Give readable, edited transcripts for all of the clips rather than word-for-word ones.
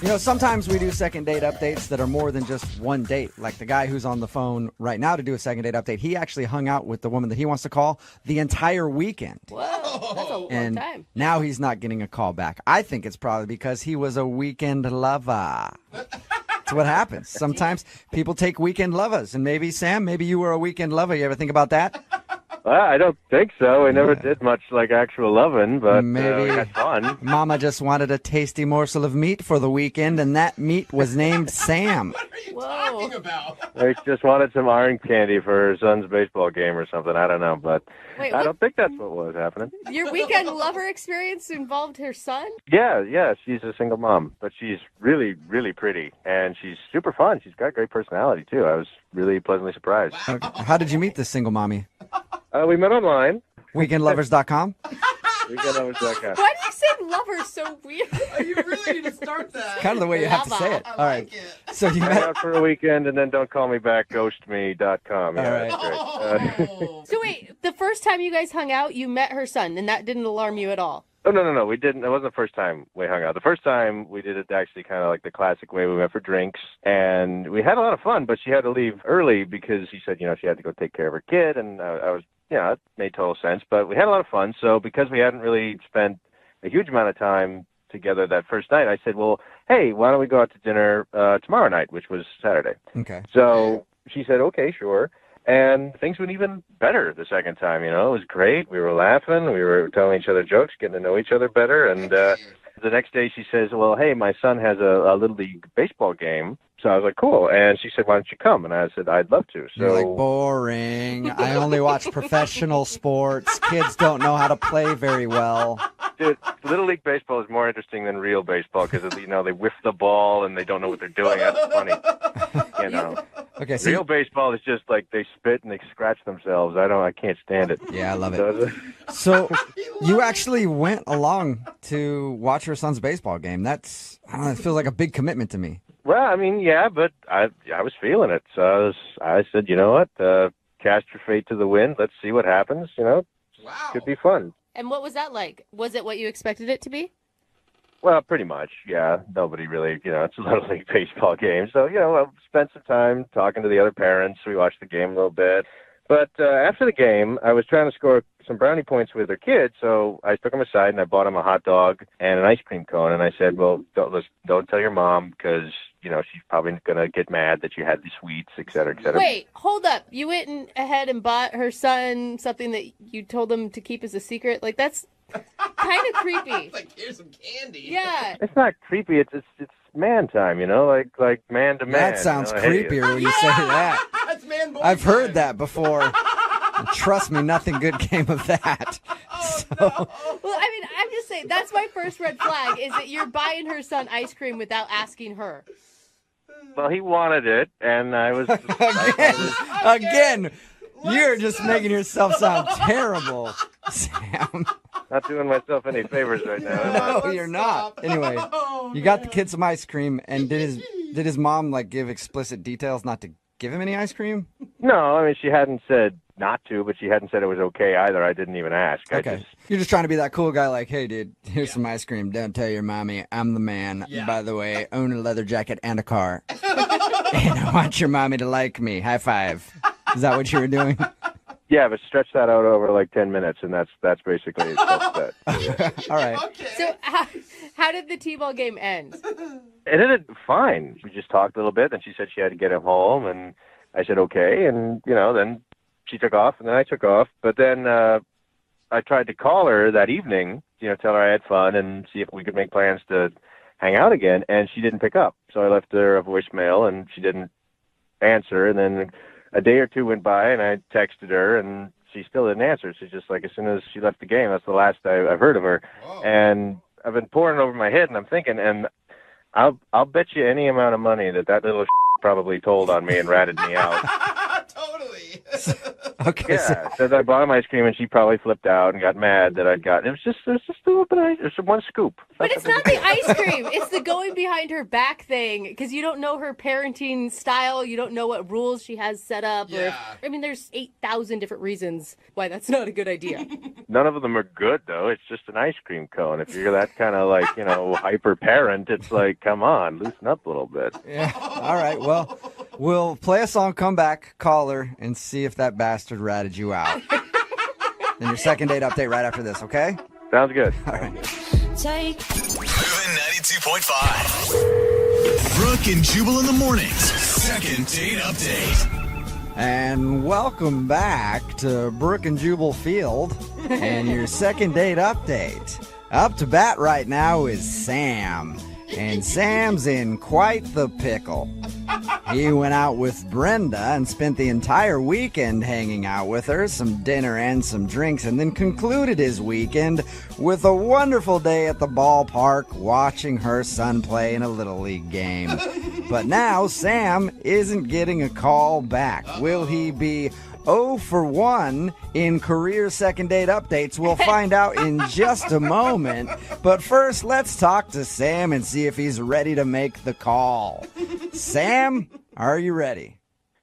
You know, sometimes we do second date updates that are more than just one date. Like the guy who's on the phone right now to do a second date update, he actually hung out with the woman that he wants to call the entire weekend. Whoa, that's a long time. Now he's not getting a call back. I think it's probably because he was a weekend lover. That's what happens. Sometimes people take weekend lovers. And maybe, Sam, maybe you were a weekend lover. You ever think about that? Well, I don't think so. We never did much like actual loving, but Maybe we had fun. Mama just wanted a tasty morsel of meat for the weekend, and that meat was named Sam. What are you talking about? We just wanted some orange candy for her son's baseball game or something. I don't know, but Wait, I don't think that's what was happening. Your weekend lover experience involved her son? Yeah, she's a single mom, but she's really, really pretty, and she's super fun. She's got great personality, too. I was really pleasantly surprised. How did you meet this single mommy? We met online. Weekendlovers.com? Weekendlovers.com. Why do you say lover so weird? You really need to start that. Kind of the way you have to say it. I All like right. it. So you Hang met. out for a weekend and then don't call me back, ghostme.com. Yeah, All right. that's great. Oh. So wait, the first time you guys hung out, you met her son, and that didn't alarm you at all? Oh, no. We didn't. It wasn't the first time we hung out. The first time we did it actually kind of like the classic way. We went for drinks, and we had a lot of fun, but she had to leave early because she said, she had to go take care of her kid, and I was, it made total sense. But we had a lot of fun, so because we hadn't really spent a huge amount of time together that first night, I said, well, hey, why don't we go out to dinner tomorrow night, which was Saturday. Okay. So she said, okay, sure. And things went even better the second time, It was great. We were laughing. We were telling each other jokes, getting to know each other better. And the next day she says, well, hey, my son has a Little League baseball game. So I was like, cool. And she said, why don't you come? And I said, I'd love to. So You're like, boring. I only watch professional sports. Kids don't know how to play very well. Dude, Little League baseball is more interesting than real baseball because, they whiff the ball and they don't know what they're doing. That's funny. Okay, so Real baseball is just like they spit and they scratch themselves. I can't stand it. yeah, I love it. So you actually went along to watch your son's baseball game. That's, I don't know, it feels like a big commitment to me. Well, yeah, but I was feeling it. So I said, you know what? Cast your fate to the wind. Let's see what happens. Wow. Could be fun. And what was that like? Was it what you expected it to be? Well, pretty much, yeah. Nobody really, it's a Little League baseball game. So, I spent some time talking to the other parents. We watched the game a little bit. But after the game, I was trying to score some brownie points with her kids, so I took them aside and I bought them a hot dog and an ice cream cone. And I said, well, don't tell your mom because, she's probably going to get mad that you had the sweets, et cetera, et cetera. Wait, hold up. You went ahead and bought her son something that you told him to keep as a secret? Like, that's kind of creepy. Like, here's some candy. Yeah. It's not creepy. It's man time, like man to man. That sounds creepier when you say that. It's man boy I've heard time. that before. And trust me, nothing good came of that. So, Well, I'm just saying, that's my first red flag, is that you're buying her son ice cream without asking her. Well, he wanted it, and I was... again, you're just making yourself sound terrible, Sam. Not doing myself any favors right now. No, you're not. Anyway, you got the kid some ice cream, and did his mom give explicit details not to give him any ice cream? No, she hadn't said not to, but she hadn't said it was okay either. I didn't even ask. Okay. You're just trying to be that cool guy like, hey, dude, here's some ice cream. Don't tell your mommy I'm the man. Yeah. By the way, own a leather jacket and a car. And I want your mommy to like me. High five. Is that what you were doing? Yeah, but stretch that out over like 10 minutes, and that's basically that. All right. Okay. So how did the T-ball game end? It ended fine. We just talked a little bit, and she said she had to get him home, and I said okay, and, then she took off, and then I took off. But then I tried to call her that evening, tell her I had fun and see if we could make plans to hang out again, and she didn't pick up. So I left her a voicemail, and she didn't answer, and then a day or two went by, and I texted her, and she still didn't answer. She's just like, as soon as she left the game, that's the last I've heard of her. Whoa. And I've been pouring it over my head, and I'm thinking, and I'll bet you any amount of money that little probably told on me and ratted me out. Totally. Okay. Yeah, said I bought him ice cream, and she probably flipped out and got mad that I'd gotten. It was just a little bit. It was one scoop. But it's not the ice cream. It's the going behind her back thing because you don't know her parenting style. You don't know what rules she has set up. Yeah. There's 8,000 different reasons why that's not a good idea. None of them are good, though. It's just an ice cream cone. If you're that kind of like, hyper parent, it's like, come on, loosen up a little bit. Yeah. All right. Well, we'll play a song, come back, call her, and see if that bastard ratted you out. Then your second date update right after this, okay? Sounds good. All right. Moving 92.5. Brook and Jubal in the mornings. Second date update. And welcome back to Brook and Jubal Field and your second date update. Up to bat right now is Sam. And Sam's in quite the pickle. He went out with Brenda and spent the entire weekend hanging out with her, some dinner and some drinks, and then concluded his weekend with a wonderful day at the ballpark watching her son play in a Little League game. But now Sam isn't getting a call back. Will he be 0 for 1 in career second date updates? We'll find out in just a moment. But first, let's talk to Sam and see if he's ready to make the call. Sam, are you ready?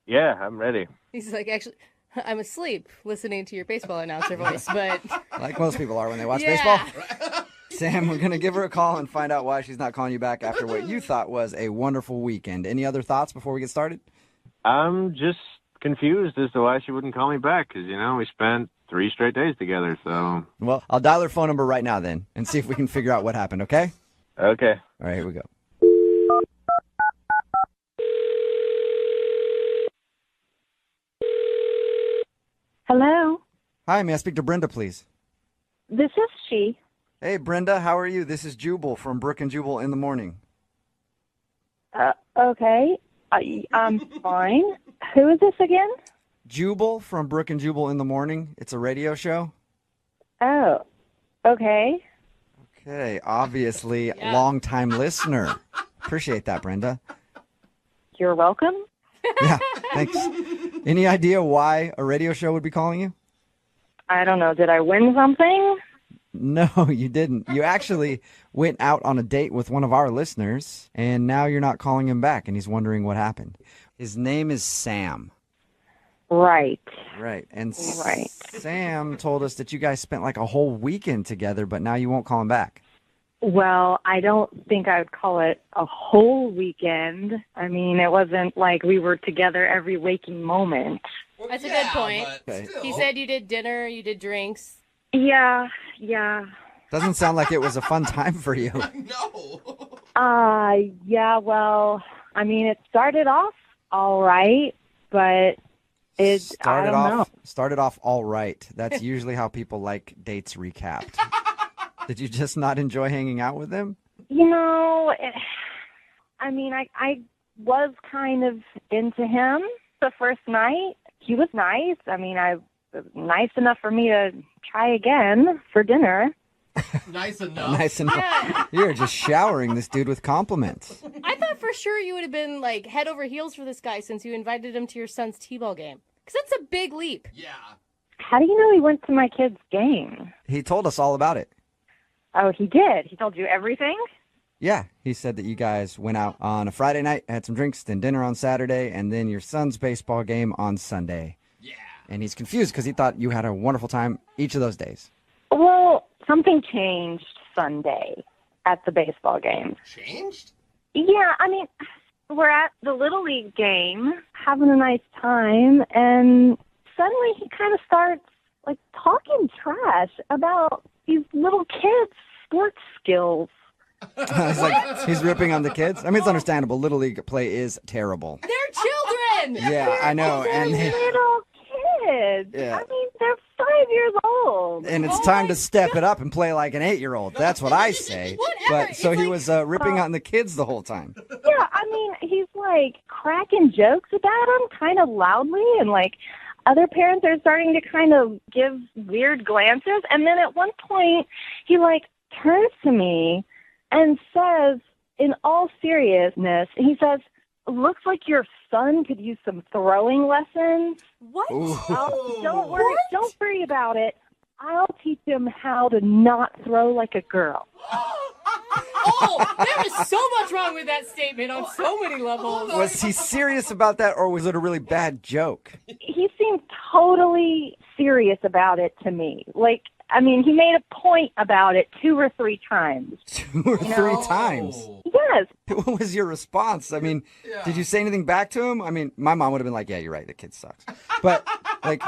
Yeah, I'm ready. He's like, actually, I'm asleep listening to your baseball announcer voice, but Like most people are when they watch yeah. baseball. Sam, we're going to give her a call and find out why she's not calling you back after what you thought was a wonderful weekend. Any other thoughts before we get started? I'm just confused as to why she wouldn't call me back because, we spent 3 straight days together, so. Well, I'll dial her phone number right now then and see if we can figure out what happened, okay? Okay. All right, here we go. Hello, Hi, may I speak to Brenda, please? this is she. Hey, Brenda, how are you? This is Jubal from Brook and Jubal in the Morning. Okay, I'm fine. Who is this again? Jubal from Brook and Jubal in the Morning. It's a radio show. Oh, okay. Okay, obviously, Yeah. long-time listener. Appreciate that, Brenda. You're welcome. Yeah, thanks. Any idea why a radio show would be calling you? I don't know. Did I win something? No, you didn't. You actually went out on a date with one of our listeners, and now you're not calling him back, and he's wondering what happened. His name is Sam. Right. Right. And Right. Sam told us that you guys spent like a whole weekend together, but now you won't call him back. Well, I don't think I would call it a whole weekend. I mean, it wasn't like we were together every waking moment. That's a good point. But Okay. still. He said you did dinner, you did drinks. Yeah. Doesn't sound like it was a fun time for you. No. Yeah, well, I mean, it started off all right, but I Started off all right. That's usually how people like dates recapped. Did you just not enjoy hanging out with him? I was kind of into him the first night. He was nice. Nice enough for me to try again for dinner. Nice enough. Nice enough. Yeah. You're just showering this dude with compliments. I thought for sure you would have been like head over heels for this guy since you invited him to your son's t-ball game. Because that's a big leap. Yeah. How do you know he went to my kid's game? He told us all about it. Oh, he did? He told you everything? Yeah, he said that you guys went out on a Friday night, had some drinks, then dinner on Saturday, and then your son's baseball game on Sunday. Yeah. And he's confused because he thought you had a wonderful time each of those days. Well, something changed Sunday at the baseball game. Changed? Yeah, we're at the Little League game, having a nice time, and suddenly he kind of starts, talking trash about these little kids' sports skills. It's like he's ripping on the kids. It's understandable. Little League play is terrible. They're children! Yeah, I know. They're And little kids. Yeah. They're 5 years old. and it's Oh time my to step it up and play like an 8-year-old. That's what I say. Whatever. But so It's he like- was ripping on the kids the whole time. Yeah, he's cracking jokes about him kind of loudly, and other parents are starting to kind of give weird glances. And then at one point, he turns to me and says, in all seriousness, he says, looks like your son could use some throwing lessons. What? Don't worry about it. I'll teach him how to not throw like a girl. Oh, there is so much wrong with that statement on so many levels. Was he serious about that, or was it a really bad joke? He seemed totally serious about it to me. Like, I mean, he made a point about it 2 or 3 times. 2 or 3 times? Yes. What was your response? I mean, did you say anything back to him? I mean, my mom would have been like, yeah, you're right, the kid sucks. But, like,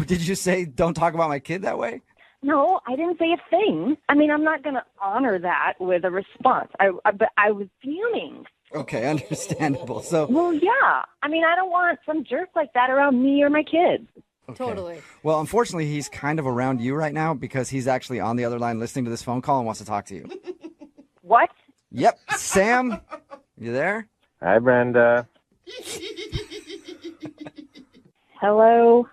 did you say, don't talk about my kid that way? No, I didn't say a thing. I mean, I'm not going to honor that with a response. But I was fuming. Okay, understandable. So, Well, yeah. I mean, I don't want some jerk like that around me or my kids. okay. Totally. Well, unfortunately, he's kind of around you right now because he's actually on the other line listening to this phone call and wants to talk to you. What? Yep. Sam, you there? Hi, Brenda. Hello?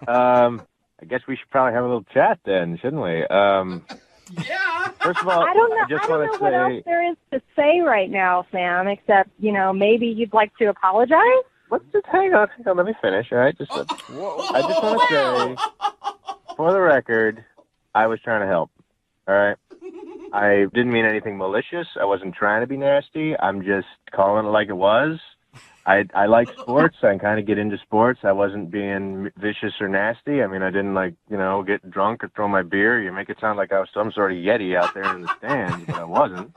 I guess we should probably have a little chat then, shouldn't we? Yeah. First of all, I don't know. just I don't want know to what else say, there is to say right now, Sam, except, maybe you'd like to apologize? let's just hang on, let me finish, all right? I just want to say, for the record, I was trying to help, all right? I didn't mean anything malicious. I wasn't trying to be nasty. I'm just calling it like it was. I like sports. I kind of get into sports. I wasn't being vicious or nasty. I mean, I didn't get drunk or throw my beer. You make it sound like I was some sort of Yeti out there in the stands, but I wasn't.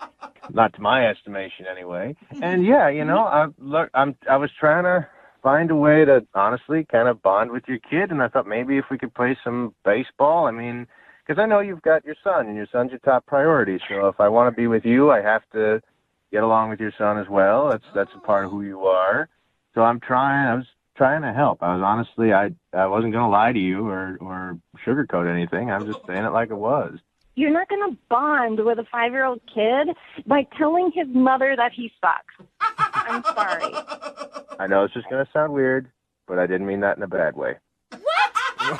Not to my estimation, anyway. And yeah, I was trying to find a way to honestly kind of bond with your kid, and I thought maybe if we could play some baseball. I mean, because I know you've got your son, and your son's your top priority. So if I want to be with you, I have to get along with your son as well. That's a part of who you are. So I was trying to help. I was honestly, I wasn't going to lie to you or sugarcoat anything. I'm just saying it like it was. You're not going to bond with a 5-year-old kid by telling his mother that he sucks. I'm sorry. I know it's just going to sound weird, but I didn't mean that in a bad way.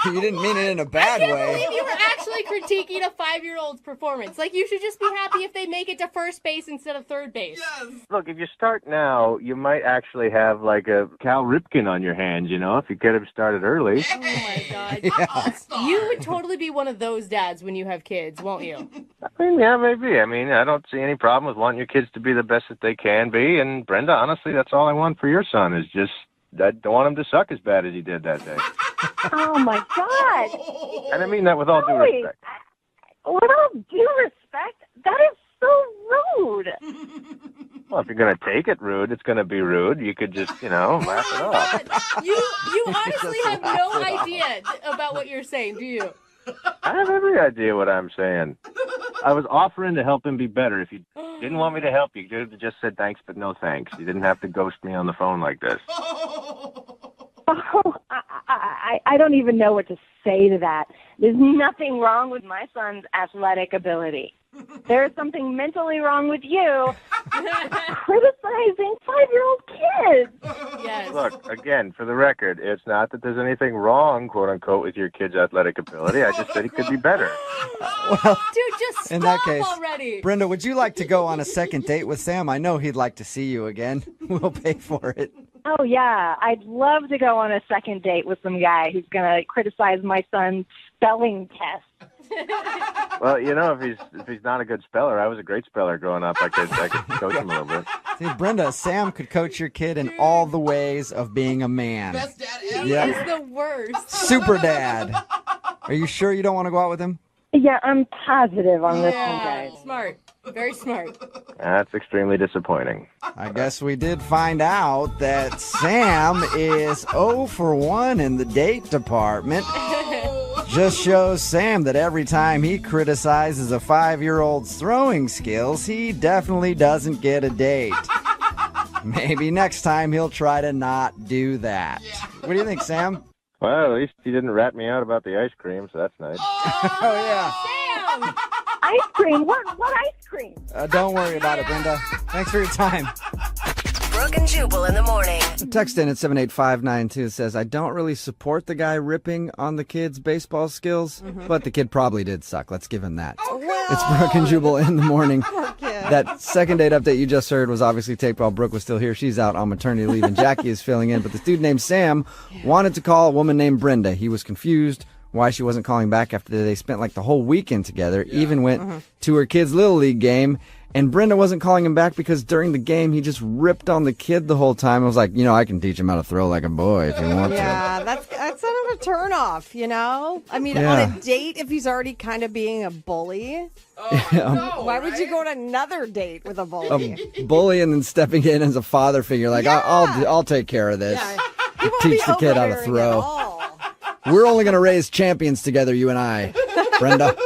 You didn't mean it in a bad I can't way. believe you were actually critiquing a 5-year-old's performance. Like, you should just be happy if they make it to first base instead of third base. Yes. Look, if you start now, you might actually have like a Cal Ripken on your hands, if you could have started early. Oh, my God. Yeah. Stop. You would totally be one of those dads when you have kids, won't you? I mean, yeah, maybe. I mean, I don't see any problem with wanting your kids to be the best that they can be. And Brenda, honestly, that's all I want for your son is just, I don't want him to suck as bad as he did that day. Oh, my God. And I mean that with all due Joey, respect. with all due respect, that is so rude. Well, if you're going to take it rude, it's going to be rude. You could just, laugh it off. God, you honestly have no idea about what you're saying, do you? I have every idea what I'm saying. I was offering to help him be better. If you didn't want me to help, you could have just said thanks, but no thanks. You didn't have to ghost me on the phone like this. Oh, I don't even know what to say to that. There's nothing wrong with my son's athletic ability. There's something mentally wrong with you criticizing 5-year-old kids. Yes. Look, again, for the record, it's not that there's anything wrong, quote unquote, with your kid's athletic ability. I just said he could be better. Well, Dude, just stop in that case, already. Brenda, would you like to go on a second date with Sam? I know he'd like to see you again. We'll pay for it. Oh, yeah. I'd love to go on a second date with some guy who's going to criticize my son's spelling test. Well, if he's not a good speller, I was a great speller growing up. I could coach him a little bit. See, Brenda, Sam could coach your kid in all the ways of being a man. Best dad ever. He Yeah. is the worst. Super dad. Are you sure you don't want to go out with him? Yeah, I'm positive on this one, Yeah, guys. smart. Very smart. That's extremely disappointing. I guess we did find out that Sam is 0 for 1 in the date department. Just shows Sam that every time he criticizes a 5-year-old's throwing skills, he definitely doesn't get a date. Maybe next time he'll try to not do that. What do you think, Sam? Well, at least he didn't rat me out about the ice cream, so that's nice. Oh, yeah. Sam! Ice cream? What ice cream? Don't worry about it, Brenda. Thanks for your time. Brook and Jubal in the morning. Text in at 78592 says, I don't really support the guy ripping on the kid's baseball skills, but the kid probably did suck. Let's give him that. It's Brook and Jubal in the morning. That second date update you just heard was obviously taped while Brooke was still here. She's out on maternity leave, and Jackie is filling in. But this dude named Sam wanted to call a woman named Brenda. He was confused why she wasn't calling back after they spent like the whole weekend together, even went to her kid's Little League game. And Brenda wasn't calling him back because during the game, he just ripped on the kid the whole time. I was like, I can teach him how to throw like a boy if you want to. Yeah, that's kind of a turnoff, I mean, on a date, if he's already kind of being a bully, why would you go on another date with a bully? A bully and then stepping in as a father figure, like, I'll take care of this. You won't Teach be the kid how to overbearing throw. at all. We're only going to raise champions together, you and I, Brenda.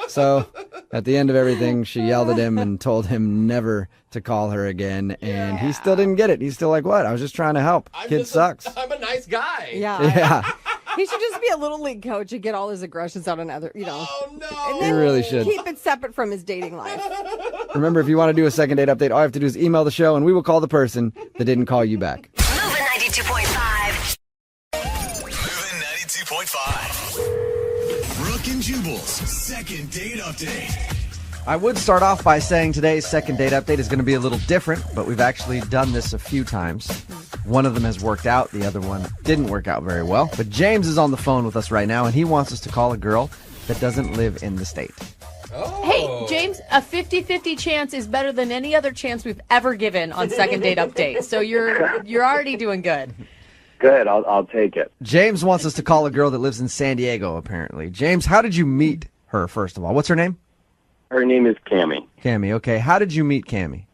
So at the end of everything, she yelled at him and told him never to call her again. And he still didn't get it. He's still like, what? I was just trying to help. Kid sucks. I'm a nice guy. Yeah. He should just be a Little League coach and get all his aggressions out on other, Oh, no. And He then really should. keep it separate from his dating life. Remember, if you want to do a second date update, all you have to do is email the show and we will call the person that didn't call you back. Moving 92.5. Moving 92.5. Brooke and Jubal's second date update. I would start off by saying today's second date update is going to be a little different, but we've actually done this a few times. One of them has worked out. The other one didn't work out very well. But James is on the phone with us right now, and he wants us to call a girl that doesn't live in the state. Hey, James, a 50-50 chance is better than any other chance we've ever given on second date update. So you're already doing good. Good, I'll take it. James wants us to call a girl that lives in San Diego, apparently. James, how did you meet her, first of all? What's her name? Her name is Cammie. Cammie, okay. How did you meet Cammie?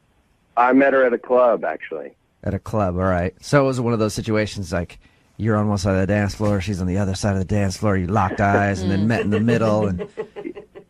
I met her at a club, actually. At a club, all right. So it was one of those situations like you're on one side of the dance floor, she's on the other side of the dance floor, you locked eyes and then met in the middle and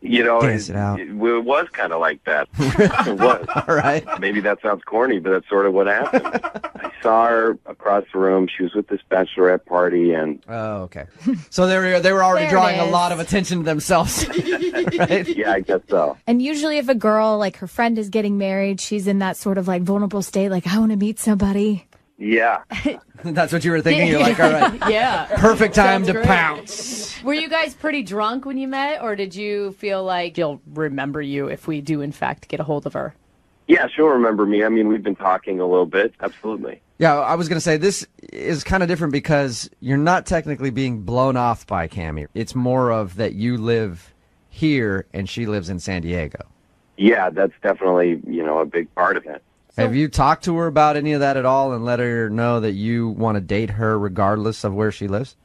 danced it out. It was kind of like that. It was. All right. Maybe that sounds corny, but that's sort of what happened. I saw her across the room. She was with this bachelorette party, and Oh, okay. So they were already There it drawing a is. lot of attention to themselves. Right? yeah, I guess so. And usually if a girl, like her friend is getting married, she's in that sort of like vulnerable state, like, I want to meet somebody. Yeah. That's what you were thinking. You're like, all right, Yeah. perfect time Sounds to great. pounce. Were you guys pretty drunk when you met, or did you feel like she'll remember you if we do, in fact, get a hold of her? Yeah, she'll remember me. I mean, we've been talking a little bit. Absolutely. Yeah, I was going to say this is kind of different because you're not technically being blown off by Cammie. It's more of that you live here and she lives in San Diego. Yeah, that's definitely, a big part of it. Have you talked to her about any of that at all and let her know that you want to date her regardless of where she lives?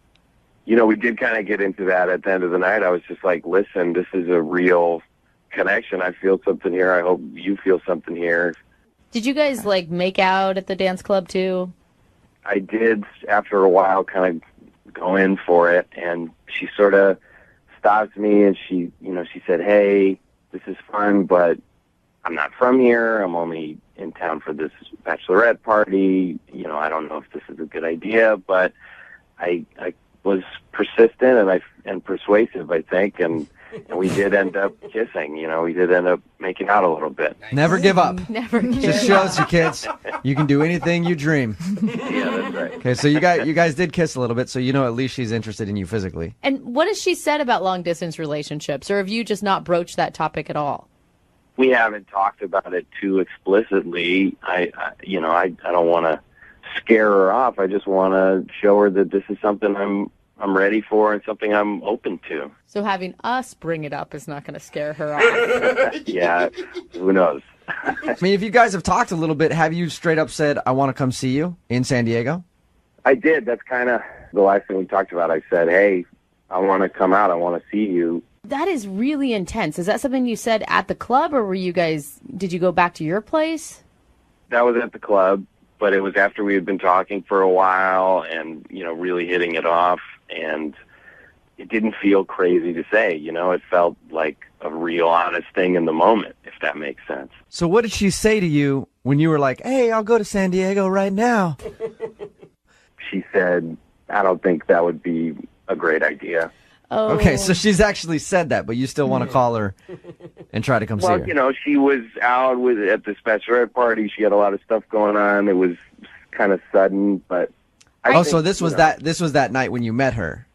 We did kind of get into that at the end of the night. I was just like, listen, this is a real connection. I feel something here. I hope you feel something here. Did you guys, make out at the dance club, too? I did, after a while, kind of go in for it, and she sort of stopped me, and she said, hey, this is fun, but I'm not from here. I'm only in town for this bachelorette party. I don't know if this is a good idea, but I was persistent and persuasive, I think, and we did end up kissing. We did end up making out a little bit. Never give up. Never Just shows you kids, you can do anything you dream. Yeah, that's right. Okay, so you guys did kiss a little bit, so at least she's interested in you physically. And what has she said about long-distance relationships, or have you just not broached that topic at all? We haven't talked about it too explicitly. I don't want to scare her off. I just want to show her that this is something I'm ready for and something I'm open to. So having us bring it up is not going to scare her off. Yeah, who knows? I mean, if you guys have talked a little bit, have you straight up said, I want to come see you in San Diego? I did. That's kind of the last thing we talked about. I said, hey, I want to come out. I want to see you. That is really intense. Is that something you said at the club, or did you go back to your place? That was at the club, but it was after we had been talking for a while and, really hitting it off. And it didn't feel crazy to say, it felt like a real honest thing in the moment, if that makes sense. So what did she say to you when you were like, hey, I'll go to San Diego right now? She said, I don't think that would be a great idea. Oh. Okay, so she's actually said that, but you still want to call her and try to come see her. Well, she was out at the bachelorette party. She had a lot of stuff going on. It was kind of sudden, but so this was that night when you met her.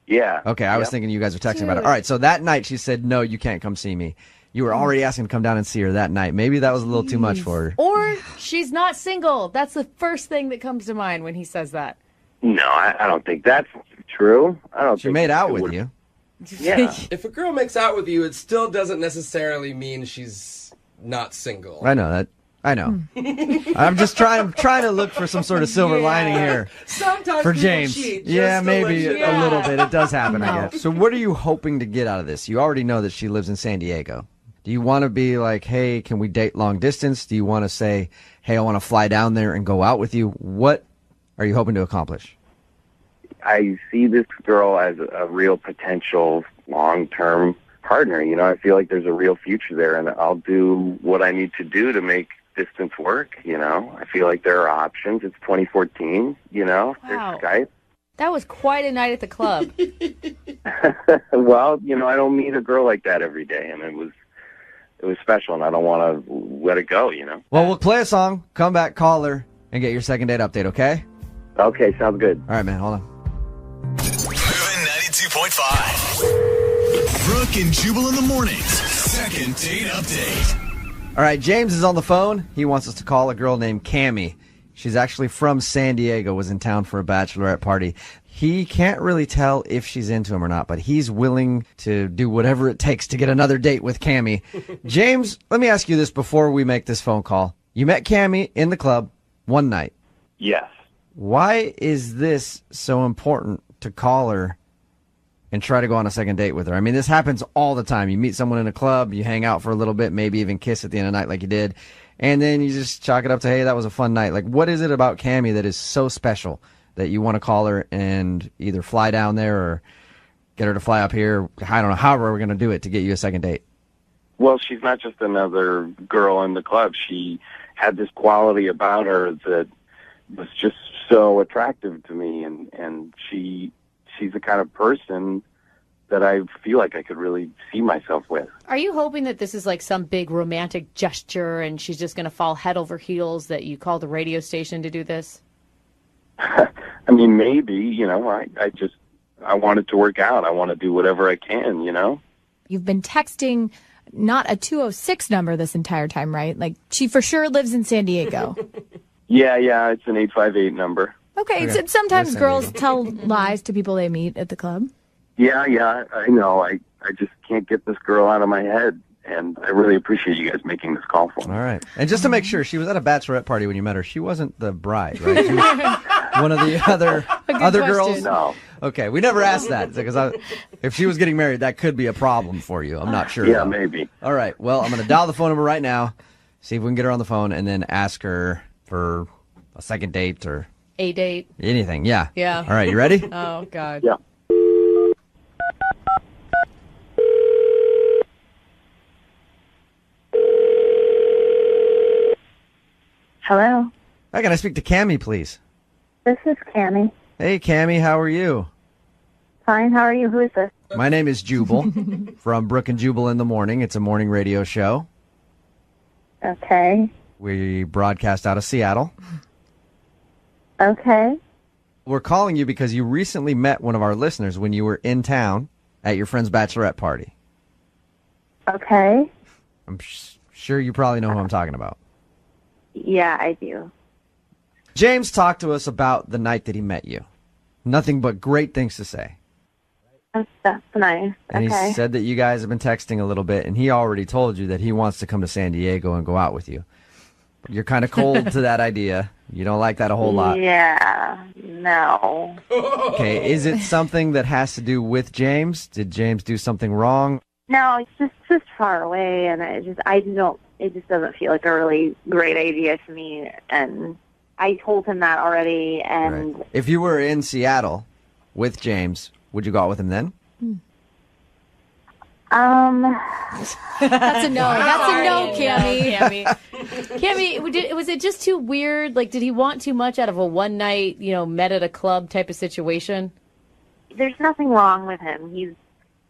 Yeah. Okay, I was thinking you guys were texting about it. All right, so that night she said, no, you can't come see me. you were already asking to come down and see her that night. Maybe that was a little too much for her. Or she's not single. That's the first thing that comes to mind when he says that. No, I don't think that's true. I don't. She made out with you. Yeah. If a girl makes out with you, it still doesn't necessarily mean she's not single. I know that. I know. I'm just trying to look for some sort of silver lining here. Sometimes for people James. cheat just Yeah, to maybe let you a know. little bit. It does happen, I guess. So what are you hoping to get out of this? You already know that she lives in San Diego. Do you want to be like, hey, can we date long distance? Do you want to say, hey, I want to fly down there and go out with you? What are you hoping to accomplish? I see this girl as a real potential long-term partner. You know, I feel like there's a real future there, and I'll do what I need to do to make distance work. You know, I feel like there are options. It's 2014. You know, Wow. there's Skype. That was quite a night at the club. Well, you know, I don't meet a girl like that every day, and it was special, and I don't want to let it go. You know. Well, we'll play a song, come back, call her, and get your second date update, okay? Okay, sounds good. All right, man, hold on. Moving 92.5. Brooke and Jubal in the mornings. Second date update. All right, James is on the phone. He wants us to call a girl named Cammie. She's actually from San Diego, was in town for a bachelorette party. He can't really tell if she's into him or not, but he's willing to do whatever it takes to get another date with Cammie. James, let me ask you this before we make this phone call. You met Cammie in the club one night. Yes. Why is this so important to call her and try to go on a second date with her? I mean, this happens all the time. You meet someone in a club, you hang out for a little bit, maybe even kiss at the end of the night like you did, and then you just chalk it up to, hey, that was a fun night. Like, what is it about Cammie that is so special that you want to call her and either fly down there or get her to fly up here? I don't know. However we're going to do it to get you a second date. Well, she's not just another girl in the club. She had this quality about her that was just so attractive to me, and she's the kind of person that I feel like I could really see myself with. Are you hoping that this is like some big romantic gesture and she's just going to fall head over heels that you call the radio station to do this? I mean, maybe, you know, I want it to work out. I want to do whatever I can, you know? You've been texting not a 206 number this entire time, right? Like, she for sure lives in San Diego. Yeah, it's an 858 number. Okay. So sometimes girls tell lies to people they meet at the club. Yeah, I know. I just can't get this girl out of my head, and I really appreciate you guys making this call for me. All right. And just to make sure, she was at a bachelorette party when you met her. She wasn't the bride, right? She was one of the other girls? No. Okay, we never asked that because if she was getting married, that could be a problem for you. I'm not sure. Yeah, though. maybe. All right. Well, I'm going to dial the phone number right now, see if we can get her on the phone, and then ask her for a second date or A date. anything. Yeah. Yeah. All right. You ready? Oh, God. Yeah. Hello, Hi, can I speak to Cammie, please? this is Cammie. Hey, Cammie, how are you? Fine, how are you? Who is this? My name is Jubal from Brook and Jubal in the Morning. It's a morning radio show. Okay. We broadcast out of Seattle. Okay. We're calling you because you recently met one of our listeners when you were in town at your friend's bachelorette party. Okay. I'm sure you probably know who I'm talking about. Yeah, I do. James talked to us about the night that he met you. Nothing but great things to say. That's nice. And Okay. he said that you guys have been texting a little bit, and he already told you that he wants to come to San Diego and go out with you. But you're kind of cold to that idea. You don't like that a whole lot. Yeah. No. Okay, is it something that has to do with James? Did James do something wrong? No, it's just far away, and I don't. It just doesn't feel like a really great idea to me. And I told him that already. And Right. If you were in Seattle with James, would you go out with him then? That's a no. That's a no, Cammie. Cammie, was it just too weird? Like, did he want too much out of a one night, met at a club type of situation? there's nothing wrong with him.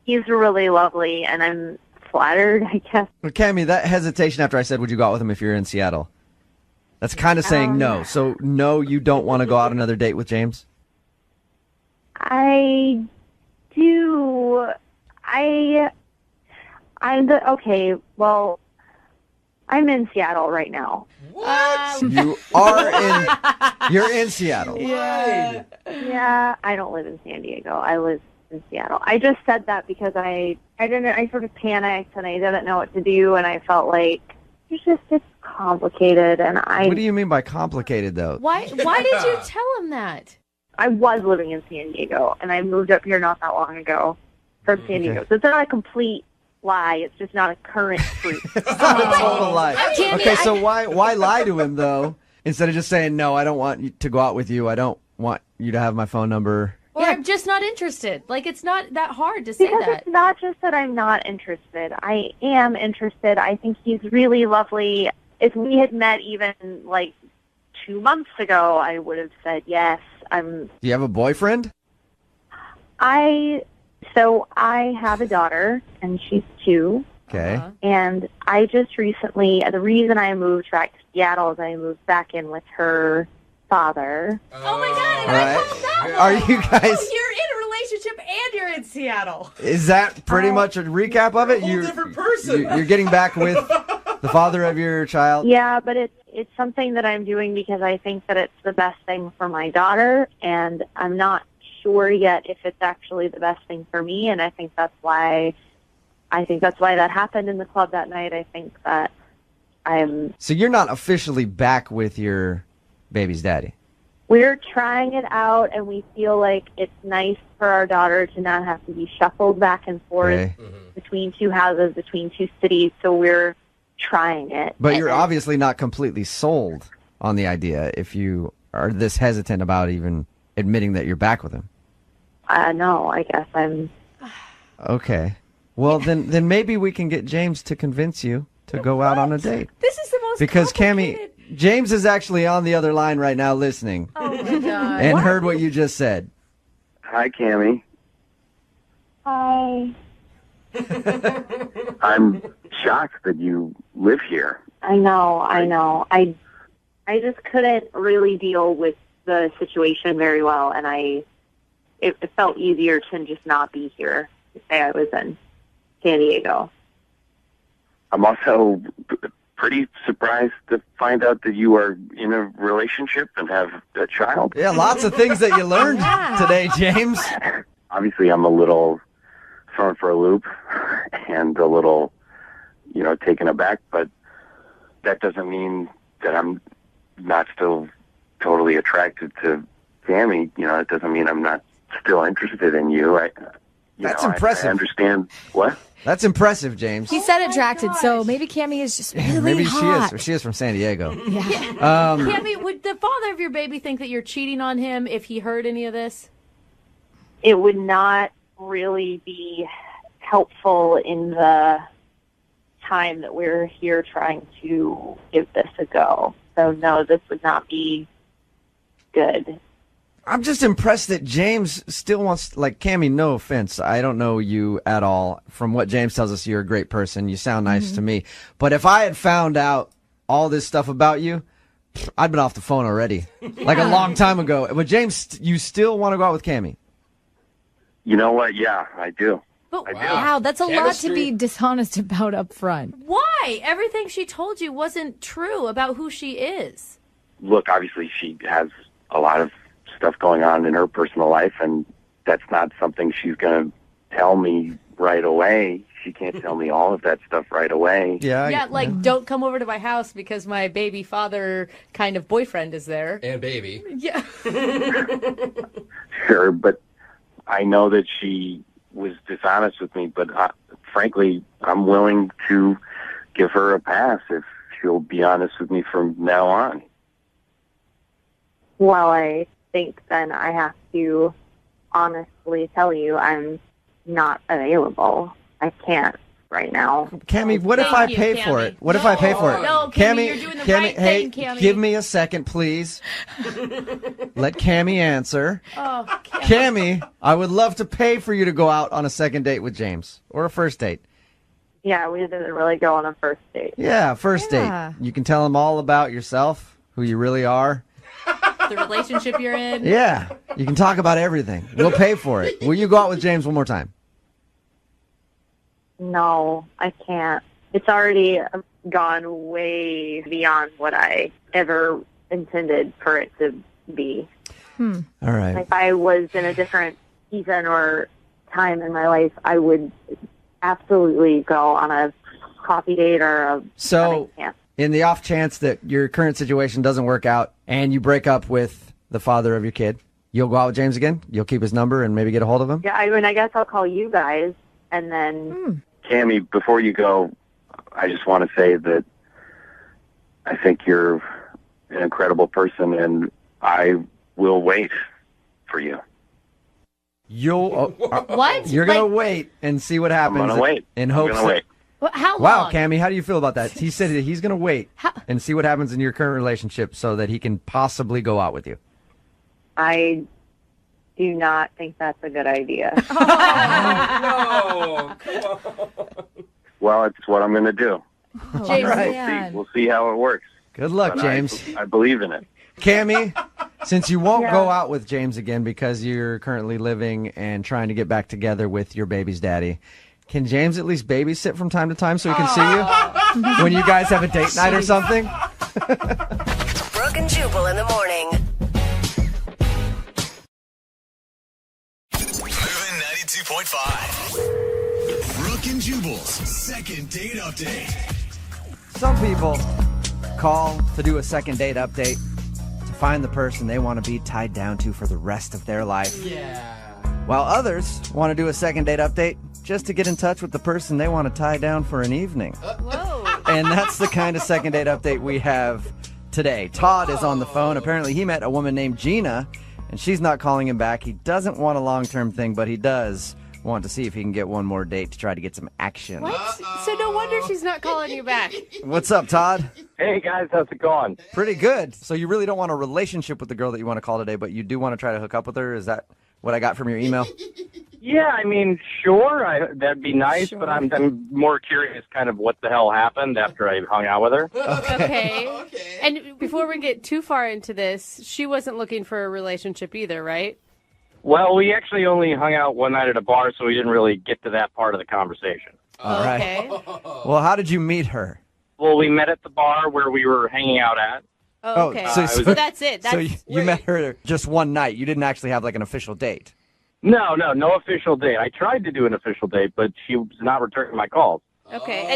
He's really lovely, and I'm flattered, I guess. Well, Cammie, that hesitation after I said, would you go out with him if you're in Seattle? That's kind of saying no. So, no, you don't want to go out another date with James? I do. Okay, well, I'm in Seattle right now. What? You're in Seattle. Yeah. Yeah, I don't live in San Diego. I live in Seattle. I just said that because I sort of panicked and I didn't know what to do, and I felt like it's complicated. And What do you mean by complicated, though? Why did you tell him that? I was living in San Diego, and I moved up here not that long ago from San Diego. So it's not a complete lie. It's just not a current truth. It's not a total lie. Okay, so why lie to him, though, instead of just saying, no, I don't want to go out with you. I don't want you to have my phone number. Or I'm just not interested. Like, it's not that hard to say because that. It's not just that I'm not interested. I am interested. I think he's really lovely. If we had met even, 2 months ago, I would have said yes. Do you have a boyfriend? So I have a daughter, and she's 2. Okay. And I just recently, the reason I moved back to Seattle is I moved back in with her father. Oh my God! And All I right. called that one. Are you guys? Oh, you're in a relationship and you're in Seattle. Is that pretty much a recap of it? You're a whole different person. You're getting back with the father of your child? Yeah, but it's something that I'm doing because I think that it's the best thing for my daughter, and I'm not sure yet if it's actually the best thing for me, and I think that's why that happened in the club that night. I think that So you're not officially back with your baby's daddy? We're trying it out, and we feel like it's nice for our daughter to not have to be shuffled back and forth between 2 houses, between 2 cities, so we're trying it. But you're obviously not completely sold on the idea if you are this hesitant about even admitting that you're back with him. No, I guess I'm... Okay. Well, then maybe we can get James to convince you to go out on a date. This is the most Because Cammie, James is actually on the other line right now listening. Oh my God. And heard what you just said. Hi, Cammie. Hi. I'm shocked that you live here. I know. I just couldn't really deal with the situation very well, and it felt easier to just not be here, to say I was in San Diego. I'm also pretty surprised to find out that you are in a relationship and have a child. Yeah, lots of things that you learned today, James. Obviously, I'm a little thrown for a loop and a little, taken aback, but that doesn't mean that I'm not still totally attracted to Cammie. It doesn't mean I'm not still interested in you. That's impressive. I understand. What? That's impressive, James. He said attracted, so maybe Cammie is just really Maybe hot. she is from San Diego. Cammie, would the father of your baby think that you're cheating on him if he heard any of this? It would not really be helpful in the time that we're here trying to give this a go. So, no, this would not be good. I'm just impressed that James still wants, Cammie, no offense. I don't know you at all. From what James tells us, you're a great person. You sound nice to me. But if I had found out all this stuff about you, I'd been off the phone already. Like a long time ago. But James, you still want to go out with Cammie? You know what? Yeah, I do. But I do. Wow, that's a lot to be dishonest about up front. why? Everything she told you wasn't true about who she is. Look, obviously she has a lot of stuff going on in her personal life, and that's not something she's going to tell me right away. She can't tell me all of that stuff right away. Yeah, don't come over to my house because my baby father kind of boyfriend is there. And baby. Yeah. Sure, but I know that she was dishonest with me, but frankly, I'm willing to give her a pass if she'll be honest with me from now on. Well, I think then I have to honestly tell you I'm not available. I can't right now. Cammie, what if I pay for it? What if I pay for it? No, Cammie, you're doing the right hey, thing, Cammie. give me a second, please. Let Cammie answer. Oh, Cammie, I would love to pay for you to go out on a second date with James or a first date. Yeah, we didn't really go on a first date. Yeah, first date. You can tell him all about yourself, who you really are. the relationship you're in. Yeah, you can talk about everything. We'll pay for it. Will you go out with James one more time? no, I can't. It's already gone way beyond what I ever intended for it to be. All right. If I was in a different season or time in my life, I would absolutely go on a coffee date or a So, camp. in the off chance that your current situation doesn't work out and you break up with the father of your kid, you'll go out with James again? You'll keep his number and maybe get a hold of him? Yeah, I mean, I guess I'll call you guys and then. Cammie, before you go, I just want to say that I think you're an incredible person, and I will wait for you. You'll What? You're gonna wait and see what happens. I'm gonna wait. In I'm hopes. gonna wait. How Wow, long? Cammie, how do you feel about that? He said that he's gonna wait and see what happens in your current relationship so that he can possibly go out with you. I do not think that's a good idea. No, come on. Well, it's what I'm going to do. James, Man. We'll see how it works. Good luck, But James. I believe in it. Cammie, since you won't go out with James again because you're currently living and trying to get back together with your baby's daddy, can James at least babysit from time to time so he can see you when you guys have a date night or something? Brook and Jubal in the morning. Moving 92.5. Brook and Jubal's second date update. Some people call to do a second date update to find the person they want to be tied down to for the rest of their life. Yeah. While others want to do a second date update just to get in touch with the person they want to tie down for an evening. Whoa. And that's the kind of second date update we have today. Todd is on the phone. Apparently he met a woman named Gina, and she's not calling him back. He doesn't want a long-term thing, but he does want to see if he can get one more date to try to get some action. What? So no wonder she's not calling you back. What's up, Todd? Hey, guys, how's it going? Pretty good. So you really don't want a relationship with the girl that you want to call today, but you do want to try to hook up with her? Is that what I got from your email? Yeah, I mean, sure, that'd be nice, but I'm more curious kind of what the hell happened after I hung out with her. Okay. And before we get too far into this, she wasn't looking for a relationship either, right? Well, we actually only hung out one night at a bar, so we didn't really get to that part of the conversation. All right. Okay. Well, how did you meet her? Well, we met at the bar where we were hanging out at. Oh, okay. so- So that's it. That's So you met her just one night. You didn't actually have like an official date. No official date. I tried to do an official date, but she was not returning my calls. Okay.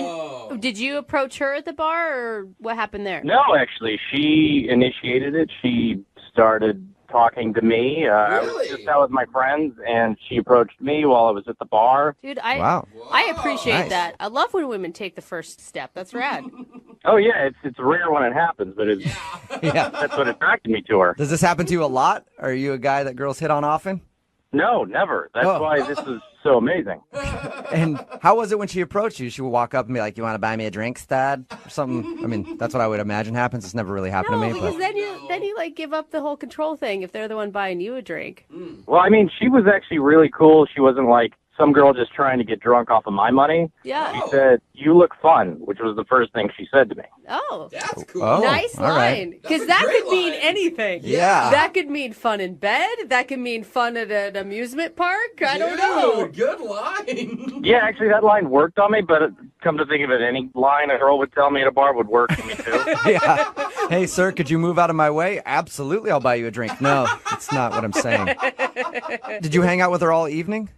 And did you approach her at the bar, or what happened there? No, actually, she initiated it. She started talking to me. I was just out with my friends, and she approached me while I was at the bar. Dude, Wow. I appreciate Nice. that. I love when women take the first step. That's rad. Oh, yeah, it's rare when it happens, but Yeah. that's what attracted me to her. Does this happen to you a lot? Are you a guy that girls hit on often? No, never. That's Oh. why this is so amazing. And how was it when she approached you? She would walk up and be like, "You want to buy me a drink, Stad?" Or something. I mean, that's what I would imagine happens. It's never really happened No, to me. because But then you like give up the whole control thing if they're the one buying you a drink. Well, I mean, she was actually really cool. She wasn't like some girl just trying to get drunk off of my money. Yeah. She said, "You look fun," which was the first thing she said to me. Oh. That's cool. Oh, Nice all right. line. Because That's a that great could mean line. anything. Yeah. That could mean fun in bed. That could mean fun at an amusement park. I don't know. Dude, good line. Yeah, actually, that line worked on me, but come to think of it, any line a girl would tell me at a bar would work for me, too. Yeah. Hey, sir, could you move out of my way? Absolutely, I'll buy you a drink. No, that's not what I'm saying. Did you hang out with her all evening?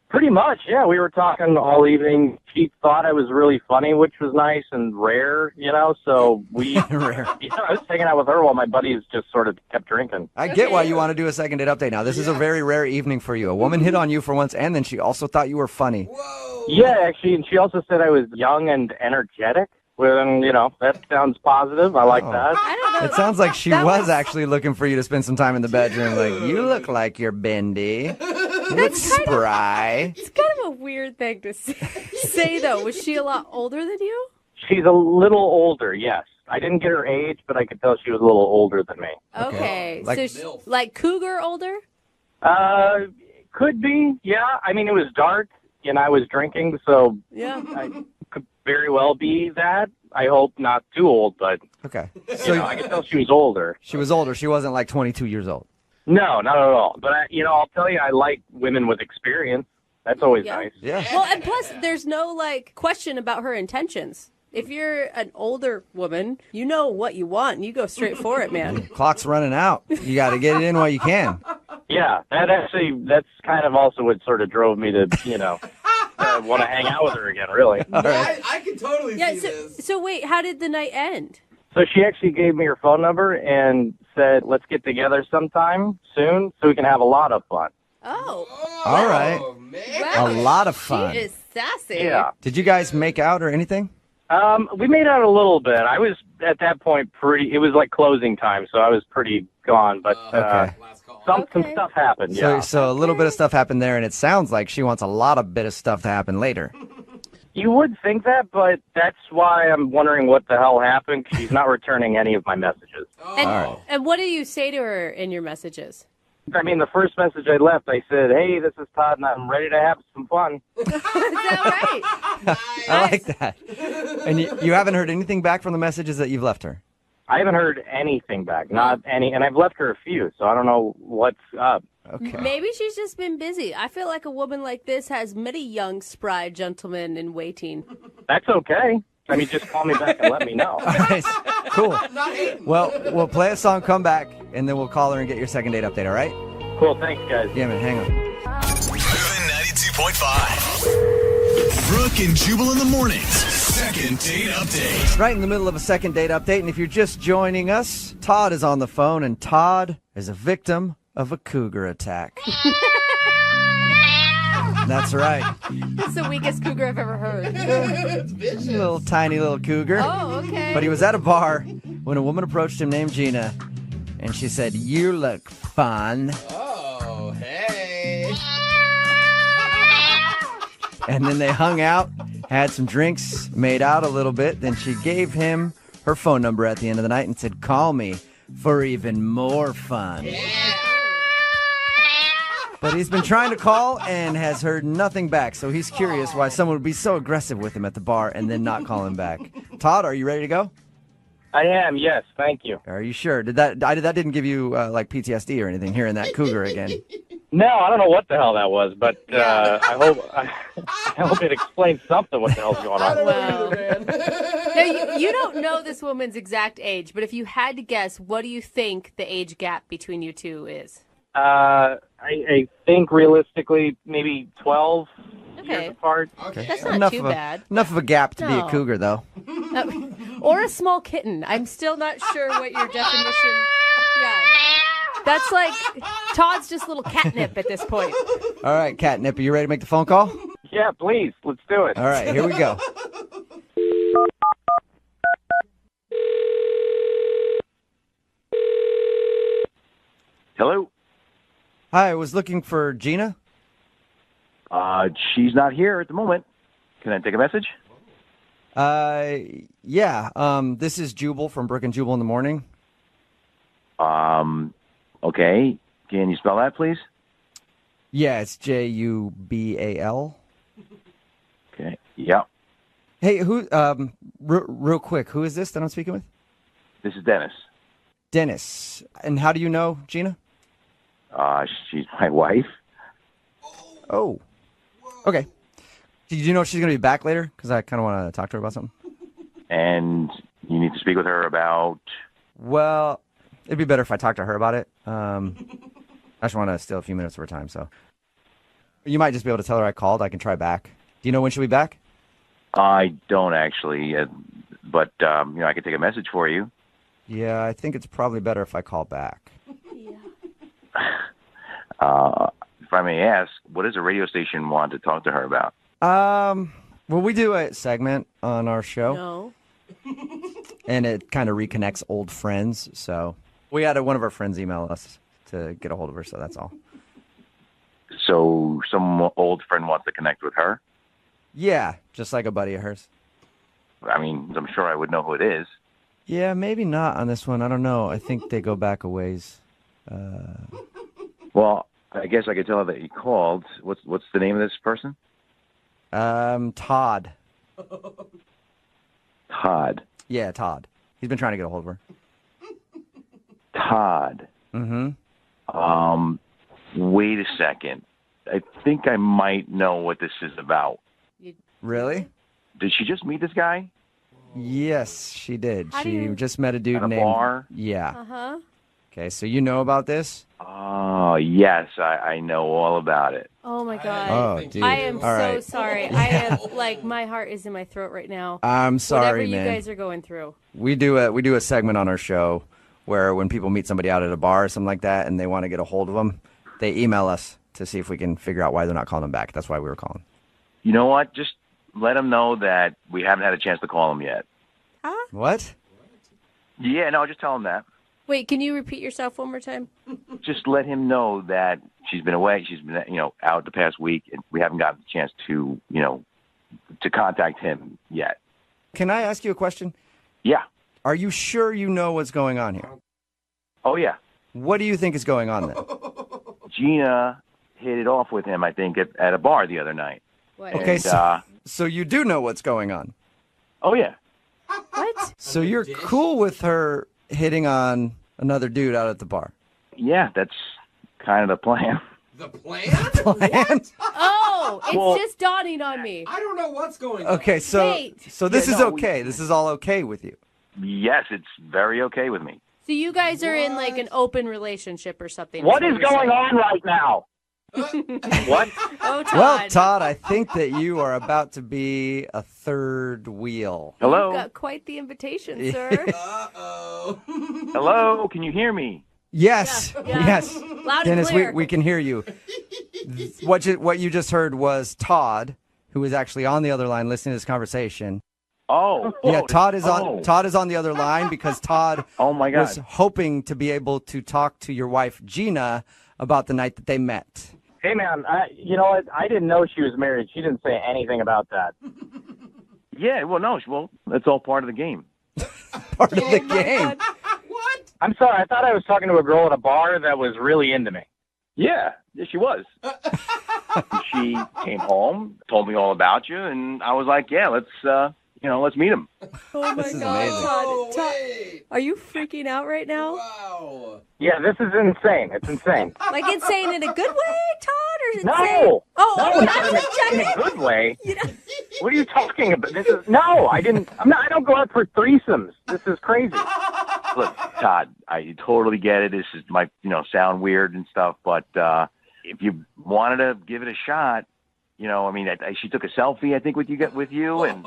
Pretty much, yeah. We were talking all evening. She thought I was really funny, which was nice and rare, so we... Rare. I was hanging out with her while my buddies just sort of kept drinking. I get why you want to do a second date update now. This is a very rare evening for you. A woman hit on you for once, and then she also thought you were funny. Whoa. Yeah, actually, and she also said I was young and energetic. Well, that sounds positive. I like that. I don't know. It sounds like she That was was- actually looking for you to spend some time in the bedroom. Like, you look like you're bendy. You look spry. It's kind of a weird thing to say, though. Was she a lot older than you? She's a little older, yes. I didn't get her age, but I could tell she was a little older than me. Okay. Like- So, like cougar older? Could be, yeah. I mean, it was dark, and I was drinking, so Yeah. I could very well be that. I hope not too old, but Okay. I So could tell she was older. she was older. She wasn't like 22 years old. No, not at all. But, I'll tell you, I like women with experience. That's always Yeah. nice. Yeah. Well, and plus, there's no question about her intentions. If you're an older woman, you know what you want, and you go straight for it, man. Clock's running out. You got to get it in while you can. Yeah, that's kind of also what sort of drove me to, want to hang out with her again, really. I can totally see this. So wait, how did the night end? So she actually gave me her phone number and said, let's get together sometime soon so we can have a lot of fun. Oh, All right. Man. A lot of fun. she is sassy. Yeah. Did you guys make out or anything? We made out a little bit. I was, at that point, it was like closing time, so I was pretty gone, but Okay. Last call. some stuff happened, yeah. So a little bit of stuff happened there, and it sounds like she wants a lot of bit of stuff to happen later. You would think that, but that's why I'm wondering what the hell happened. 'Cause she's not returning any of my messages. And what do you say to her in your messages? I mean, the first message I left, I said, hey, this is Todd, and I'm ready to have some fun. Is that right? I like that. And you haven't heard anything back from the messages that you've left her? I haven't heard anything back, not any, and I've left her a few, so I don't know what's up. Okay. Maybe she's just been busy. I feel like a woman like this has many young, spry gentlemen in waiting. That's okay. I mean, just call me back and let me know. Nice. Cool. Well, we'll play a song, come back, and then we'll call her and get your second date update, all right? Cool, thanks, guys. Yeah, man, hang on. Moving 92.5. Brooke and Jubal in the mornings. Second date update. Right in the middle of a second date update, and if you're just joining us, Todd is on the phone, and Todd is a victim of a cougar attack. That's right. That's the weakest cougar I've ever heard. Little tiny little cougar. Oh, okay. But he was at a bar when a woman approached him named Gina, and she said, "You look fun." Oh, hey. And then they hung out, had some drinks, made out a little bit. Then she gave him her phone number at the end of the night and said, "Call me for even more fun." But he's been trying to call and has heard nothing back. So he's curious why someone would be so aggressive with him at the bar and then not call him back. Todd, are you ready to go? I am, yes, thank you. Are you sure? That didn't give you like PTSD or anything, hearing that cougar again? No, I don't know what the hell that was, but I hope it explains something what the hell's going on. Wow. Now, you don't know this woman's exact age, but if you had to guess, what do you think the age gap between you two is? I think realistically maybe 12 years apart. Okay. That's not too bad. Enough of a gap to be No. a cougar, though. Or a small kitten. I'm still not sure what your definition. Yeah. That's like Todd's just little catnip at this point. All right, Catnip, are you ready to make the phone call? Yeah, please, let's do it. All right, here we go. Hello? Hi, I was looking for Gina. She's not here at the moment. Can I take a message? Yeah. This is Jubal from Brook and Jubal in the morning. Okay. Can you spell that, please? Yeah, it's Jubal. Okay. Yeah. Hey, who? Real quick, who is this that I'm speaking with? This is Dennis. Dennis. And how do you know Gina? She's my wife. Oh. Okay. Did you know she's going to be back later? Because I kind of want to talk to her about something. And you need to speak with her about... Well, it'd be better if I talked to her about it. I just want to steal a few minutes of her time, so. You might just be able to tell her I called. I can try back. Do you know when she'll be back? I don't actually, but I could take a message for you. Yeah, I think it's probably better if I call back. If I may ask, what does a radio station want to talk to her about? Well, we do a segment on our show. No. And it kind of reconnects old friends, so we had one of our friends email us to get a hold of her, so that's all. So some old friend wants to connect with her? Yeah, just like a buddy of hers. I mean, I'm sure I would know who it is. Yeah, maybe not on this one. I don't know. I think they go back a ways. Well, I guess I could tell her that you called. What's the name of this person? Todd. Todd. Yeah, Todd. He's been trying to get a hold of her. Todd. Mm-hmm. Wait a second. I think I might know what this is about. Really? Did she just meet this guy? Yes, she did. How do She you- just met a dude At a named. bar? Yeah. Uh-huh. Okay, so you know about this? Oh, yes, I know all about it. Oh, my God. Oh, dude. I am All so right. sorry. I am, like, my heart is in my throat right now. I'm sorry, Whatever man. you guys are going through. We do a segment on our show where when people meet somebody out at a bar or something like that and they want to get a hold of them, they email us to see if we can figure out why they're not calling them back. That's why we were calling. You know what? Just let them know that we haven't had a chance to call them yet. What? Yeah, no, just tell them that. Wait, can you repeat yourself one more time? Just let him know that she's been away. She's been, out the past week, and we haven't gotten the chance to, to contact him yet. Can I ask you a question? Yeah. Are you sure you know what's going on here? Oh, yeah. What do you think is going on then? Gina hit it off with him, I think, at a bar the other night. What? Okay, And, so you do know what's going on. Oh, yeah. What? So you're cool with her hitting on another dude out at the bar? Yeah, that's kind of the plan. The plan? Plan? Oh, it's Well- just dawning on me. I don't know what's going on. Okay, so Wait. this Yeah, is no, okay. This is all okay with you. Yes, it's very okay with me. So you guys are in, like, an open relationship or something. What is going on right now? What? Oh, Todd. Well, Todd, I think that you are about to be a third wheel. Hello? You've got quite the invitation, sir. Uh-oh. Hello? Can you hear me? Yes, Yeah. yes. Loud and Dennis, clear. we can hear you. What you just heard was Todd, who is actually on the other line listening to this conversation. Oh. Yeah, Todd is oh. on the other line because Todd Oh, my God. was hoping to be able to talk to your wife Gina about the night that they met. Hey, man, you know what? I didn't know she was married. She didn't say anything about that. Yeah, well, that's all part of the game. Part of the game. What? I'm sorry. I thought I was talking to a girl at a bar that was really into me. Yeah, she was. She came home, told me all about you, and I was like, yeah, let's meet him. Oh, my This is God. amazing. Todd, Wait. are you freaking out right now? Wow. Yeah, this is insane. It's insane. Like insane in a good way, Todd? Or insane? No. Oh, No, okay. not I'm in just a checking. good way. You know, What are you talking about? I don't go out for threesomes. This is crazy. Look, Todd, I totally get it. This is might sound weird and stuff, but if you wanted to give it a shot, she took a selfie, I think, with you, and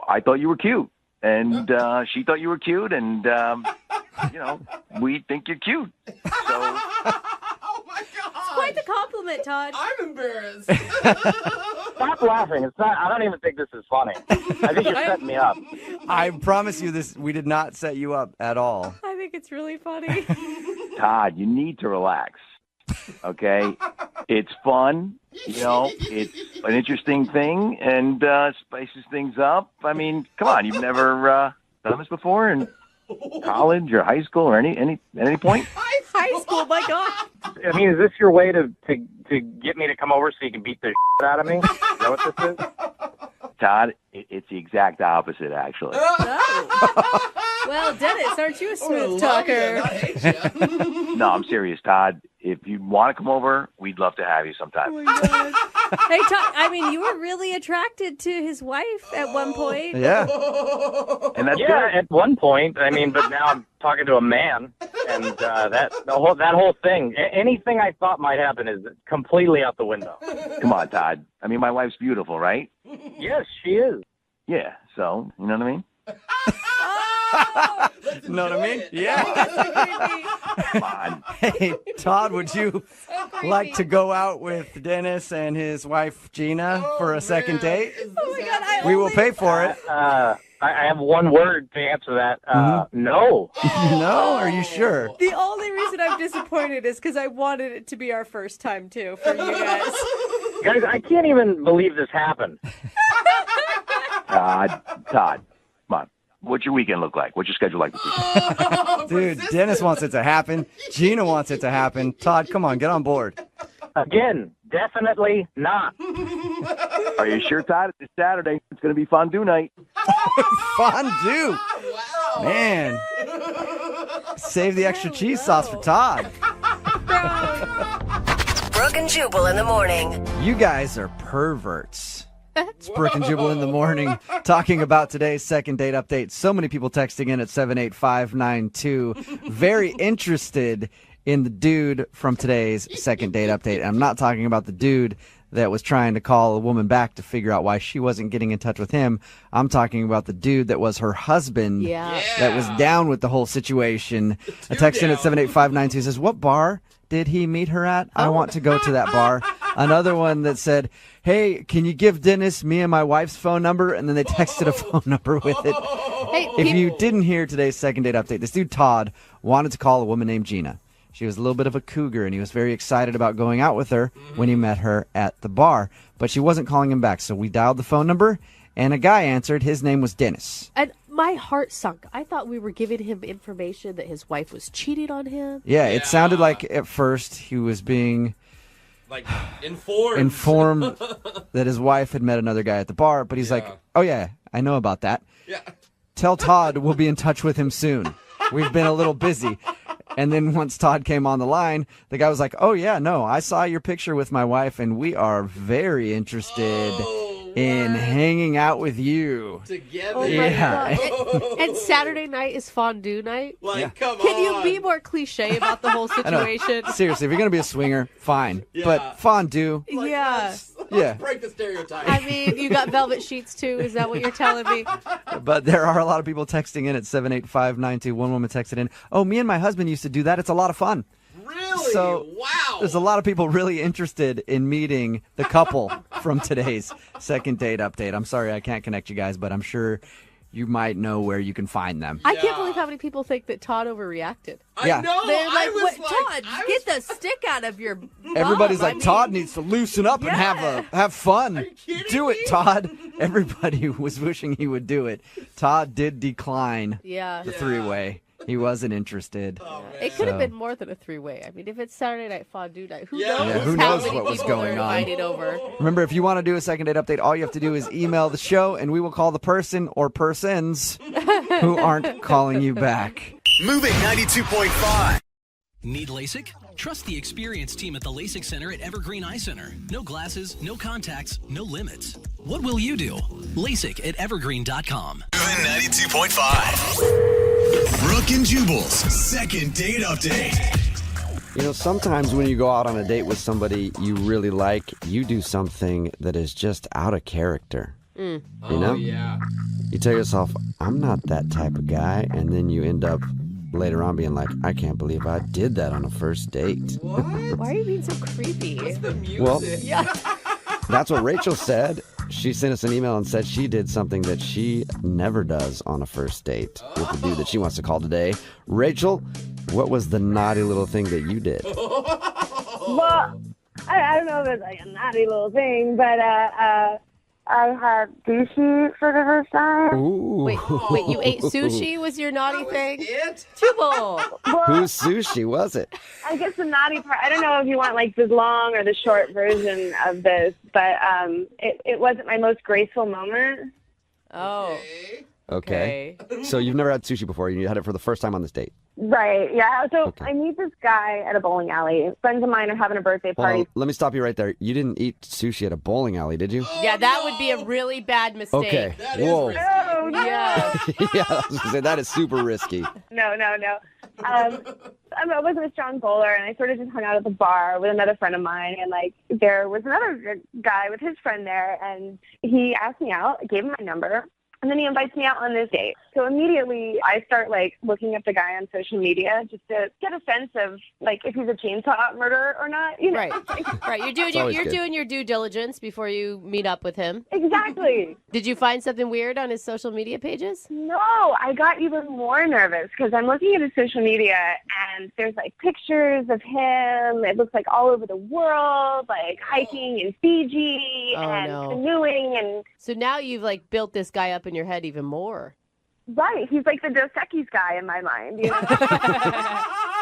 I thought you were cute, and she thought you were cute, and we think you're cute. So Oh, my God. quite the compliment, Todd. I'm embarrassed. Stop laughing. It's not. I don't even think this is funny. I think you're setting me up. I promise you this, we did not set you up at all. I think it's really funny. Todd, you need to relax. Okay, it's fun. It's an interesting thing, and spices things up. I mean, come on, you've never done this before in college or high school or any point? High school, my God. I mean, is this your way to get me to come over so you can beat the shit out of me? Is that what this is? Todd, it's the exact opposite, actually. Well, Dennis, aren't you a smooth Love you, talker? not hate you. No, I'm serious, Todd. If you want to come over, we'd love to have you sometime. Hey, Todd, I mean, you were really attracted to his wife at one point. Yeah. And that's Yeah, good. at one point. I mean, but now I'm talking to a man, and that whole thing. Anything I thought might happen is completely out the window. Come on, Todd. I mean, my wife's beautiful, right? Yes, she is. Yeah, so, you know what I mean? Know what I mean? Yeah. Come on. Hey, Todd, would you like to go out with Dennis and his wife Gina for a second date? Oh my God, We will pay for it. I have one word to answer that. No. No? Are you sure? The only reason I'm disappointed is because I wanted it to be our first time, too, for you guys. Guys, I can't even believe this happened. Todd, come on. What's your weekend look like? What's your schedule like this weekend? Dude, Dennis wants it to happen. Gina wants it to happen. Todd, come on, get on board. Again, definitely not. Are you sure, Todd? It's Saturday. It's going to be fondue night. Fondue. Wow. Man. Save the extra cheese sauce for Todd. Brooke Brooke and Jubal in the morning. You guys are perverts. It's Brook and Jubal in the morning talking about today's second date update. So many people texting in at 78592. Very interested in the dude from today's second date update. And I'm not talking about the dude that was trying to call a woman back to figure out why she wasn't getting in touch with him. I'm talking about the dude that was her husband that was down with the whole situation. A text in at 78592 says, what bar did he meet her at? I want to go to that bar. Another one that said, hey, can you give Dennis me and my wife's phone number? And then they texted a phone number with it. Hey, If you didn't hear today's second date update, this dude Todd wanted to call a woman named Gina. She was a little bit of a cougar, and he was very excited about going out with her when he met her at the bar. But she wasn't calling him back, so we dialed the phone number, and a guy answered. His name was Dennis. And my heart sunk. I thought we were giving him information that his wife was cheating on him. Yeah, it sounded like at first he was being informed that his wife had met another guy at the bar, but he's like, oh yeah, I know about that. Yeah. Tell Todd we'll be in touch with him soon. We've been a little busy. And then once Todd came on the line, the guy was like, oh yeah, no, I saw your picture with my wife and we are very interested in hanging out with you. Together. Oh yeah. And Saturday night is fondue night. Come Can on. you be more cliche about the whole situation? Seriously, if you're going to be a swinger, fine. But fondue. Let's break the stereotype. I mean, you got velvet sheets too. Is that what you're telling me? But there are a lot of people texting in at 78592. One woman texted in, oh, me and my husband used to do that. It's a lot of fun. Really? So Wow. There's a lot of people really interested in meeting the couple from today's second date update. I'm sorry I can't connect you guys, but I'm sure you might know where you can find them. I can't believe how many people think that Todd overreacted. Yeah. I know. They're like, I was what, Todd, get the stick out of your bum. Everybody's like, I mean, Todd needs to loosen up and have fun. Do it, Todd. Everybody was wishing he would do it. Todd did decline the three-way. He wasn't interested. It could have been more than a three-way. I mean, if it's Saturday night fondue night, who knows? Yeah, who how knows many what was people going are on. invited over. Remember, if you want to do a second date update, all you have to do is email the show, and we will call the person or persons who aren't calling you back. Moving 92.5. Need LASIK? Trust the experienced team at the LASIK Center at Evergreen Eye Center. No glasses, no contacts, no limits. What will you do? LASIK at evergreen.com. Moving 92.5. Brook and Jubal's second date update. You know, sometimes when you go out on a date with somebody you really like, you do something that is just out of character. You know? Yeah. You tell yourself, I'm not that type of guy, and then you end up later on being like, I can't believe I did that on a first date. What? Why are you being so creepy? What's the music? Well, Yeah. that's what Rachel said. She sent us an email and said she did something that she never does on a first date with the dude that she wants to call today. Rachel, what was the naughty little thing that you did? Well, I don't know if it's like a naughty little thing, but I had sushi for the first time. Ooh. Wait, you ate sushi was your naughty thing? It? Jubal. Well, Whose sushi was it? I guess the naughty part, I don't know if you want like the long or the short version of this, but it wasn't my most graceful moment. Oh. Okay. So you've never had sushi before. You had it for the first time on this date. Right, yeah. So Okay. I meet this guy at a bowling alley. Friends of mine are having a birthday Hold party. on, let me stop you right there. You didn't eat sushi at a bowling alley, did you? Yeah, that would be a really bad mistake. Okay. That is Whoa. risky. Oh, no. Yeah. Yeah, I was gonna say that is super risky. No. I wasn't a strong bowler, and I sort of just hung out at the bar with another friend of mine, and like there was another guy with his friend there, and he asked me out. I gave him my number, and then he invites me out on this date. So immediately I start like looking up the guy on social media just to get a sense of like if he's a chainsaw murderer or not. You know? Right. Right. You're doing always good. doing your due diligence before you meet up with him. Exactly. Did you find something weird on his social media pages? No, I got even more nervous because I'm looking at his social media and there's like pictures of him. It looks like all over the world, like hiking in Fiji and canoeing and So now you've like built this guy up in your head even more. right. He's like the Dos Equis guy in my mind. You know?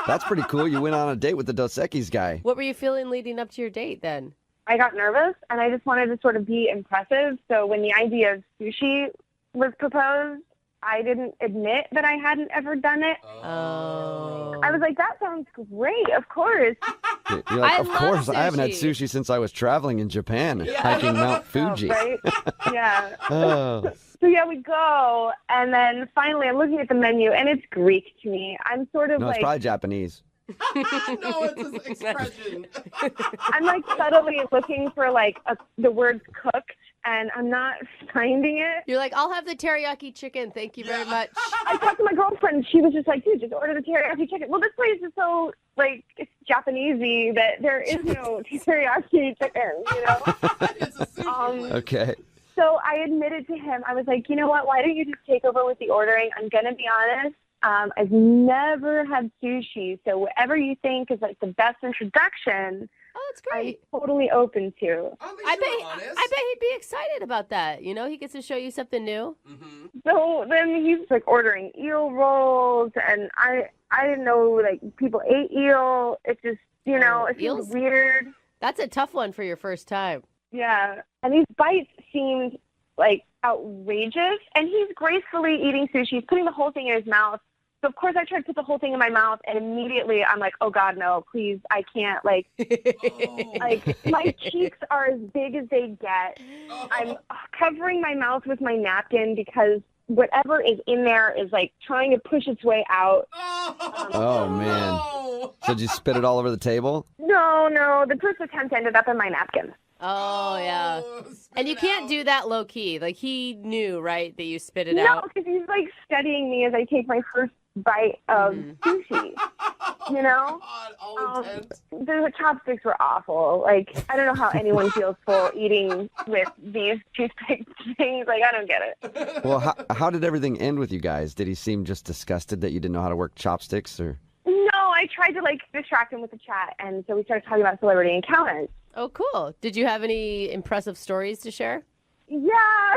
That's pretty cool. You went on a date with the Dos Equis guy. What were you feeling leading up to your date then? I got nervous and I just wanted to sort of be impressive. So when the idea of sushi was proposed, I didn't admit that I hadn't ever done it. Oh. I was like, that sounds great, of course. You're like, I of love course, I haven't had sushi. sushi since I was traveling in Japan, hiking Mount Fuji. Right? Yeah. Oh. So yeah, we go, and then finally I'm looking at the menu, and it's Greek to me. I'm sort of No, it's like, probably Japanese. No, it's an expression. I'm like subtly looking for like the word cooked, and I'm not finding it. You're like, I'll have the teriyaki chicken. Thank you very much. I talked to my girlfriend, and she was just like, dude, just order the teriyaki chicken. Well, this place is so, like, it's Japanesey that there is no teriyaki chicken, you know? It's a sushi. Okay. So I admitted to him, I was like, you know what, why don't you just take over with the ordering? I'm going to be honest. I've never had sushi, so whatever you think is, like, the best introduction, Oh, that's great. I'm totally open to. I bet he'd be excited about that. You know, he gets to show you something new. Mm-hmm. So then he's like ordering eel rolls, and I didn't know like people ate eel. It just it feels weird. That's a tough one for your first time. Yeah, and these bites seemed like outrageous, and he's gracefully eating sushi. He's putting the whole thing in his mouth. So of course I tried to put the whole thing in my mouth, and immediately I'm like, oh God, no, please, I can't. Like, like my cheeks are as big as they get. I'm covering my mouth with my napkin because whatever is in there is like trying to push its way out. Oh man! So did you spit it all over the table? No, the first attempt ended up in my napkin. Oh, yeah. And you can't do that low key. Like, he knew, right, that you spit it out? No, because he's like studying me as I take my first bite of sushi. You know? The chopsticks were awful. Like, I don't know how anyone feels full eating with these toothpick things. Like, I don't get it. Well, how did everything end with you guys? Did he seem just disgusted that you didn't know how to work chopsticks, or? No, I tried to like distract him with the chat, and so we started talking about celebrity encounters. Oh, cool. Did you have any impressive stories to share? Yeah.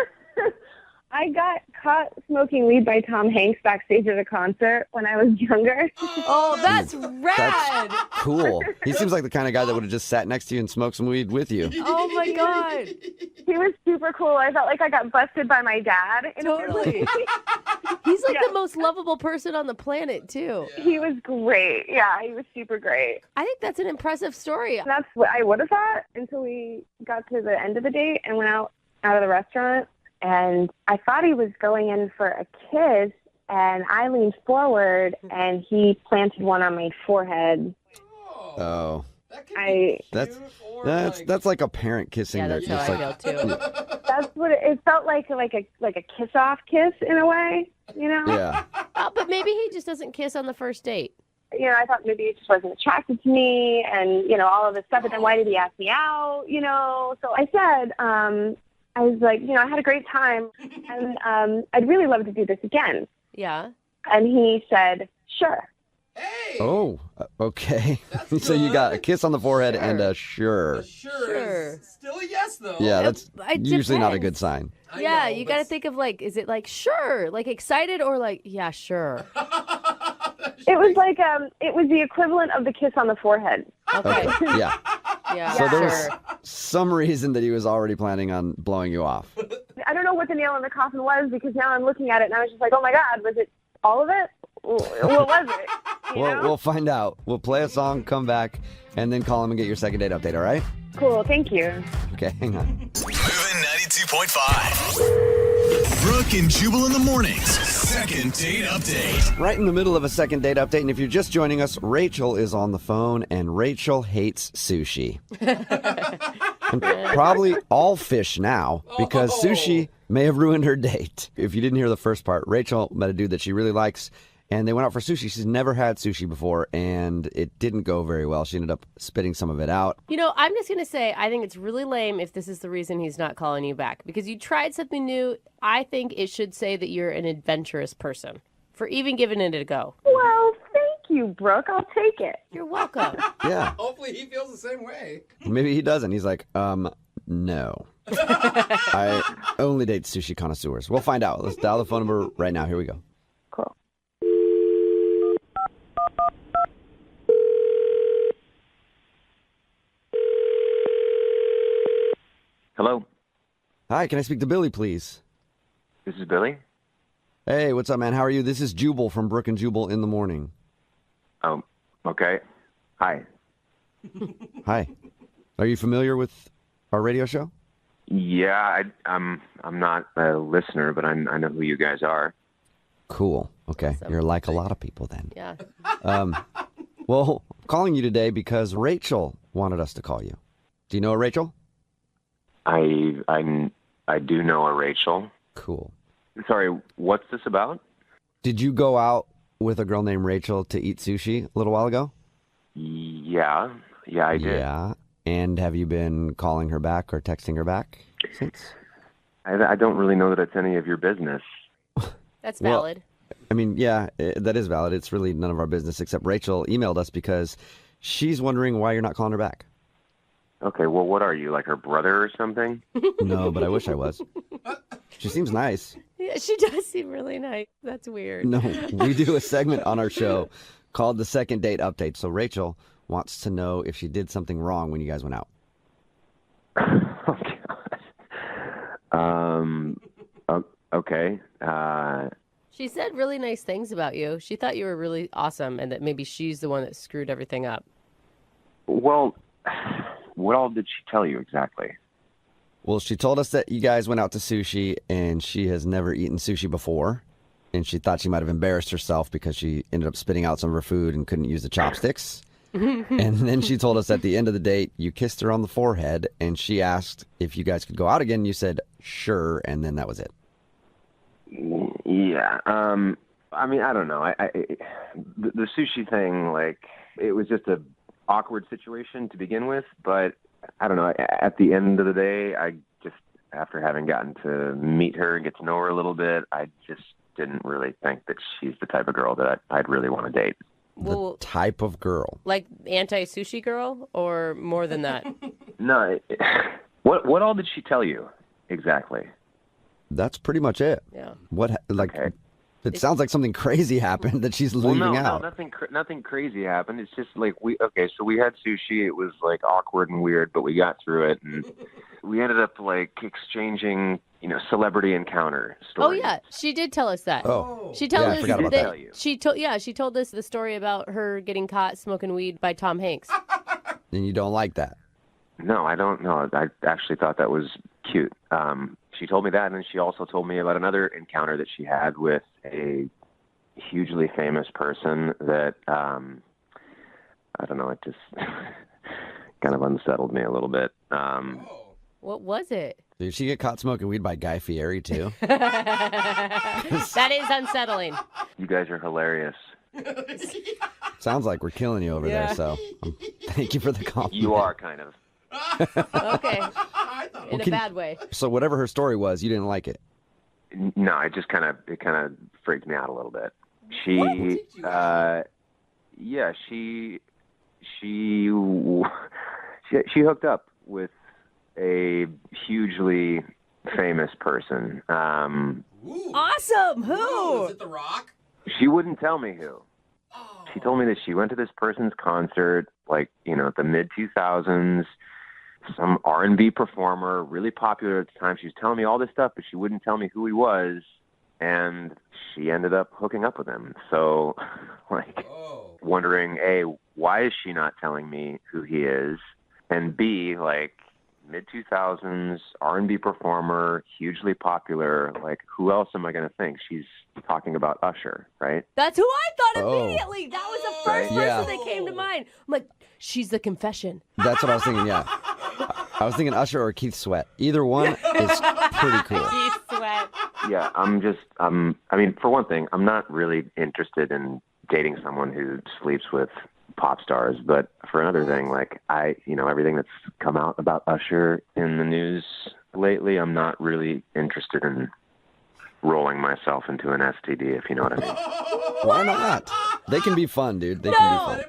I got caught smoking weed by Tom Hanks backstage at a concert when I was younger. Oh, that's rad. That's cool. He seems like the kind of guy that would have just sat next to you and smoked some weed with you. Oh, my God. He was super cool. I felt like I got busted by my dad. Totally. He's like the most lovable person on the planet, too. He was great. Yeah, he was super great. I think that's an impressive story. That's what I would have thought until we got to the end of the date and went out of the restaurant. And I thought he was going in for a kiss, and I leaned forward, and he planted one on my forehead. Oh. That's That's like a parent kissing. Yeah, that's how I feel, too. That's what it felt like a kiss-off kiss in a way, you know? Yeah. Oh, but maybe he just doesn't kiss on the first date. You know, I thought maybe he just wasn't attracted to me and, all of this stuff. But then why did he ask me out, So I said, I was like, I had a great time, and I'd really love to do this again. Yeah. And he said, sure. Hey! Oh, okay. So you got a kiss on the forehead and a sure. Sure. Is still a yes, though. Yeah, that's It usually not a depends. good sign. Yeah, you got to think of like, is it like sure, like excited, or like yeah, sure? It was like it was the equivalent of the kiss on the forehead. Okay. Yeah. Yeah. So there was sure. some reason that he was already planning on blowing you off. I don't know what the nail in the coffin was because now I'm looking at it and I was just like, oh my God, was it all of it? What was it? We'll find out. We'll play a song, come back, and then call him and get your second date update, all right? Cool, thank you. Okay, hang on. Moving 92.5. Brooke and Jubal in the mornings. Second date update. Right in the middle of a second date update, and if you're just joining us, Rachel is on the phone, and Rachel hates sushi. And probably all fish now, because sushi may have ruined her date. If you didn't hear the first part, Rachel met a dude that she really likes, and they went out for sushi. She's never had sushi before, and it didn't go very well. She ended up spitting some of it out. I'm just going to say, I think it's really lame if this is the reason he's not calling you back. Because you tried something new. I think it should say that you're an adventurous person for even giving it a go. Well, thank you, Brooke. I'll take it. You're welcome. Yeah. Hopefully he feels the same way. Maybe he doesn't. He's like, no. I only date sushi connoisseurs. We'll find out. Let's dial the phone number right now. Here we go. Cool. Hello, Hi, can I speak to Billy, please? this is Billy. Hey, what's up, man? How are you? This is Jubal from Brook and Jubal in the morning. Oh, okay. Hi. Hi. Are you familiar with our radio show? Yeah, I'm not a listener, but I know who you guys are. Cool. Okay. You're like a lot of people then. Yeah. Well, I'm calling you today because Rachel wanted us to call you. Do you know a Rachel? I do know a Rachel. Cool. Sorry, what's this about? Did you go out with a girl named Rachel to eat sushi a little while ago? Yeah, I did. Yeah. And have you been calling her back or texting her back since? I don't really know that it's any of your business. That's valid. I mean, yeah, that is valid. It's really none of our business, except Rachel emailed us because she's wondering why you're not calling her back. Okay, well, what are you, like her brother or something? No, but I wish I was. She seems nice. Yeah, she does seem really nice. That's weird. No, we do a segment on our show called the Second Date Update. So Rachel wants to know if she did something wrong when you guys went out. Oh, God. Okay. She said really nice things about you. She thought you were really awesome and that maybe she's the one that screwed everything up. Well, what all did she tell you exactly? Well, she told us that you guys went out to sushi and she has never eaten sushi before. And she thought she might have embarrassed herself because she ended up spitting out some of her food and couldn't use the chopsticks. And then she told us at the end of the date, you kissed her on the forehead and she asked if you guys could go out again. You said, sure. And then that was it. Yeah. I mean, I don't know. The sushi thing, like, it was just a awkward situation to begin with, but I don't know. At the end of the day, I just, after having gotten to meet her and get to know her a little bit, I just didn't really think that she's the type of girl that I'd really want to date. The type of girl. Like anti-sushi girl or more than that? No. What all did she tell you exactly? That's pretty much it. Yeah. Okay. It sounds like something crazy happened that she's leaving out. No, nothing crazy happened. It's just like we had sushi. It was like awkward and weird, but we got through it, and we ended up like exchanging, celebrity encounter stories. Oh yeah, she did tell us that. Oh, she told us I forgot about that. She told us the story about her getting caught smoking weed by Tom Hanks. And you don't like that? No, I don't know. I actually thought that was cute. She told me that, and then she also told me about another encounter that she had with a hugely famous person that, I don't know, it just kind of unsettled me a little bit. What was it? Did she get caught smoking weed by Guy Fieri, too? That is unsettling. You guys are hilarious. Sounds like we're killing you over there, so thank you for the compliment. You are, kind of. Okay. In a bad way. So whatever her story was, you didn't like it? No, it kind of freaked me out a little bit. She hooked up with a hugely famous person. Awesome. Who? Was it The Rock? She wouldn't tell me who. She told me that she went to this person's concert, like, the mid-2000s, some R&B performer, really popular at the time. She was telling me all this stuff, but she wouldn't tell me who he was, and she ended up hooking up with him. So, wondering, A, why is she not telling me who he is? And B, mid-2000s, R&B performer, hugely popular, who else am I going to think? She's talking about Usher, right? That's who I thought immediately. That was the first Yeah. person that came to mind. I'm like, she's the confession. That's what I was thinking, yeah. I was thinking Usher or Keith Sweat. Either one is pretty cool. Keith Sweat. Yeah, for one thing, I'm not really interested in dating someone who sleeps with pop stars, but for another thing, everything that's come out about Usher in the news lately, I'm not really interested in rolling myself into an STD, if you know what I mean. Why not? They can be fun, dude. They can be fun.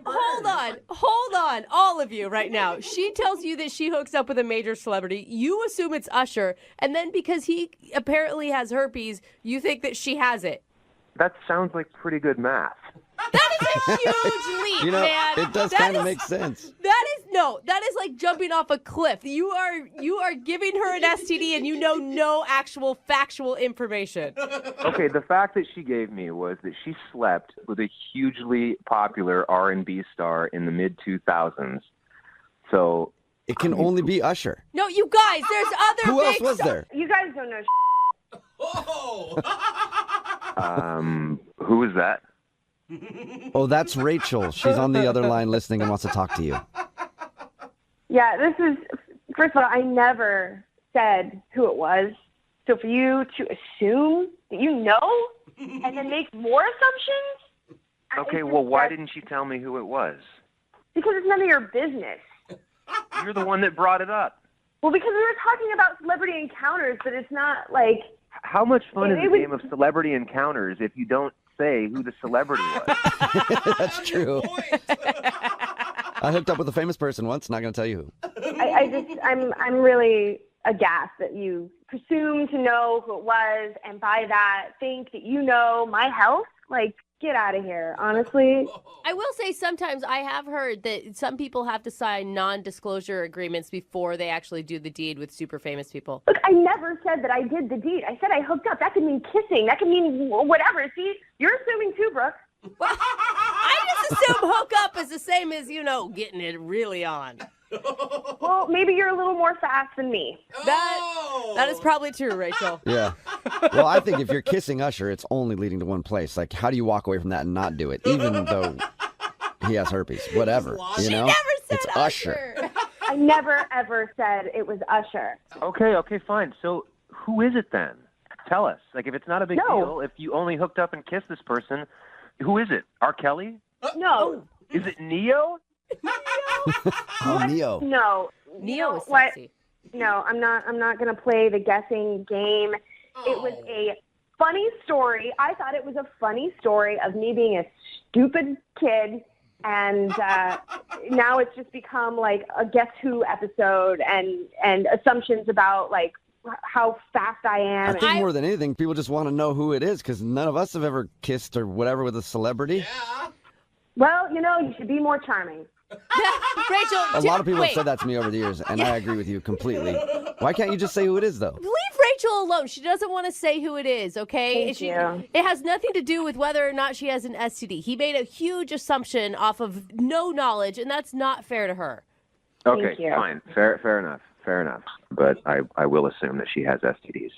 Hold on, all of you right now. She tells you that she hooks up with a major celebrity. You assume it's Usher, and then because he apparently has herpes, you think that she has it. That sounds like pretty good math. That is a huge leap, man. It does kind of make sense. That is like jumping off a cliff. You are giving her an STD and you know no actual factual information. Okay, the fact that she gave me was that she slept with a hugely popular R&B star in the mid-2000s So It can only be Usher. No, you guys, there's other Who else big was stars. there? You guys don't know. who is that? Oh, that's Rachel. She's on the other line listening and wants to talk to you. Yeah, this is. First of all, I never said who it was. So for you to assume that you know and then make more assumptions. Okay, well, why didn't you tell me who it was? Because it's none of your business. You're the one that brought it up. Well, because we were talking about celebrity encounters, but it's not like. How much fun is It a was- game of celebrity encounters if you don't say who the celebrity was? That's true. I hooked up with a famous person once. Not going to tell you who. I'm really aghast that you presume to know who it was, and by that think that you know my health. Like, get out of here, honestly. I will say sometimes I have heard that some people have to sign non-disclosure agreements before they actually do the deed with super famous people. Look, I never said that I did the deed. I said I hooked up. That could mean kissing. That could mean whatever. See, you're assuming too, Brooke. Well, I just assume hook up is the same as, getting it really on. Well, maybe you're a little more fast than me. That is probably true, Rachel. Yeah. Well, I think if you're kissing Usher, it's only leading to one place. Like, how do you walk away from that and not do it, even though he has herpes? Whatever. She never said it's Usher. I never, ever said it was Usher. Okay, fine. So who is it then? Tell us. Like, if it's not a big deal, if you only hooked up and kissed this person, who is it? R. Kelly? No. Is it Neo? Oh, Neo. No. Neo is What? sexy. No, I'm not going to play the guessing game. It was a funny story. I thought it was a funny story of me being a stupid kid, and now it's just become like a Guess Who episode and assumptions about like how fast I am. I think more than anything, people just want to know who it is because none of us have ever kissed or whatever with a celebrity. Well, you should be more charming. Rachel, A lot of people wait. have said that to me over the years, and I agree with you completely. Why can't you just say who it is, though? Leave Rachel alone. She doesn't want to say who it is, okay? Thank you. It has nothing to do with whether or not she has an STD. He made a huge assumption off of no knowledge, and that's not fair to her. Okay, Thank you. fine. Fair enough. But I will assume that she has STDs.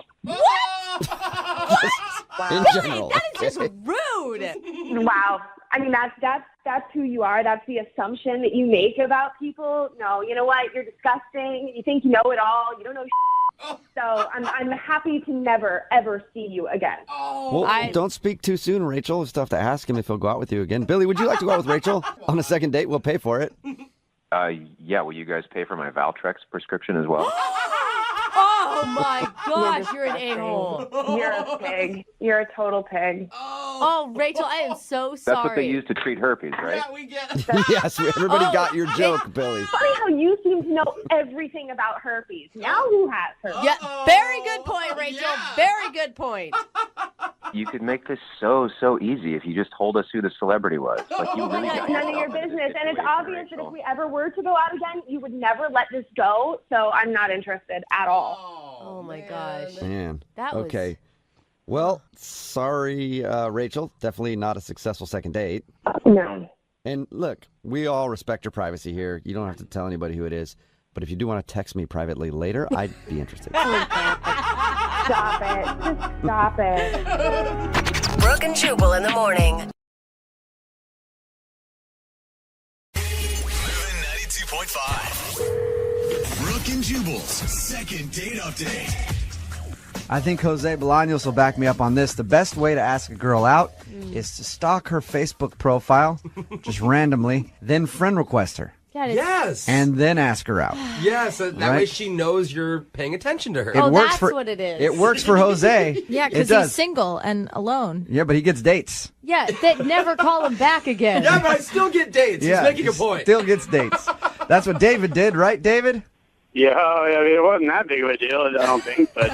In general. That is just rude. Wow. I mean, that's who you are. That's the assumption that you make about people. No, you know what? You're disgusting. You think you know it all. You don't know So I'm happy to never, ever see you again. Well, don't speak too soon, Rachel. We'll still have to ask him if he'll go out with you again. Billy, would you like to go out with Rachel on a second date? We'll pay for it. Yeah, will you guys pay for my Valtrex prescription as well? Oh, my gosh, you're an a-hole. You're a pig. You're a total pig. Oh, Rachel, I am so sorry. That's what they use to treat herpes, right? Yeah, we get it. Yes, everybody got your joke, Billy. Funny how you seem to know everything about herpes. Now who has herpes? Yeah, very good point, Rachel. Yeah. Very good point. You could make this so easy if you just told us who the celebrity was. Like, you really got None of yourself your into this business. And it's situation, obvious that if Rachel. we ever were to go out again, you would never let this go. So I'm not interested at all. Oh, my gosh. Man. That was- Okay. Well, sorry, Rachel. Definitely not a successful second date. No. And look, we all respect your privacy here. You don't have to tell anybody who it is. But if you do want to text me privately later, I'd be interested. Stop it. Just stop it. Brooke and Jubal in the morning. 92.5. Brooke and Jubal's second date update. I think Jose Bolaños will back me up on this. The best way to ask a girl out is to stalk her Facebook profile, just randomly, then friend request her, Yes. and then ask her out. Yes, that way Right? she knows you're paying attention to her. Oh, works that's for, what it is. It works for Jose. Yeah, It because does. he's single and alone. Yeah, but he gets dates. Yeah, that never call him back again. Yeah, but I still get dates. Yeah, He's making a he point. Still gets dates. That's what David did, right, David? Yeah, I mean, it wasn't that big of a deal, I don't think, but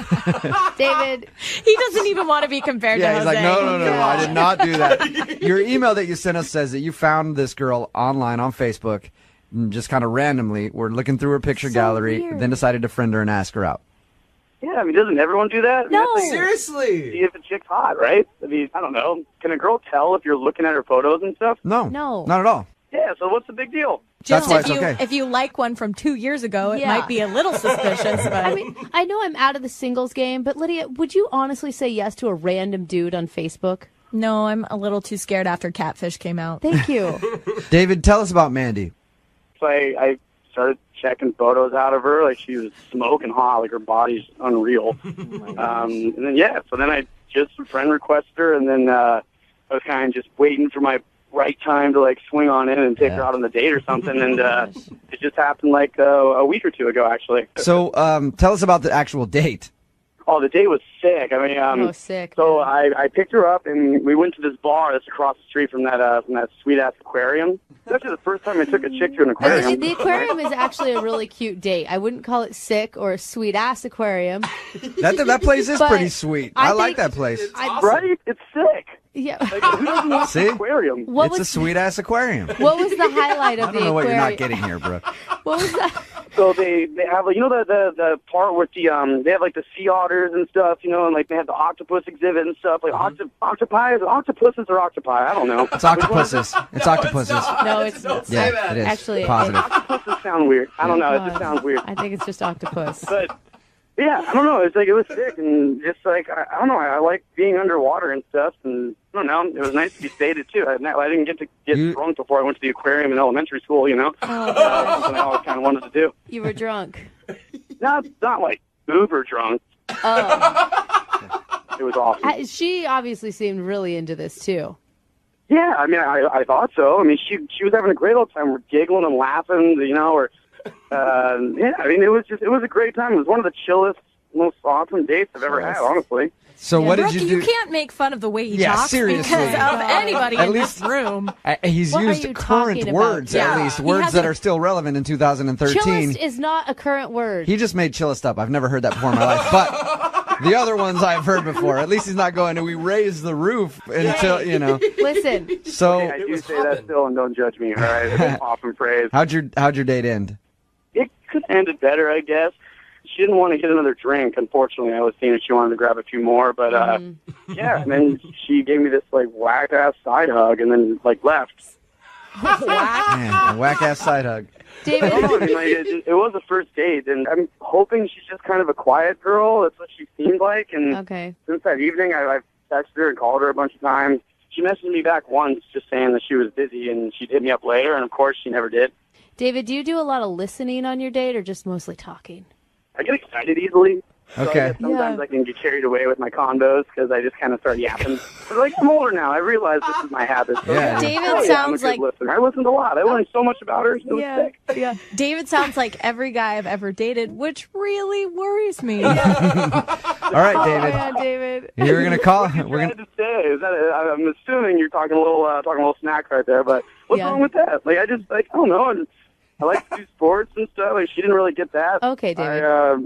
David, He doesn't even want to be compared Yeah, to he's Jose. like, no, I did not do that. Your email that you sent us says that you found this girl online on Facebook, and just kind of randomly. We're looking through her picture gallery, weird. then decided to friend her and ask her out. yeah, I mean, doesn't everyone do that? I mean, No. that's like, Seriously. see if a chick's hot, right? I mean, I don't know. Can a girl tell if you're looking at her photos and stuff? No, No. not at all. Yeah, so what's the big deal? Just That's why it's okay. if you like one from 2 years ago, it Yeah. might be a little suspicious. But I mean, I know I'm out of the singles game, but Lydia, would you honestly say yes to a random dude on Facebook? no, I'm a little too scared after Catfish came out. Thank you. David, tell us about Mandy. So I started checking photos out of her, like she was smoking hot, like her body's unreal. And then so then I just friend requested her, and then I was kind of just waiting for my right time to like swing on in and take her out on the date or something, and it just happened like a week or two ago, actually. So tell us about the actual date. Oh, the date was sick. I mean, sick. So I picked her up, and we went to this bar that's across the street from that sweet ass aquarium. It's actually the first time I took a chick to an aquarium. The aquarium is actually a really cute date. I wouldn't call it sick or a sweet ass aquarium. That place is But pretty sweet. I like that place. Right? It's sick. Yeah. Like, who doesn't want See? an aquarium? It's a sweet ass aquarium. What was the highlight of I the don't know what aquarium? you're not getting here, Brooke. What was that? So they have, like, you know, the part with the they have like the sea otters and stuff, you know, and like they have the octopus exhibit and stuff, like octopuses or octopi, I don't know. It's octopuses. It's octopuses. No, it's not. Yeah, it is. Actually, Positive. Octopuses sound weird. I don't know. It just sounds weird. I think it's just octopus. But yeah, I don't know. It's like it was sick, and just like I don't know. I like being underwater and stuff, and I don't know. It was nice to be sedated too. I didn't get to get drunk before I went to the aquarium in elementary school. You know, something I always kind of wanted to do. You were drunk. Not like uber drunk. Oh. It was awesome. She obviously seemed really into this too. Yeah, I mean, I thought so. I mean, she was having a great old time. We're giggling and laughing, you know, or yeah. I mean, it was a great time. It was one of the chillest, most awesome dates I've ever had, honestly. So what did Brooke, you do? You can't make fun of the way he Yeah, talks seriously. because of anybody At in least- this room. He's What are used you current talking words, about? at Yeah. least. He Words that hasn't- are still relevant in 2013. Chillest is not a current word. He just made chillest up. I've never heard that before in my life. But the other ones I've heard before. At least he's not going to, we raise the roof until, you know. Listen. So Okay, I do say that still, and don't judge me, all right? It's often praised. how'd your date end? It could have ended better, I guess. She didn't want to get another drink, unfortunately. I was seeing if she wanted to grab a few more, but yeah, and then she gave me this like whack ass side hug and then like left. Man, a whack ass side hug. David, I mean, like, it was a first date, and I'm hoping she's just kind of a quiet girl. That's what she seemed like, and okay. since that evening, I've texted her and called her a bunch of times. She messaged me back once just saying that she was busy and she'd hit me up later, and of course she never did. David, do you do a lot of listening on your date or just mostly talking? I get excited easily. So Okay. I guess sometimes I can get carried away with my condos because I just kind of start yapping. But like I'm older now, I realize this is my habit. So Yeah. David I'm a sounds good like listener. I listened a lot. I learned so much about her. It was sick. Yeah. David sounds like every guy I've ever dated, which really worries me. All right, David. Oh, yeah, David. You're gonna call. We're We're gonna. to say is that I'm assuming you're talking a little snack right there. But what's Yeah. wrong with that? Like I don't know. I like to do sports and stuff. Like she didn't really get that. Okay, David.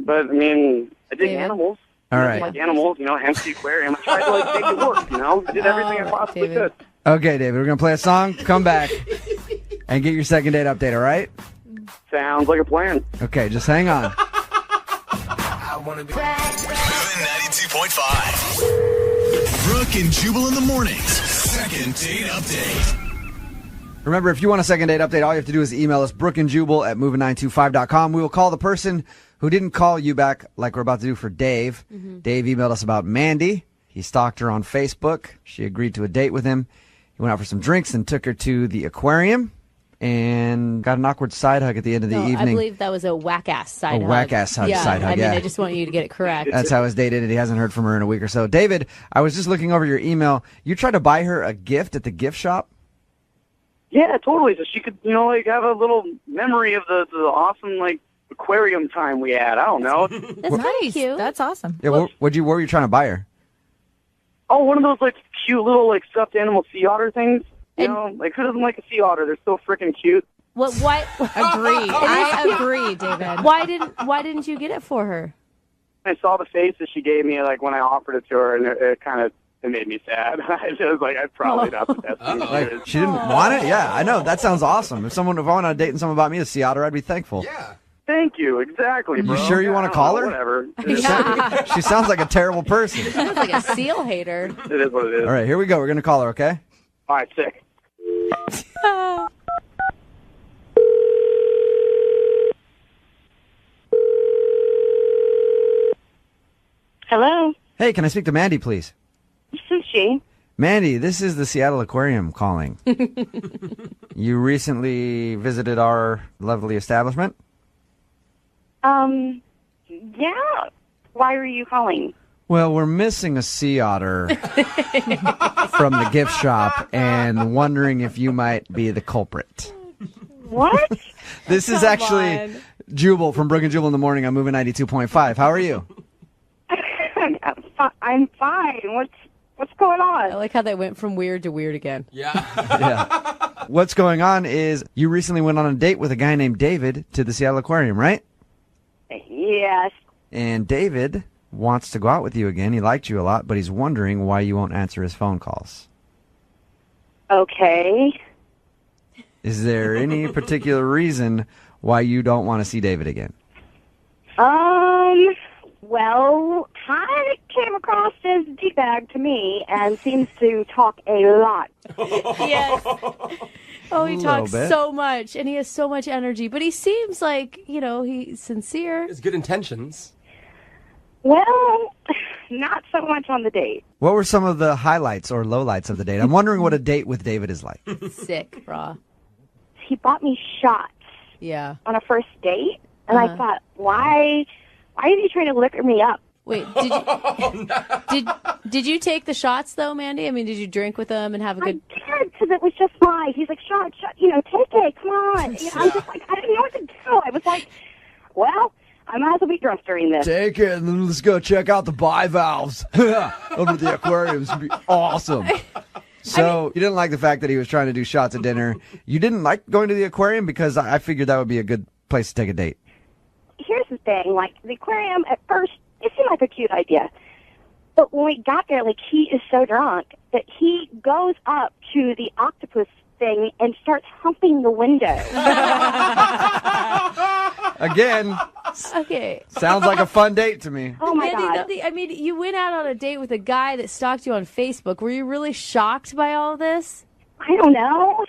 But I mean, I dig David? animals. All I right. like animals, you know, hence the aquarium. I tried to like make it work, you know. I did everything I possibly David. could. Okay, David. We're gonna play a song. Come back and get your second date update. All right? Sounds like a plan. Okay, just hang on. Moving 92.5. Brooke and Jubal in the mornings. Second date update. Remember, if you want a second date update, all you have to do is email us, brookandjubal@moving925.com. We will call the person who didn't call you back like we're about to do for Dave. Dave emailed us about Mandy. He stalked her on Facebook. She agreed to a date with him. He went out for some drinks and took her to the aquarium and got an awkward side hug at the end of the No, evening. I believe that was a whack-ass side hug. whack-ass side hug, I mean, yeah. I just want you to get it correct. That's how his date ended. He hasn't heard from her in a week or so. David, I was just looking over your email. You tried to buy her a gift at the gift shop? Yeah, totally. So she could, you know, like have a little memory of the awesome like aquarium time we had. I don't know. That's nice. Cute. That's awesome. Yeah, what were you trying to buy her? Oh, one of those like cute little like stuffed animal sea otter things. You know, like who doesn't like a sea otter? They're so freaking cute. What? Why? Agree. I agree, David. Why didn't you get it for her? I saw the face that she gave me like when I offered it to her, and it kind of made me sad. I was like, I'm probably not the best. Like, she didn't want it? Yeah, I know. That sounds awesome. If I want to date and someone bought me a sea otter, I'd be thankful. Yeah. Thank you. Exactly, bro. You sure you want to call her? Whatever. Yeah. She sounds like a terrible person. Sounds like a seal hater. It is what it is. All right, here we go. We're going to call her, okay? All right, sick. Hey, can I speak to Mandy, please? This is she. Mandy, this is the Seattle Aquarium calling. You recently visited our lovely establishment? Yeah. Why are you calling? Well, we're missing a sea otter from the gift shop and wondering if you might be the culprit. What? This is actually Jubal from Brook Jubal in the Morning on Moving 92.5. How are you? I'm fine. What's going on? I like how they went from weird to weird again. Yeah. What's going on is you recently went on a date with a guy named David to the Seattle Aquarium, right? Yes. And David wants to go out with you again. He liked you a lot, but he's wondering why you won't answer his phone calls. Okay. Is there any particular reason why you don't want to see David again? Well, Todd came across as D-bag to me and seems to talk a lot. Yes. Oh, he talks so much, and he has so much energy, but he seems like, he's sincere. He has good intentions. Well, not so much on the date. What were some of the highlights or lowlights of the date? I'm wondering what a date with David is like. Sick, raw. He bought me shots. Yeah. On a first date, and I thought, why is he trying to liquor me up? Wait, did you take the shots though, Mandy? I mean, did you drink with them and have a good? I did, because it was just my. He's like, shot, take it, come on. I'm just like, I didn't know what to do. I was like, well, I might as well be drunk during this. Take it, and then let's go check out the bivalves over at the aquarium. It's gonna be awesome. So you didn't like the fact that he was trying to do shots at dinner. You didn't like going to the aquarium because I figured that would be a good place to take a date. Here's the thing, like, the aquarium, at first, it seemed like a cute idea. But when we got there, like, he is so drunk that he goes up to the octopus thing and starts humping the window. Again. Okay. Sounds like a fun date to me. Oh, my Mandy, God. you went out on a date with a guy that stalked you on Facebook. Were you really shocked by all this? I don't know.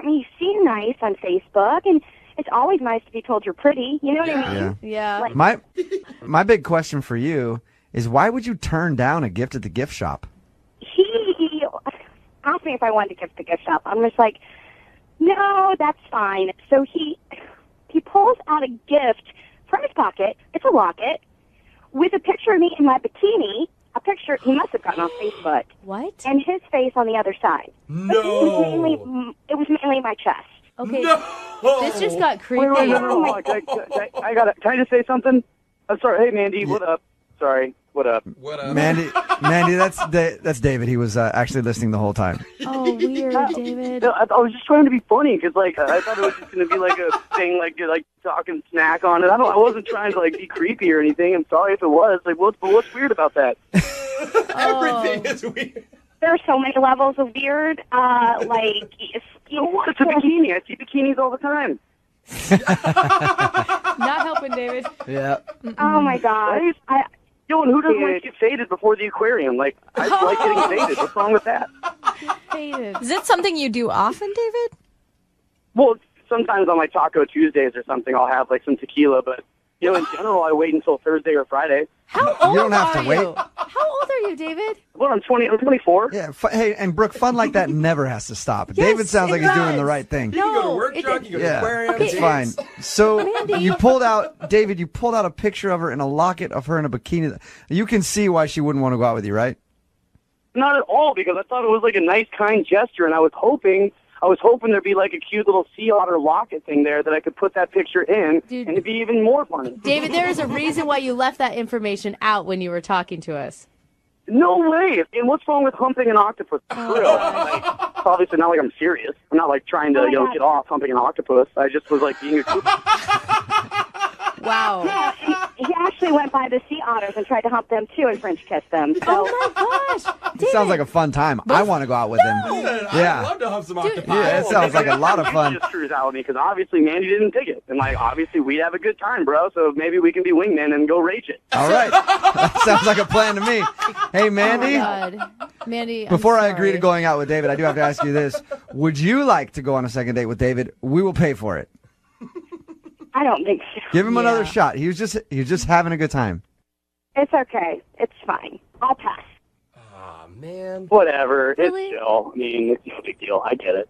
You seem nice on Facebook, and it's always nice to be told you're pretty. You know what I mean? Yeah. Like, My big question for you is why would you turn down a gift at the gift shop? He asked me if I wanted to gift the gift shop. I'm just like, no, that's fine. So he pulls out a gift from his pocket. It's a locket with a picture of me in my bikini. A picture he must have gotten off Facebook. What? And his face on the other side. No. It was mainly my chest. Okay. No. This just got creepy. Wait, no. Can I just say something? I'm sorry. Hey, Mandy, what up? Sorry. What up? What up? Mandy, that's David. He was actually listening the whole time. Oh, weird, David. No, I was just trying to be funny because, like, I thought it was just going to be like a thing, like you're like talking snack on it. I wasn't trying to like be creepy or anything. I'm sorry if it was. Like, what's weird about that? Everything is weird. There are so many levels of weird. Like, What? It's a bikini. I see bikinis all the time. Not helping, David. Yeah. oh my God. Yo, and who doesn't like to get faded before the aquarium? Like, I like getting faded. What's wrong with that? Faded. Is it something you do often, David? Well, sometimes on my Taco Tuesdays or something, I'll have like some tequila, but in general, I wait until Thursday or Friday. How old You don't have to are wait. you? How old are you, David? Well, I'm 24. Yeah. Hey, and Brooke, fun like that never has to stop. David sounds like he's doing the right thing. You can go to work drunk, you go to the aquarium. It's fine. So Mandy. you pulled out a picture of her in a locket of her in a bikini. You can see why she wouldn't want to go out with you, right? Not at all, because I thought it was like a nice, kind gesture, and I was hoping there'd be like a cute little sea otter locket thing there that I could put that picture in, Dude. and it'd be even more funny. David, there is a reason why you left that information out when you were talking to us. No way! And what's wrong with humping an octopus? For real. Like, it's obviously not like I'm serious. I'm not like trying to get off humping an octopus. I just was like being a goof. Wow. Yeah, he actually went by the sea otters and tried to hump them too and French kiss them. So. Oh my gosh. It sounds like a fun time. I want to go out with him. I'd love to have some octopi. Yeah, it sounds like a lot of fun. Just screws out with me because obviously Mandy didn't dig it, and like obviously we'd have a good time, bro. So maybe we can be wingmen and go rage it. All right. That sounds like a plan to me. Hey, Mandy. Oh my God. Mandy, I'm Before I agree to sorry. going out with David, I do have to ask you this. Would you like to go on a second date with David? We will pay for it. I don't think so. Give him another shot. He was just having a good time. It's okay. It's fine. I'll pass. Aw, man. Whatever. Really? It's chill. I mean, it's no big deal. I get it.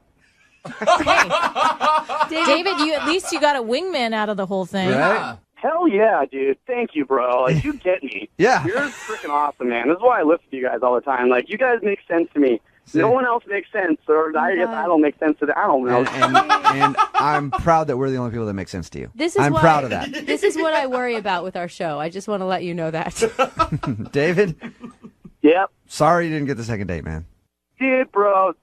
David, you got a wingman out of the whole thing. Right? Hell yeah, dude. Thank you, bro. Like, you get me. Yeah. You're freaking awesome, man. This is why I listen to you guys all the time. Like, you guys make sense to me. No one else makes sense, or I guess I don't make sense to them. I don't know. And I'm proud that we're the only people that make sense to you. I'm why- proud of that. This is what I worry about with our show. I just want to let you know that. David, Yep. sorry you didn't get the second date, man. Dude, bro,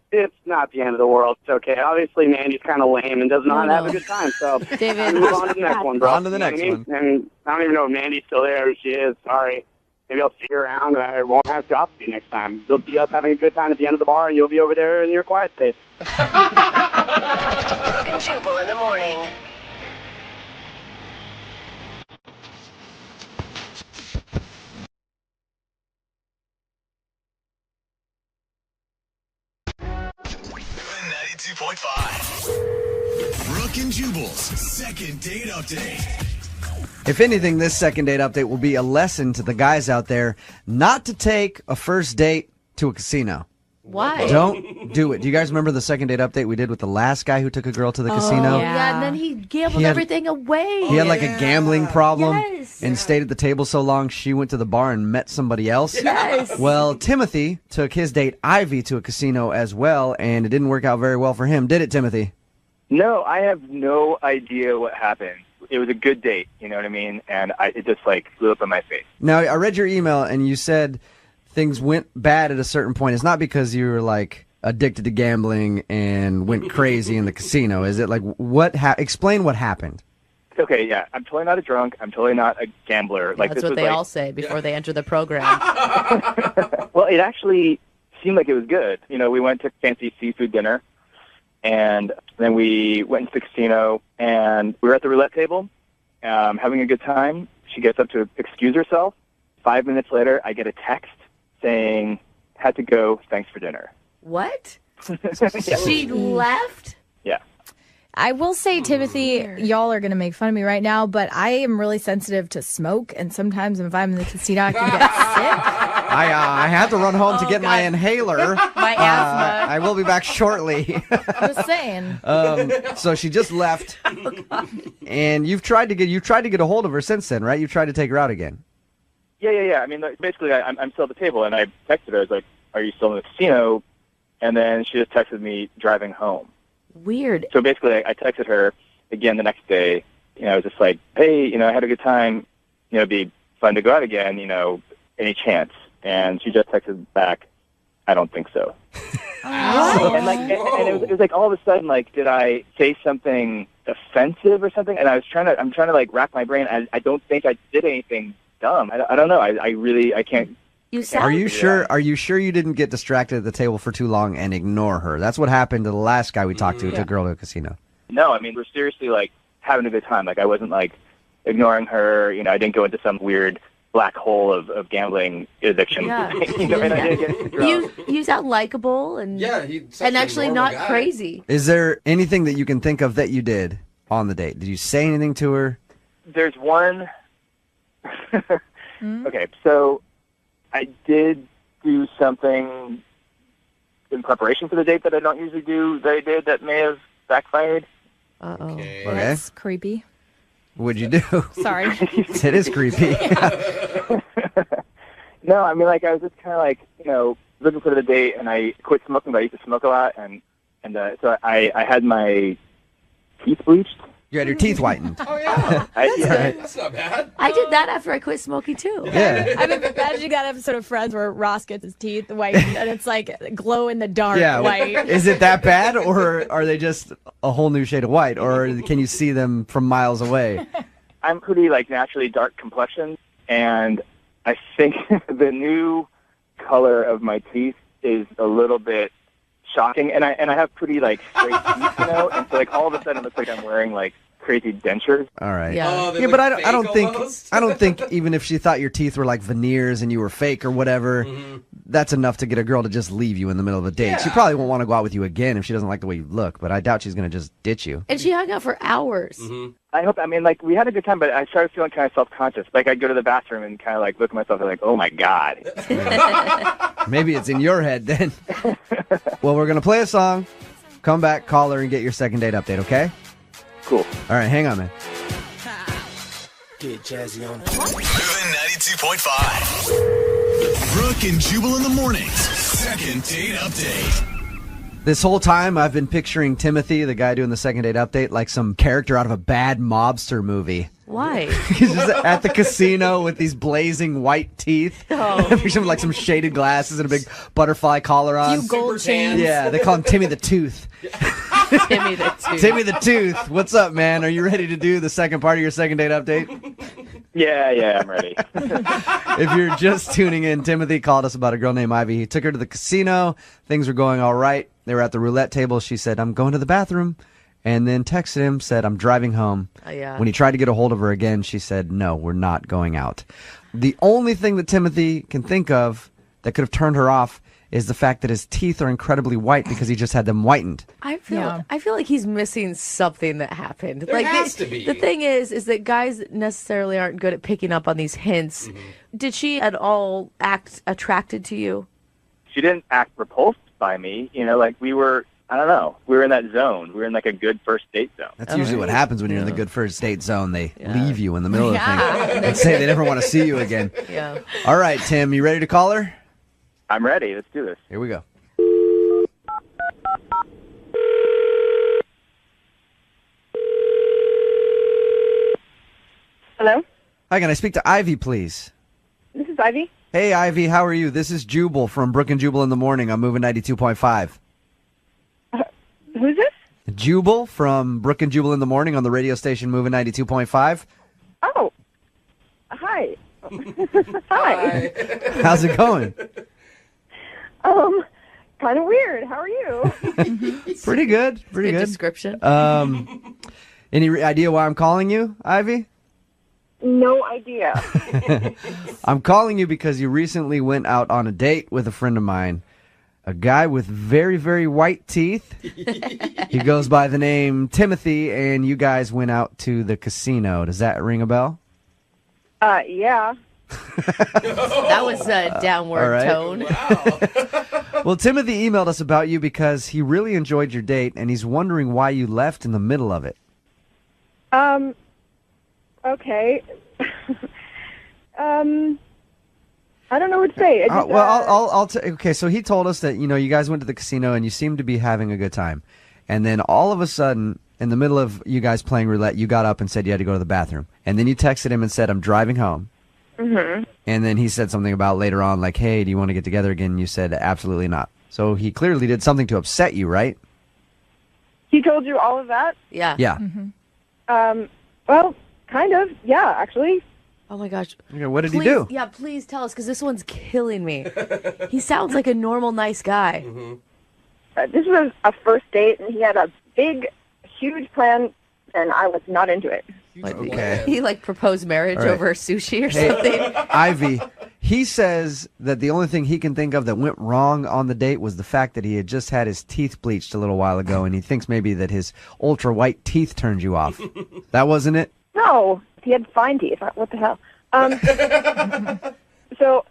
it's not the end of the world. It's okay. Obviously, Mandy's kind of lame and does not have a good time. So David, move on to the next one, bro. On to the next You know one. what I mean? And I don't even know if Mandy's still there. If she is, sorry. Maybe I'll see her around and I won't have to talk to you next time. You'll be up having a good time at the end of the bar, and you'll be over there in your quiet space. Brook and Jubal in the morning. Brook and Jubal's second date update. If anything, this second date update will be a lesson to the guys out there not to take a first date to a casino. why? Don't do it. Do you guys remember the second date update we did with the last guy who took a girl to the casino? Yeah, and then he gambled He had- everything away. He had like a gambling problem Yes. and stayed at the table so long she went to the bar and met somebody else. Yes. Well, Timothy took his date Ivy to a casino as well, and it didn't work out very well for him, did it, Timothy? No, I have no idea what happened. It was a good date, you know what I mean? And it just like blew up in my face. Now, I read your email and you said things went bad at a certain point. It's not because you were like addicted to gambling and went crazy in the casino. Is it like explain what happened? Okay, yeah, I'm totally not a drunk. I'm totally not a gambler. Like That's this what was they like, all say before they enter the program. Well, it actually seemed like it was good. You know, we went to fancy seafood dinner, and then we went to the casino, and we were at the roulette table, having a good time. She gets up to excuse herself. 5 minutes later, I get a text saying, "Had to go. Thanks for dinner." What? She left? Yeah. I will say, Timothy, y'all are going to make fun of me right now, but I am really sensitive to smoke, and sometimes if I'm in the casino, I can get sick. I had to run home to get my inhaler. My asthma. I will be back shortly. I'm just saying. So she just left, and you've tried to get a hold of her since then, right? You've tried to take her out again. Yeah. I mean, like, basically, I'm still at the table, and I texted her. I was like, "Are you still in the casino?" And then she just texted me driving home. Weird. So basically, I texted her again the next day. You know, I was just like, "Hey, you know, I had a good time. You know, it'd be fun to go out again. You know, any chance?" And she just texted back, "I don't think so." And like, and it was like all of a sudden, like, did I say something offensive or something? And I'm trying to like rack my brain. I don't think I did anything dumb. I don't know. I can't. Are you sure? Are you sure you didn't get distracted at the table for too long and ignore her? That's what happened to the last guy we talked to, who took a girl to a casino. No, I mean, we're seriously like having a good time. Like, I wasn't like ignoring her. You know, I didn't go into some weird black hole of gambling addiction. Yeah. You know, and I didn't get drunk. You sound likable and actually not crazy. Is there anything that you can think of that you did on the date? Did you say anything to her? There's one. Okay, so I did do something in preparation for the date that I don't usually do that I did that may have backfired. Uh-oh. Okay. That's creepy. What'd you do? Sorry. It is creepy. No, I mean, like, I was just kind of like, you know, looking for the date, and I quit smoking, but I used to smoke a lot, and so I had my teeth bleached. You had your teeth whitened. Oh, yeah. That's not bad. I did that after I quit smoking, too. Yeah. I've been imagining that episode of Friends where Ross gets his teeth whitened, and it's like glow in the dark Yeah. white. Is it that bad, or are they just a whole new shade of white, or can you see them from miles away? I'm pretty, like, naturally dark complexion, and I think the new color of my teeth is a little bit shocking, and I have pretty, like, straight teeth, you know, and so, like, all of a sudden it looks like I'm wearing, like, crazy dentures. All right. Yeah. Oh, they're Yeah, like but fake I don't think almost. I don't think even if she thought your teeth were like veneers and you were fake or whatever, that's enough to get a girl to just leave you in the middle of a date. She probably won't want to go out with you again if she doesn't like the way you look, but I doubt she's going to just ditch you. And she hung out for hours. I hope. I mean, like, we had a good time, but I started feeling kind of self-conscious. Like, I'd go to the bathroom and kind of like look at myself and like, oh my god. Maybe it's in your head then. Well, we're going to play a song, come back, call her, and get your second date update, okay? Cool. All right, hang on, man. Get jazzy on. Moving 92.5. Brooke and Jubal in the mornings. Second date update. This whole time, I've been picturing Timothy, the guy doing the second date update, like some character out of a bad mobster movie. Why? He's just at the casino with these blazing white teeth. Oh. I picture him with, like, some shaded glasses and a big butterfly collar on. Few gold chains. Yeah, they call him Timmy the Tooth. Timmy the Tooth. Timmy the Tooth. What's up, man? Are you ready to do the second part of your second date update? Yeah, I'm ready. If you're just tuning in, Timothy called us about a girl named Ivy. He took her to the casino. Things were going all right. They were at the roulette table. She said, I'm going to the bathroom. And then texted him, said, I'm driving home. Oh, yeah. When he tried to get a hold of her again, she said, no, we're not going out. The only thing that Timothy can think of that could have turned her off is the fact that his teeth are incredibly white because he just had them whitened. I feel like he's missing something that happened. There has to be. The thing is that guys necessarily aren't good at picking up on these hints. Did she at all act attracted to you? She didn't act repulsed by me. You know, like we were in that zone. We were in like a good first date zone. That's usually what happens when you're in the good first date zone. They leave you in the middle of the thing and say they never want to see you again. Yeah. All right, Tim, you ready to call her? I'm ready. Let's do this. Here we go. Hello? Hi, can I speak to Ivy, please? This is Ivy. Hey, Ivy, how are you? This is Jubal from Brook and Jubal in the Morning. I'm moving 92.5. Who's this? Jubal from Brook and Jubal in the Morning on the radio station moving 92.5. Oh. Hi. Hi. How's it going? Kind of weird. How are you? Pretty good. Pretty good. Description. Any idea why I'm calling you, Ivy? No idea. I'm calling you because you recently went out on a date with a friend of mine, a guy with very, very white teeth. He goes by the name Timothy, and you guys went out to the casino. Does that ring a bell? Yeah. That was a downward all right. tone. Well, Timothy emailed us about you because he really enjoyed your date, and he's wondering why you left in the middle of it. Okay. I don't know what to say. Okay, so he told us that, you guys went to the casino and you seemed to be having a good time. And then all of a sudden, in the middle of you guys playing roulette, you got up and said you had to go to the bathroom. And then you texted him and said, I'm driving home. Mm-hmm. And then he said something about later on, like, hey, do you want to get together again? And you said, absolutely not. So he clearly did something to upset you, right? He told you all of that? Yeah. Yeah. Well, kind of. Yeah, actually. Oh my gosh. Okay, what did he do? Yeah, please tell us, because this one's killing me. He sounds like a normal, nice guy. This was a first date, and he had a big, huge plan, and I was not into it. Okay. He proposed marriage All right. over sushi or something. Ivy, he says that the only thing he can think of that went wrong on the date was the fact that he had just had his teeth bleached a little while ago, and he thinks maybe that his ultra white teeth turned you off. That wasn't it? No, he had fine teeth. What the hell? So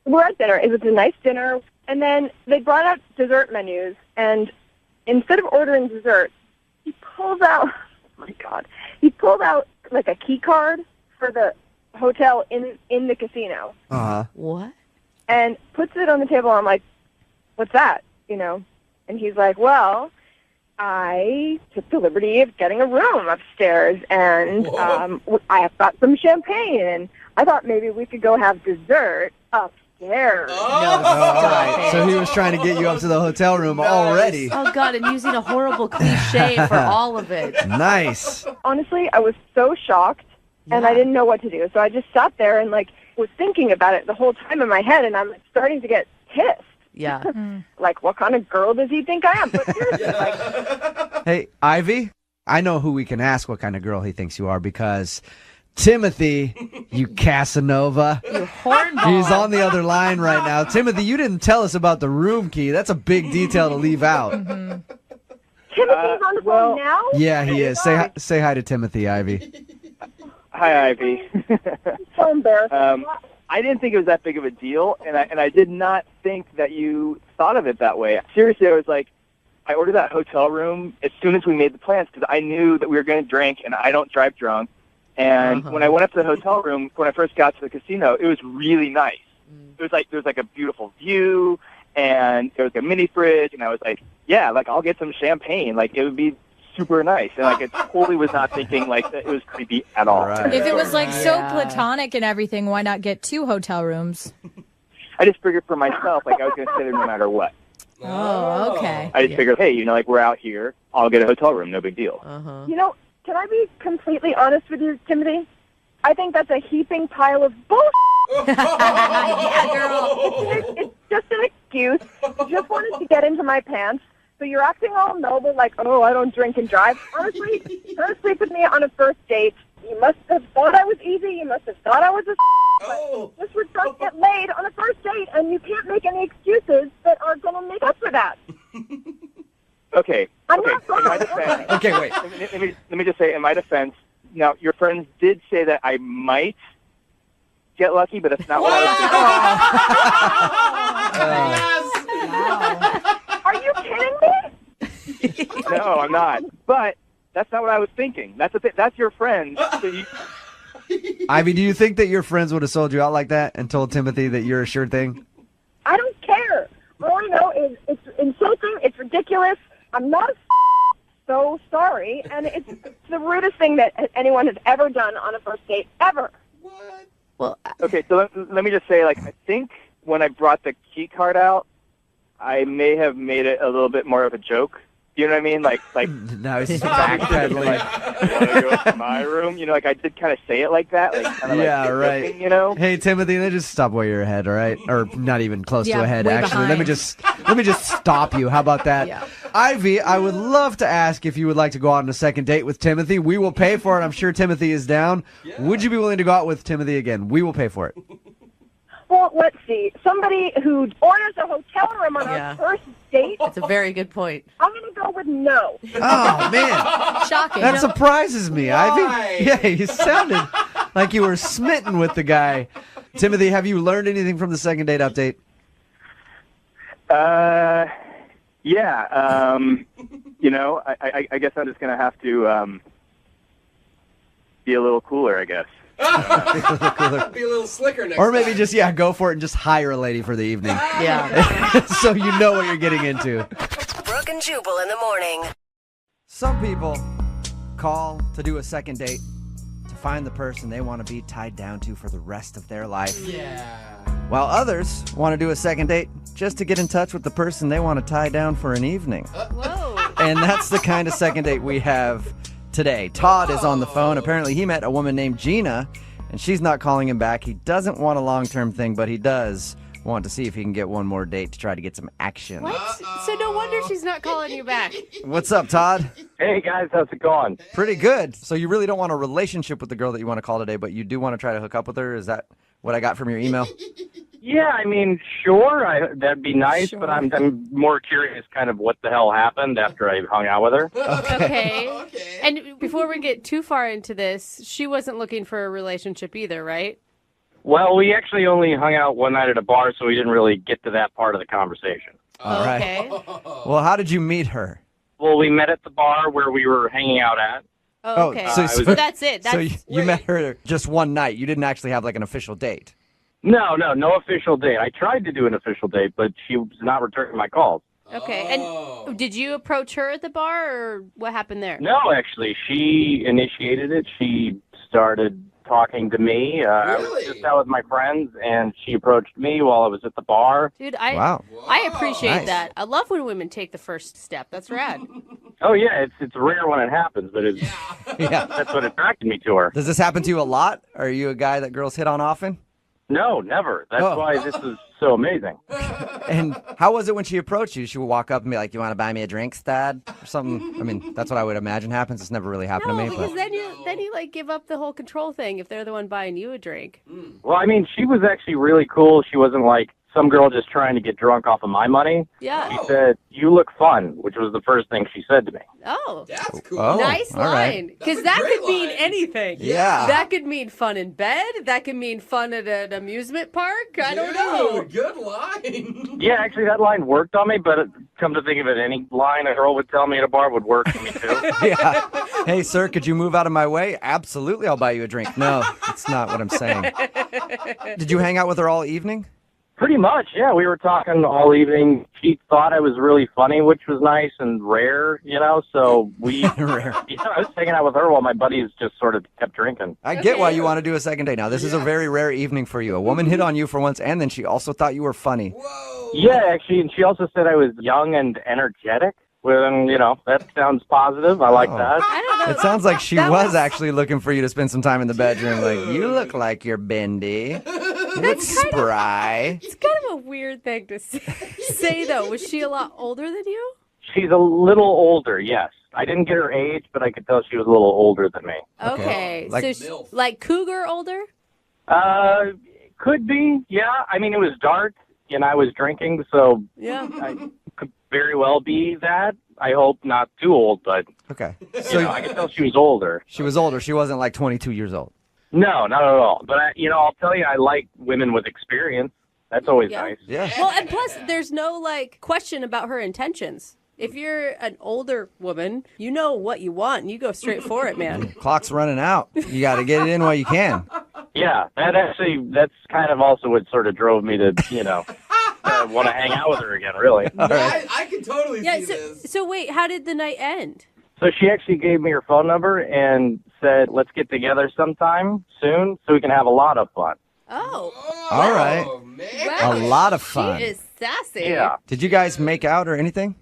we're at dinner. It was a nice dinner, and then they brought out dessert menus, and instead of ordering dessert, he pulled out, oh my God, he pulled out like a key card for the hotel in the casino. Uh-huh. What? And puts it on the table. I'm like, what's that? And he's like, well, I took the liberty of getting a room upstairs, and I have got some champagne, and I thought maybe we could go have dessert upstairs. So he was trying to get you up to the hotel room already. Oh, God, and using a horrible cliche for all of it. Nice. Honestly, I was so shocked, and I didn't know what to do. So I just sat there and, was thinking about it the whole time in my head, and I'm starting to get pissed. Yeah. What kind of girl does he think I am? But seriously, Hey, Ivy? I know who we can ask what kind of girl he thinks you are because Timothy, you Casanova. You hornball. He's on the other line right now. Timothy, you didn't tell us about the room key. That's a big detail to leave out. Timothy's on the phone now? Yeah, he is. Say hi to Timothy, Ivy. Hi, Ivy. So embarrassing. I didn't think it was that big of a deal, and I did not think that you thought of it that way. Seriously, I was like, I ordered that hotel room as soon as we made the plans because I knew that we were going to drink, and I don't drive drunk. And when I went up to the hotel room, when I first got to the casino, it was really nice. It was like there was like a beautiful view, and there was a mini fridge, and I was like, yeah, like I'll get some champagne. Like it would be super nice. And like I totally was not thinking like that it was creepy at all. Right. If it was like so platonic and everything, why not get 2 hotel rooms? I just figured for myself, like I was going to stay there no matter what. Oh, okay. I just figured, hey, like we're out here, I'll get a hotel room, no big deal. Can I be completely honest with you, Timothy? I think that's a heaping pile of bullshit. Yeah, girl. It's just an excuse. You just wanted to get into my pants. So you're acting all noble, like, oh, I don't drink and drive. Honestly, trying to sleep with me on a first date. You must have thought I was easy. You must have thought I was a but just we're trying to get laid on a first date, and you can't make any excuses that are going to make up for that. Okay. I'm okay. not In my defense, Okay, wait. Let me just say, in my defense, now your friends did say that I might get lucky, but that's not what I was thinking. Are you kidding me? No, I'm not. But that's not what I was thinking. That's your friend. So Ivy, do you think that your friends would have sold you out like that and told Timothy that you're a sure thing? I don't care. All I know is it's insulting. It's ridiculous. I'm not so sorry, and it's the rudest thing that anyone has ever done on a first date, ever. What? Well, okay, so let me just say, like, I think when I brought the key card out, I may have made it a little bit more of a joke. You know what I mean? Like now he's backpedaling. Want to go to my room? Like I did kind of say it like that. Like, kinda yeah, like, right. Joking, Hey, Timothy, let's just stop way you're ahead, all right? Or not even close to ahead, actually. Behind. Let me just stop you. How about that? Yeah. Ivy, I would love to ask if you would like to go out on a second date with Timothy. We will pay for it. I'm sure Timothy is down. Yeah. Would you be willing to go out with Timothy again? We will pay for it. Well, let's see. Somebody who orders a hotel room on our first date. That's a very good point. I'm going to go with no. Oh, man. Shocking. That surprises me, Ivy. Yeah, you sounded like you were smitten with the guy. Timothy, have you learned anything from the second date update? Yeah. I guess I'm just going to have to be a little cooler, I guess. Be a little slicker next Or maybe time. just, go for it and just hire a lady for the evening. Yeah. So you know what you're getting into. Brook and Jubal in the morning. Some people call to do a second date to find the person they want to be tied down to for the rest of their life. Yeah. While others want to do a second date just to get in touch with the person they want to tie down for an evening. Whoa. And that's the kind of second date we have today. Todd is on the phone. Apparently he met a woman named Gina, and she's not calling him back. He doesn't want a long-term thing, but he does want to see if he can get one more date to try to get some action. What? So no wonder she's not calling you back. What's up, Todd? Hey, guys, how's it going? Pretty good. So you really don't want a relationship with the girl that you want to call today, but you do want to try to hook up with her? Is that what I got from your email? Yeah, I mean, sure, that'd be nice, but I'm more curious kind of what the hell happened after I hung out with her. Okay. And before we get too far into this, she wasn't looking for a relationship either, right? Well, we actually only hung out one night at a bar, so we didn't really get to that part of the conversation. All right. Okay. Well, how did you meet her? Well, we met at the bar where we were hanging out at. Oh, okay. so that's it. So you met her just one night. You didn't actually have like an official date. No official date. I tried to do an official date, but she was not returning my calls. Okay. And did you approach her at the bar, or what happened there? No, actually, she initiated it. She started talking to me. I was just out with my friends, and she approached me while I was at the bar. Dude, Wow. I appreciate Nice. that. I love when women take the first step. That's rad. Oh, yeah, it's rare when it happens, but it's Yeah. that's what attracted me to her. Does this happen to you a lot? Are you a guy that girls hit on often? No, never. That's Oh. why this is so amazing. And how was it when she approached you? She would walk up and be like, "You want to buy me a drink, Dad?" Or something. I mean, that's what I would imagine happens. It's never really happened No, to me. because But... then you like give up the whole control thing if they're the one buying you a drink. Well, I mean, she was actually really cool. She wasn't like some girl just trying to get drunk off of my money. Yeah. She said, "You look fun," which was the first thing she said to me. Oh, That's cool. Oh, nice all right. line. Because That's that a great could mean line. anything. Yeah. That could mean fun in bed. That could mean fun at an amusement park. I don't know. Dude, good line. Yeah, actually, that line worked on me, but come to think of it, any line a girl would tell me at a bar would work for me, too. Yeah. Hey, sir, could you move out of my way? Absolutely, I'll buy you a drink. No, that's not what I'm saying. Did you hang out with her all evening? Pretty much, yeah. We were talking all evening. She thought I was really funny, which was nice and rare, so we... Rare. I was hanging out with her while my buddies just sort of kept drinking. I get why you want to do a second date now. This is a very rare evening for you. A woman hit on you for once, and then she also thought you were funny. Whoa. Yeah, actually, and she also said I was young and energetic. Well, that sounds positive. I like that. I don't know. It sounds like she That was actually looking for you to spend some time in the bedroom. Like, you look like you're bendy. You look spry. It's kind of a weird thing to say, though. Was she a lot older than you? She's a little older, yes. I didn't get her age, but I could tell she was a little older than me. Okay. Like So, MILF. like cougar older? Could be, yeah. I mean, it was dark, and I was drinking, so Yeah. I could very well be that. I hope not too old, but Okay. so I could tell she was older. She was older. She wasn't like 22 years old. No, not at all. But I'll tell you, I like women with experience. That's always Yeah. nice. Yeah. Well, and plus, there's no question about her intentions. If you're an older woman, you know what you want, and you go straight for it, man. Clock's running out. You got to get it in while you can. Yeah, that's kind of also what sort of drove me to, want to hang out with her again, really. I can totally Yeah. see this. So wait, how did the night end? So she actually gave me her phone number and said, let's get together sometime soon so we can have a lot of fun. Oh, All right. Man. wow. A lot of fun. She is sassy. Yeah. Did you guys make out or anything?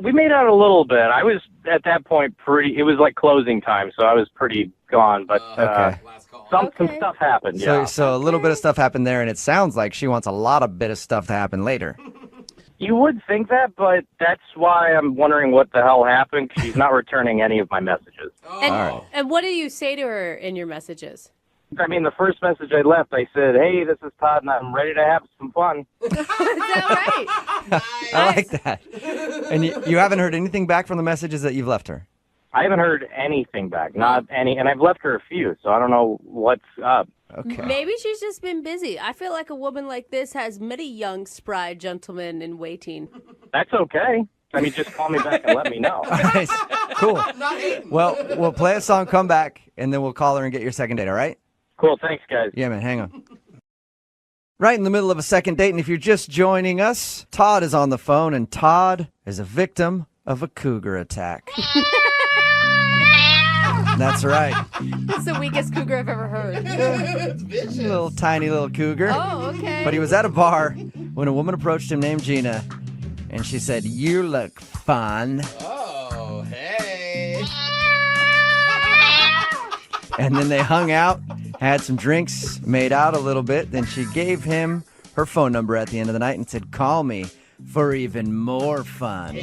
We made out a little bit. I was, at that point, it was like closing time, so I was pretty gone. But Okay. Last call. some Okay. stuff happened, yeah. So a little bit of stuff happened there, and it sounds like she wants a lot of bit of stuff to happen later. You would think that, but that's why I'm wondering what the hell happened. 'Cause she's not returning any of my messages. And, All right. and what do you say to her in your messages? I mean, the first message I left, I said, hey, this is Todd, and I'm ready to have some fun. Is that right? I like that. And you haven't heard anything back from the messages that you've left her? I haven't heard anything back, not any, and I've left her a few, so I don't know what's up. Okay. Maybe she's just been busy. I feel like a woman like this has many young, spry gentlemen in waiting. That's okay. I mean, just call me back and let me know. Nice. Cool. Well, we'll play a song, come back, and then we'll call her and get your second date, all right? Cool, thanks, guys. Yeah, man, hang on. Right in the middle of a second date, and if you're just joining us, Todd is on the phone, and Todd is a victim of a cougar attack. That's right. That's the weakest cougar I've ever heard. Little tiny little cougar. Oh, okay. But he was at a bar when a woman approached him named Gina, and she said, "You look fun." Oh, hey. And then they hung out, had some drinks, made out a little bit. Then she gave him her phone number at the end of the night and said, "Call me for even more fun."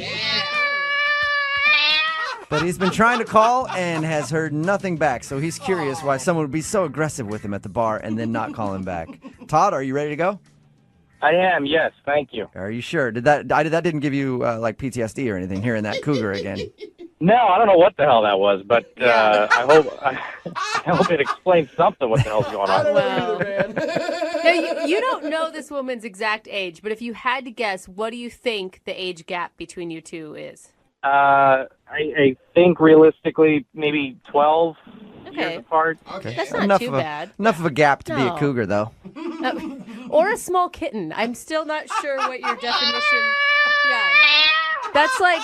But he's been trying to call and has heard nothing back. So he's curious why someone would be so aggressive with him at the bar and then not call him back. Todd, are you ready to go? I am, yes, thank you. Are you sure? That didn't give you like PTSD or anything, hearing that cougar again? No, I don't know what the hell that was, but I hope it explains something what the hell's going on. Wow. Now, you don't know this woman's exact age, but if you had to guess, what do you think the age gap between you two is? I think realistically maybe 12 years apart. Okay. That's not too bad. Enough of a gap to be a No. cougar, though. Or a small kitten. I'm still not sure what your definition. Yeah. That's like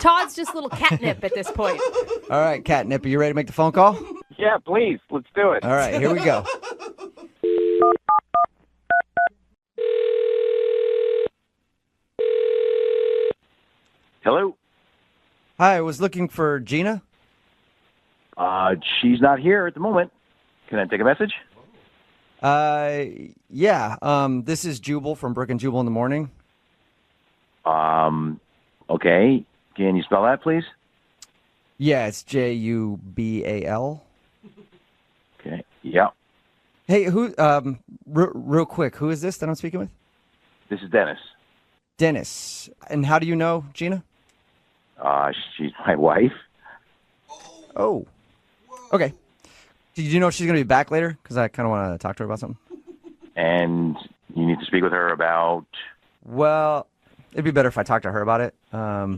Todd's just little catnip at this point. All right, Catnip, are you ready to make the phone call? Yeah, please, let's do it. All right, here we go. Hello? Hi, I was looking for Gina. She's not here at the moment. Can I take a message? Yeah. This is Jubal from Brook and Jubal in the Morning. Okay. Can you spell that, please? Yeah, it's Jubal. Okay. Yeah. Hey, who? Real quick, who is this that I'm speaking with? This is Dennis. Dennis. And how do you know Gina? She's my wife. Oh. Okay. Did you know she's going to be back later? Because I kind of want to talk to her about something. And you need to speak with her about... Well, it'd be better if I talked to her about it. I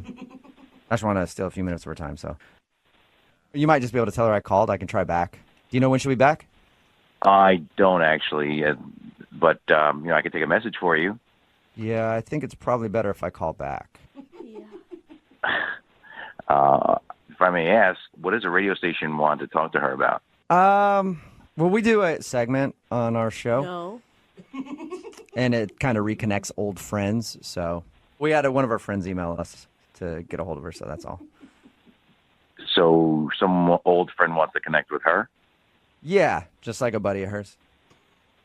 just want to steal a few minutes of her time, so. You might just be able to tell her I called. I can try back. Do you know when she'll be back? I don't actually, but I could take a message for you. Yeah, I think it's probably better if I call back. If I may ask, what does a radio station want to talk to her about? Well, we do a segment on our show. No. And it kind of reconnects old friends, so we had one of our friends email us to get a hold of her, so that's all. So some old friend wants to connect with her? Yeah, just like a buddy of hers.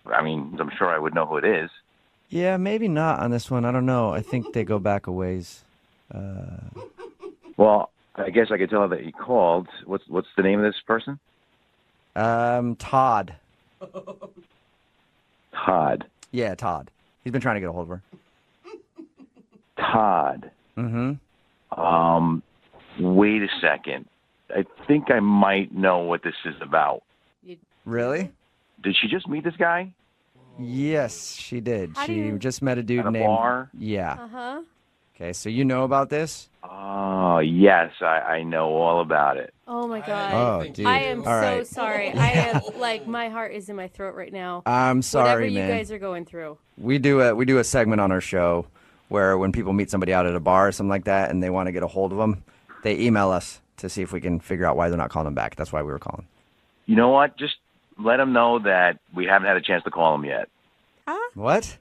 I mean, I'm sure I would know who it is. Yeah, maybe not on this one. I don't know. I think they go back a ways. Well, I guess I could tell her that you called. What's the name of this person? Todd. Todd. Yeah, Todd. He's been trying to get a hold of her. Todd. Mm-hmm. Wait a second. I think I might know what this is about. Really? Did she just meet this guy? Yes, she did. How do She you- just met a dude At a named... bar? Yeah. Uh-huh. Okay, so you know about this? Oh, yes, I know all about it. Oh, my God. Oh, dude. I am All so right. sorry. I am, my heart is in my throat right now. I'm sorry, Whatever you man. guys are going through. We do a segment on our show where when people meet somebody out at a bar or something like that and they want to get a hold of them, they email us to see if we can figure out why they're not calling them back. That's why we were calling. You know what? Just let them know that we haven't had a chance to call them yet. Huh? What?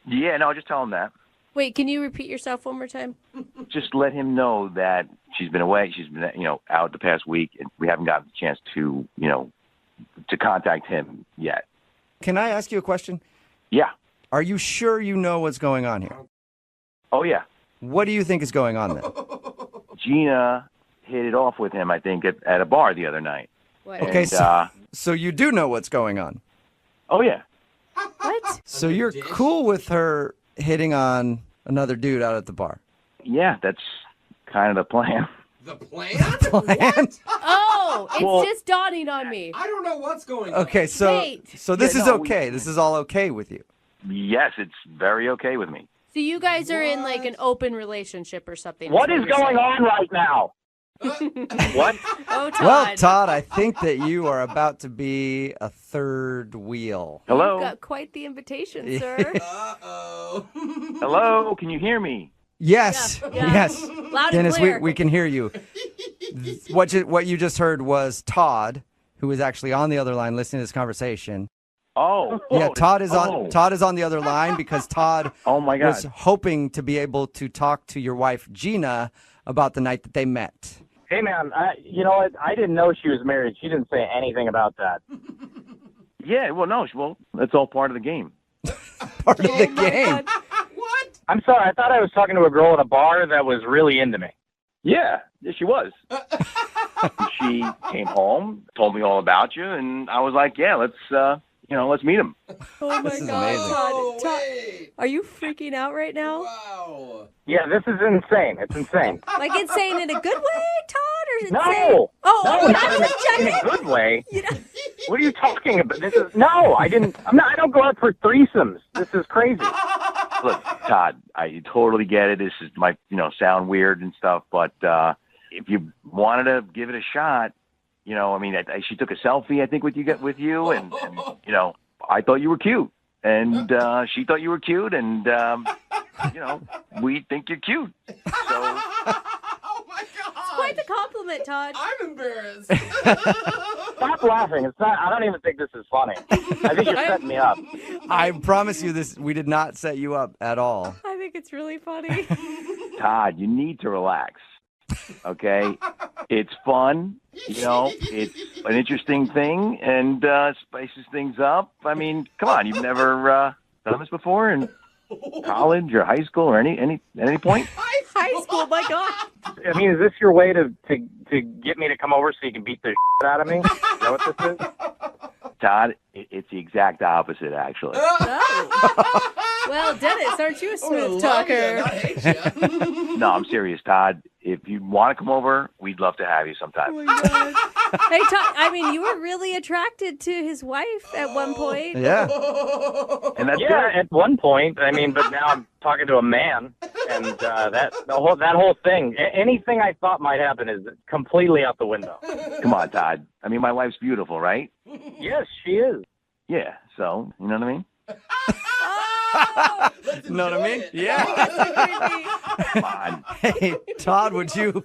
Yeah, no, just tell them that. Wait, can you repeat yourself one more time? Just let him know that she's been away. She's been, out the past week, and we haven't gotten a chance to, to contact him yet. Can I ask you a question? Yeah. Are you sure you know what's going on here? Oh, yeah. What do you think is going on then? Gina hit it off with him, I think, at a bar the other night. What? Okay, And, so you do know what's going on. Oh, yeah. What? So you're cool with her hitting on another dude out at the bar? Yeah, that's kind of the plan. The plan? Plan? Oh, it's Well- just dawning on me. I don't know what's going on. Okay, so Wait. this Yeah, is no, okay. This is all okay with you. Yes, it's very okay with me. So you guys are in like an open relationship or something. What is you're going saying. on right now? What? Oh, Todd. Well, Todd, I think that you are about to be a third wheel. Hello? You've got quite the invitation, sir. Uh-oh. Hello? Can you hear me? Yes, Yeah. yes. Loud and Dennis, clear. we can hear you. What you just heard was Todd, who is actually on the other line listening to this conversation. Oh. Yeah, Todd is oh. on the other line because Todd Oh, my God. was hoping to be able to talk to your wife Gina about the night that they met. Hey, man, you know what? I didn't know she was married. She didn't say anything about that. Yeah, well, that's all part of the game. Part of the game. What? I'm sorry. I thought I was talking to a girl at a bar that was really into me. Yeah, she was. She came home, told me all about you, and I was like, yeah, let's meet him. Oh my This is God, amazing. Oh, Todd. wait. Are you freaking out right now? Wow. Yeah, this is insane. It's insane. Like insane in a good way, Todd, or insane? No. Oh, No, I'm not just in checking. a good way. You know- What are you talking about? I don't go out for threesomes. This is crazy. Look, Todd, I totally get it. This might, sound weird and stuff, but if you wanted to give it a shot, she took a selfie, I think, with you, and I thought you were cute, and she thought you were cute, and we think you're cute. So Oh, my God. It's quite the compliment, Todd. I'm embarrassed. Stop laughing. It's not. I don't even think this is funny. I think you're setting me up. I promise you this, we did not set you up at all. I think it's really funny. Todd, you need to relax. Okay, it's fun. You know, it's an interesting thing and spices things up. I mean, come on, you've never done this before in college or high school or any point? High school, my God. I mean, is this your way to get me to come over so you can beat the shit out of me? Is that what this is? Todd, it's the exact opposite, actually. Well, Dennis, aren't you a smooth talker? No, I'm serious, Todd. If you want to come over, we'd love to have you sometime. Oh my God. Hey, Todd, I mean, you were really attracted to his wife at one point. Yeah. And that's Yeah, good. at one point. I mean, but now I'm talking to a man, and that whole thing, anything I thought might happen is completely out the window. Come on, Todd. I mean, my wife's beautiful, right? Yes, she is. Yeah, so, you know what I mean? Know what I mean? Yeah. Come on. Hey, Todd, would you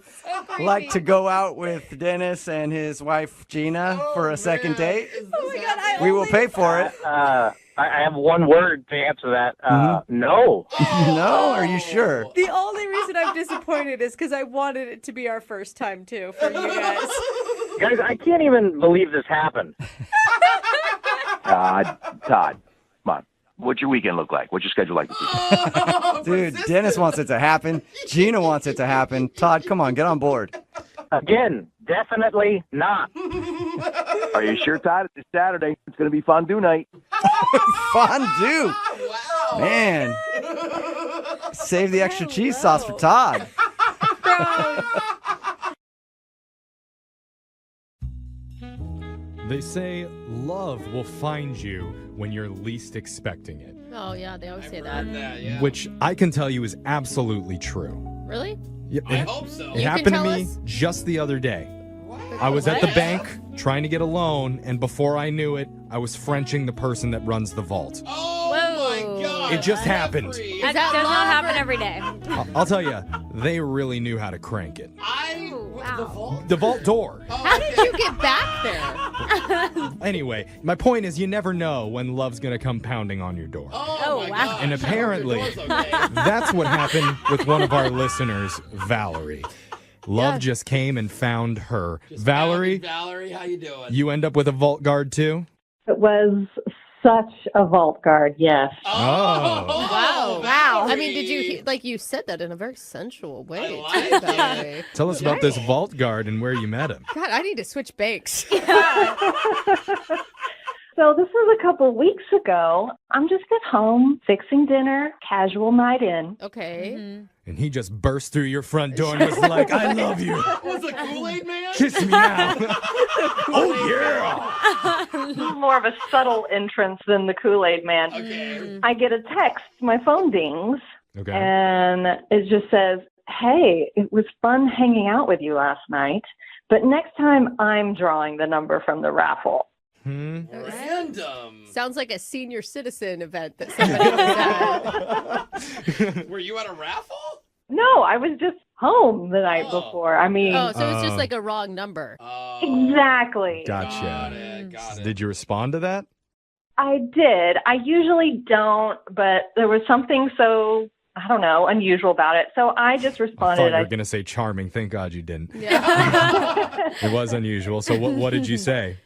like to go out with Dennis and his wife Gina for a second date? Oh my God, We will pay for it. I have one word to answer that. No. No? Are you sure? The only reason I'm disappointed is because I wanted it to be our first time, too, for you guys. Guys, I can't even believe this happened. Todd, come on. What's your weekend look like? What's your schedule like this weekend? Dude, Dennis wants it to happen. Gina wants it to happen. Todd, come on, get on board. Again, definitely not. Are you sure, Todd? It's Saturday. It's going to be fondue night. Fondue. Wow. Man. Save the extra cheese sauce for Todd. They say love will find you when you're least expecting it. Oh, yeah, they always say that. Which I can tell you is absolutely true. Really? Yeah, I hope so. It You happened can to tell me us? just the other day. I was at the bank trying to get a loan, and before I knew it, I was Frenching the person that runs the vault. Oh my God. It just happened. That does not happen every day. I'll tell you, they really knew how to crank it. Wow. The vault door. How did you get back there? Anyway, my point is you never know when love's going to come pounding on your door. Oh, wow. And apparently, that's what happened with one of our listeners, Valerie. Love just came and found her. Valerie, how you doing? you end up with a vault guard too? It was such a vault guard, yes. Oh. Wow. I mean, did you, you said that in a very sensual way. Valerie. Tell us about this vault guard and where you met him. God, I need to switch banks. So this was a couple weeks ago. I'm just at home fixing dinner, casual night in. Okay. And he just burst through your front door and was like, I love you. Was it Kool-Aid Man? Kiss me now. Oh, yeah. More of a subtle entrance than the Kool-Aid Man. Okay. I get a text, my phone dings, Okay. and it just says, hey, it was fun hanging out with you last night, but next time I'm drawing the number from the raffle. Random. Sounds like a senior citizen event that somebody was at. Were you at a raffle? No, I was just home the night before. I mean, Oh, so it's just like a wrong number. exactly. Gotcha. Did you respond to that? I did. I usually don't, but there was something so, I don't know, unusual about it. So I just I responded. thought you were going to say charming. Thank God you didn't. Yeah. It was unusual. So what did you say?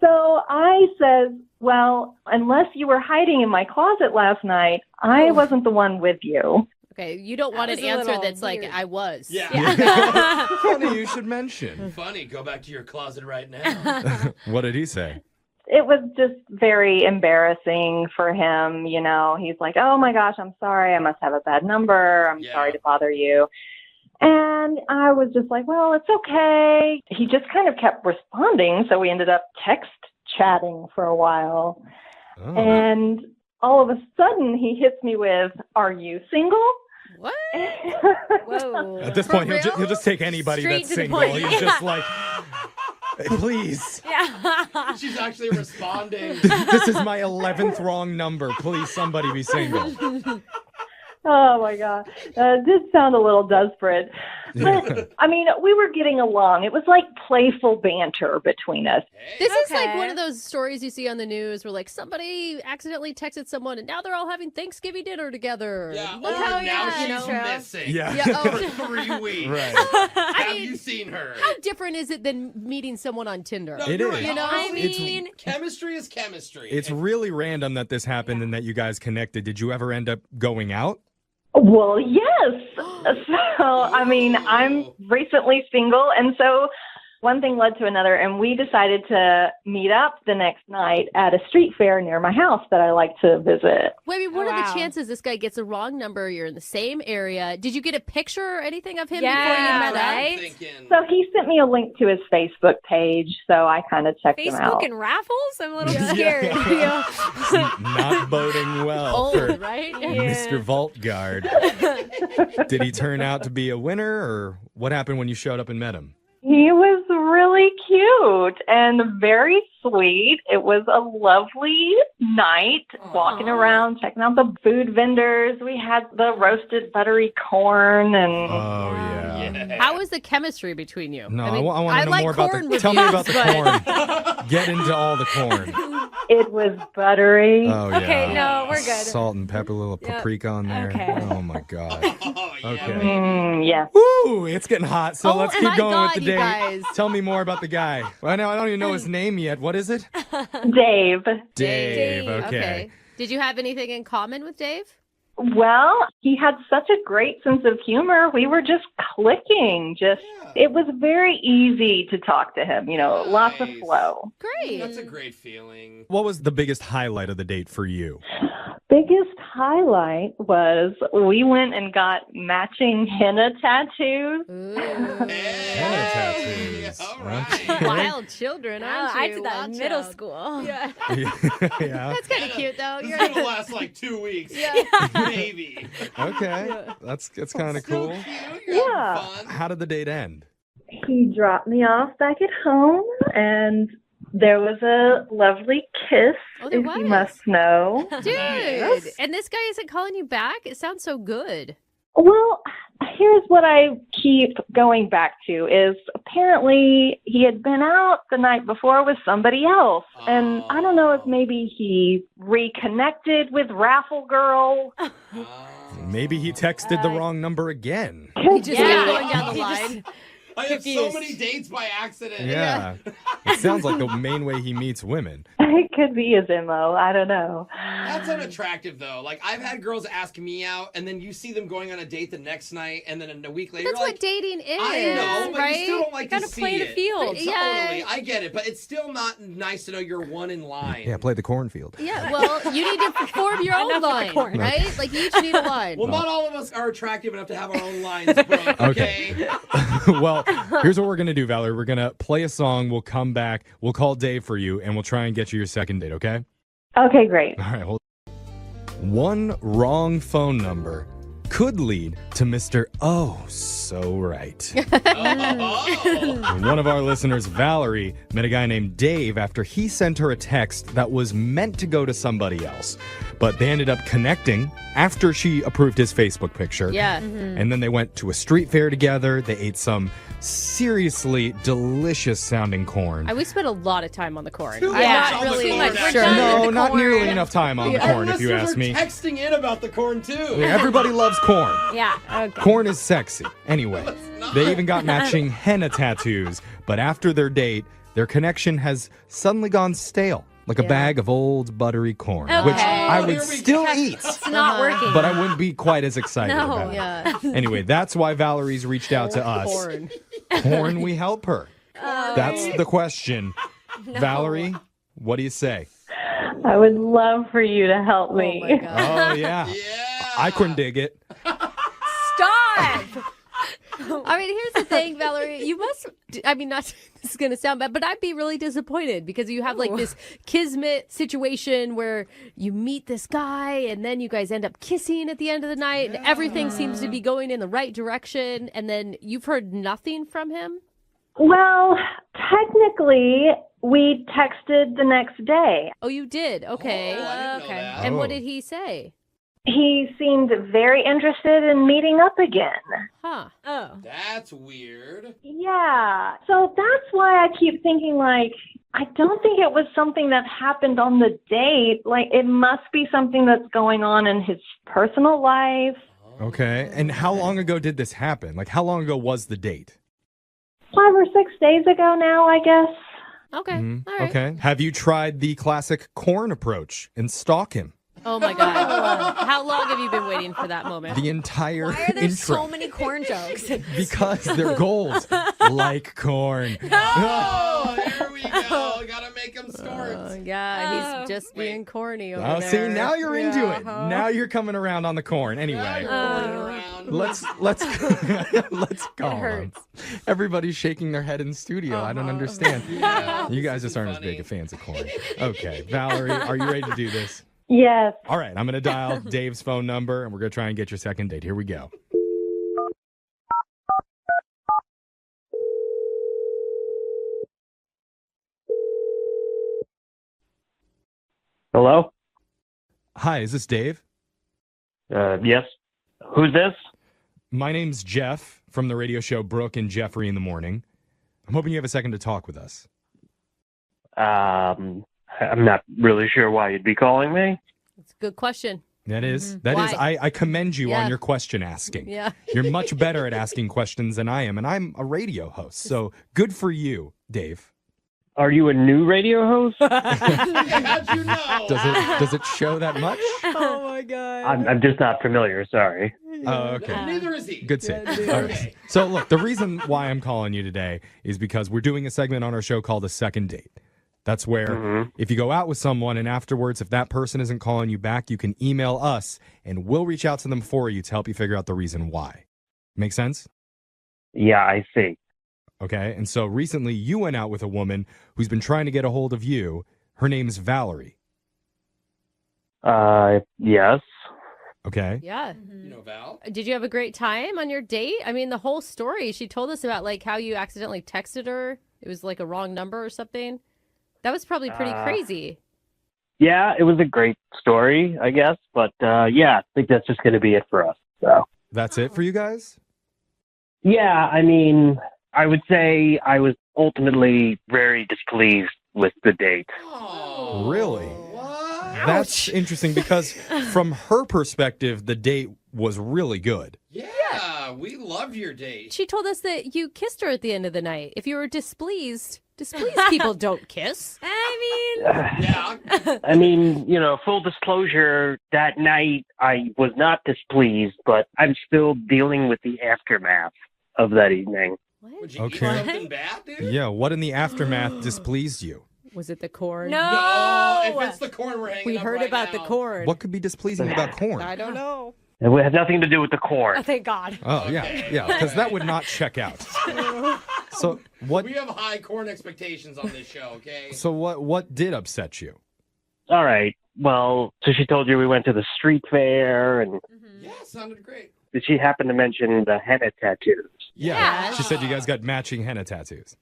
So I said, well, unless you were hiding in my closet last night, I wasn't the one with you. Okay, you don't want an was a answer little that's weird. like, I was. Yeah. Funny you should mention. Funny. Go back to your closet right now. What did he say? It was just very embarrassing for him. You know, he's like, oh my gosh, I'm sorry. I must have a bad number. I'm sorry to bother you. And I was just like, well, it's okay. He just kind of kept responding. So we ended up text chatting for a while. Oh. And all of a sudden he hits me with, are you single? What? Whoa. At this point, he'll just take anybody Straight that's to the single. point. He's just like, hey, please. Yeah. She's actually responding. This is my 11th wrong number. Please, somebody be single. Oh my God. It did sound a little desperate. But, I mean, we were getting along. It was like playful banter between us. This is like one of those stories you see on the news where like somebody accidentally texted someone and now they're all having Thanksgiving dinner together. Yeah, Look or how now she's true. missing Yeah. for 3 weeks. Right. Have you seen her? How different is it than meeting someone on Tinder? No, It you're is. right. You know, I It's- mean, Chemistry is chemistry. It's really random that this happened and that you guys connected. Did you ever end up going out? Well, yes. So, I mean, I'm recently single, and so one thing led to another, and we decided to meet up the next night at a street fair near my house that I like to visit. Wait, I mean, what are Wow. the chances this guy gets the wrong number? You're in the same area. Did you get a picture or anything of him Yeah, before you met right? up? Thinking, So he sent me a link to his Facebook page, so I kind of checked him out. Facebook and raffles? I'm a little scared. Not boding well Old, for right? Mr. Vault Guard. Did he turn out to be a winner, or what happened when you showed up and met him? He was really cute and very sweet. It was a lovely night walking around, checking out the food vendors. We had the roasted buttery corn and Oh, yeah. How was the chemistry between you? No, I mean, I want to know like more about corn the. Tell me about the reviews, corn. Get into all the corn. it was buttery. Oh, yeah. Okay, no, we're good. Salt and pepper, a little Yep. paprika on there. Okay. Oh, my God. oh, yeah. Okay. Yeah. Woo! It's getting hot, so Oh let's my keep going God, with the you date. guys. Tell me more about the guy. Well, I don't even know his name yet. What is it? Dave. Dave. Okay. Did you have anything in common with Dave? Well, he had such a great sense of humor. We were just clicking. It was very easy to talk to him, lots of Nice. flow. Great. That's a great feeling. What was the biggest highlight of the date for you? Biggest highlight was we went and got matching henna tattoos. Henna tattoos. All right. Wild children, aren't you? I did that in Wild middle child. school. Yeah. Yeah. That's kind of cute, though. This You're is gonna last like 2 weeks. Maybe. Okay. That's kind of cool. Cute. You're Yeah. having fun. How did the date end? He dropped me off back at home, and there was a lovely kiss, Oh, there if you was. must know. Dude, Yes. and this guy isn't calling you back? It sounds so good. Well, here's what I keep going back to is apparently he had been out the night before with somebody else. And I don't know if maybe he reconnected with Raffle Girl. Maybe he texted the wrong number again. He just Yeah. kept going down the He just- line. I have so Confused. many dates by accident. Yeah. It sounds like the main way he meets women. It could be his MO. I don't know. That's unattractive though. Like I've had girls ask me out, and then you see them going on a date the next night, and then a week later, That's you're what like, dating is, I know, but right? you still don't like Gotta to see play the it. field. Totally, Yeah. I get it, but it's still not nice to know you're one in line. Yeah, play the cornfield. Yeah, well, you need to form your own Enough with the line, corn. right? Like, you each need a line. Well, not all of us are attractive enough to have our own lines, Brooke, okay? Well, here's what we're going to do, Valerie. We're going to play a song. We'll come back. We'll call Dave for you, and we'll try and get you your second date, okay? Okay, great. All right, hold. One wrong phone number could lead to Mr. Oh, so right. One of our listeners, Valerie, met a guy named Dave after he sent her a text that was meant to go to somebody else. But they ended up connecting after she approved his Facebook picture. Yeah. And then they went to a street fair together. They ate some seriously delicious sounding corn. We spent a lot of time on the corn. Too I'm much not on the really corn, like, actually. sure. No, not nearly enough time on the Our corn, if you listeners ask me. are texting in about the corn too. Everybody loves corn. Yeah. Okay. Corn is sexy. Anyway, they even got matching henna tattoos. But after their date, their connection has suddenly gone stale, like a bag of old buttery corn, Okay. which I Oh, would here we still go. eat, It's not working. but I wouldn't be quite as excited No. about it. Yeah. Anyway, that's why Valerie's reached out to us. Corn. Corn, we help her. That's the question. Valerie, what do you say? I would love for you to help me. Oh, my God. Oh, yeah. Yeah. I couldn't dig it. Stop. I mean, here's the thing, Valerie. You must, I mean, not, this is going to sound bad, but I'd be really disappointed because you have like this kismet situation where you meet this guy and then you guys end up kissing at the end of the night and everything seems to be going in the right direction. And then you've heard nothing from him. Well, technically, we texted the next day. Oh, you did? Okay. Oh, I didn't know Okay. that. And what Oh. did he say? he seemed very interested in meeting up again. Huh. Oh. That's weird. Yeah. So that's why I keep thinking, like, I don't think it was something that happened on the date. Like, it must be something that's going on in his personal life. Okay. And how long ago did this happen? Like, how long ago was the date? 5 or 6 days ago now, I guess. Okay. All right. Okay. Have you tried the classic corn approach and stalk him? Oh my God. How long have you been waiting for that moment? The entire Why are there intro. so many corn jokes? Because they're gold. Like corn. Oh, here we go. Gotta make him score. Oh, God. He's just being corny over Oh, there. see, now you're into it. Now you're coming around on the corn. Anyway, let's calm him. Everybody's shaking their head in studio. I don't understand. You guys just aren't as big fans of corn. Okay, Valerie, are you ready to do this? Yes. All right, I'm going to dial Dave's phone number, and we're going to try and get your second date. Here we go. Hello? Hi, is this Dave? Yes. Who's this? My name's Jeff from the radio show Brooke and Jeffrey in the Morning. I'm hoping you have a second to talk with us. I'm not really sure why you'd be calling me. It's a good question. That is. Why? I commend you Yeah. on your question asking. Yeah. You're much better at asking questions than I am, and I'm a radio host, so good for you, Dave. Are you a new radio host? How'd you know? Does it show that much? Oh my God. I'm just not familiar, sorry. Oh, okay. Neither is he. Good save. All right. So, look, the reason why I'm calling you today is because we're doing a segment on our show called A Second Date. That's where if you go out with someone and afterwards, if that person isn't calling you back, you can email us and we'll reach out to them for you to help you figure out the reason why. Make sense? Yeah, I see. Okay. And so recently you went out with a woman who's been trying to get a hold of you. Her name's Valerie. Yes. Okay. Yeah. You know Val? Did you have a great time on your date? I mean, the whole story. She told us about like how you accidentally texted her. It was like a wrong number or something. That was probably pretty crazy. Yeah, it was a great story, I guess. But, yeah, I think that's just going to be it for us. So. That's it for you guys? Yeah, I mean, I would say I was ultimately very displeased with the date. Really? That's interesting because from her perspective, the date was really good. Yeah, we loved your date. She told us that you kissed her at the end of the night. If you were displeased people don't kiss. I mean, you know, full disclosure, that night I was not displeased, but I'm still dealing with the aftermath of that evening. Would you Okay. eat something bad, dude? Yeah. What in the aftermath displeased you? Was it the corn? No, if it's the corn we're hanging We up heard right about the now. corn. What could be displeasing about corn? I don't know. It has nothing to do with the corn. Oh, thank God. Oh, yeah, because that would not check out. So what? We have high corn expectations on this show, okay? So what did upset you? All right. Well, so she told you we went to the street fair, and Yeah, sounded great. did she happen to mention the henna tattoos? Yeah. She said you guys got matching henna tattoos.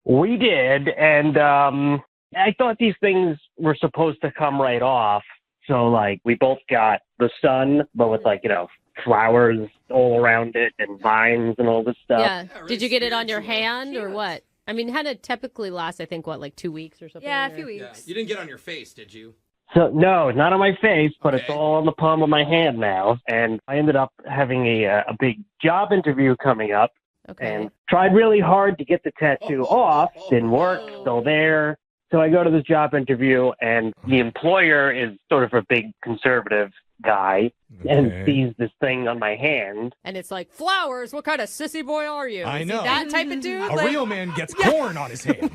We did, and I thought these things were supposed to come right off. So, like, we both got the sun, but with, like, you know, flowers all around it and vines and all this stuff. Yeah. Did you get it on your hand or what? I mean, henna typically lasts, I think, what, like 2 weeks or something? Yeah, a or- few Yeah. weeks. You didn't get on your face, did you? So, no, not on my face, but it's Okay. all on the palm of my hand now. And I ended up having a big job interview coming up Okay. and tried really hard to get the tattoo off. Didn't work, still there. So I go to this job interview, and the employer is sort of a big conservative guy and Okay. sees this thing on my hand. And it's like, flowers, what kind of sissy boy are you? I Is he know. that type of dude? A Like, real man gets corn on his hands.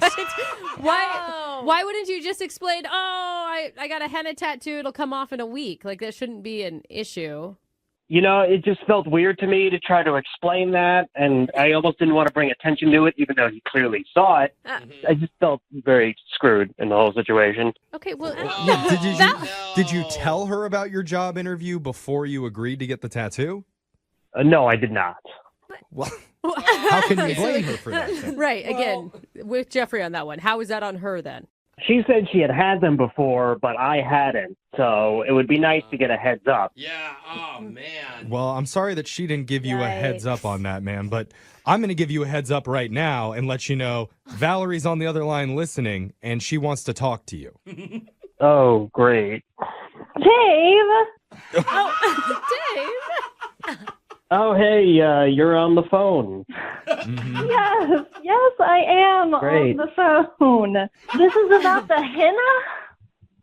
why wouldn't you just explain, I got a henna tattoo, it'll come off in a week? Like, that shouldn't be an issue. You know, it just felt weird to me to try to explain that, and I almost didn't want to bring attention to it, even though he clearly saw it. I just felt very screwed in the whole situation. Okay, well, Did you tell her about your job interview before you agreed to get the tattoo? No, I did not. Well, how can you blame her for that? then? right, again, with Jeffrey on that one. How is that on her then? She said she had them before, but I hadn't. So it would be nice to get a heads up. Yeah, oh, man. Well, I'm sorry that she didn't give you a heads up on that, man, but I'm going to give you a heads up right now and let you know Valerie's on the other line listening, and she wants to talk to you. Oh, great. Dave. Dave. Oh, hey, you're on the phone. Yes, I am Great. on the phone. This is about the henna?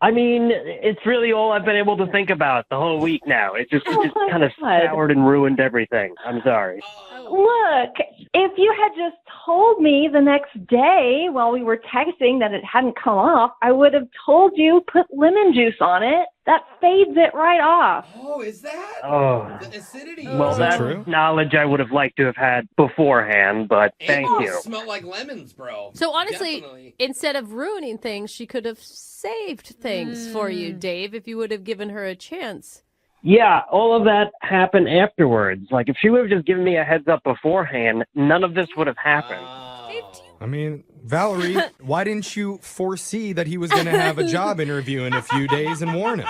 I mean, it's really all I've been able to think about the whole week now. It just kind of soured and ruined everything. I'm sorry. Look, if you had just told me the next day while we were texting that it hadn't come off, I would have told you put lemon juice on it. That fades it right off. Oh, is that? Oh. The acidity. Well, Is that that's true? knowledge I would have liked to have had beforehand, but thank Angels you. smell like lemons, bro. So honestly, Definitely. instead of ruining things, she could have saved things for you, Dave, if you would have given her a chance. Yeah, all of that happened afterwards. Like, if she would have just given me a heads up beforehand, none of this would have happened. I mean, Valerie, why didn't you foresee that he was going to have a job interview in a few days and warn him?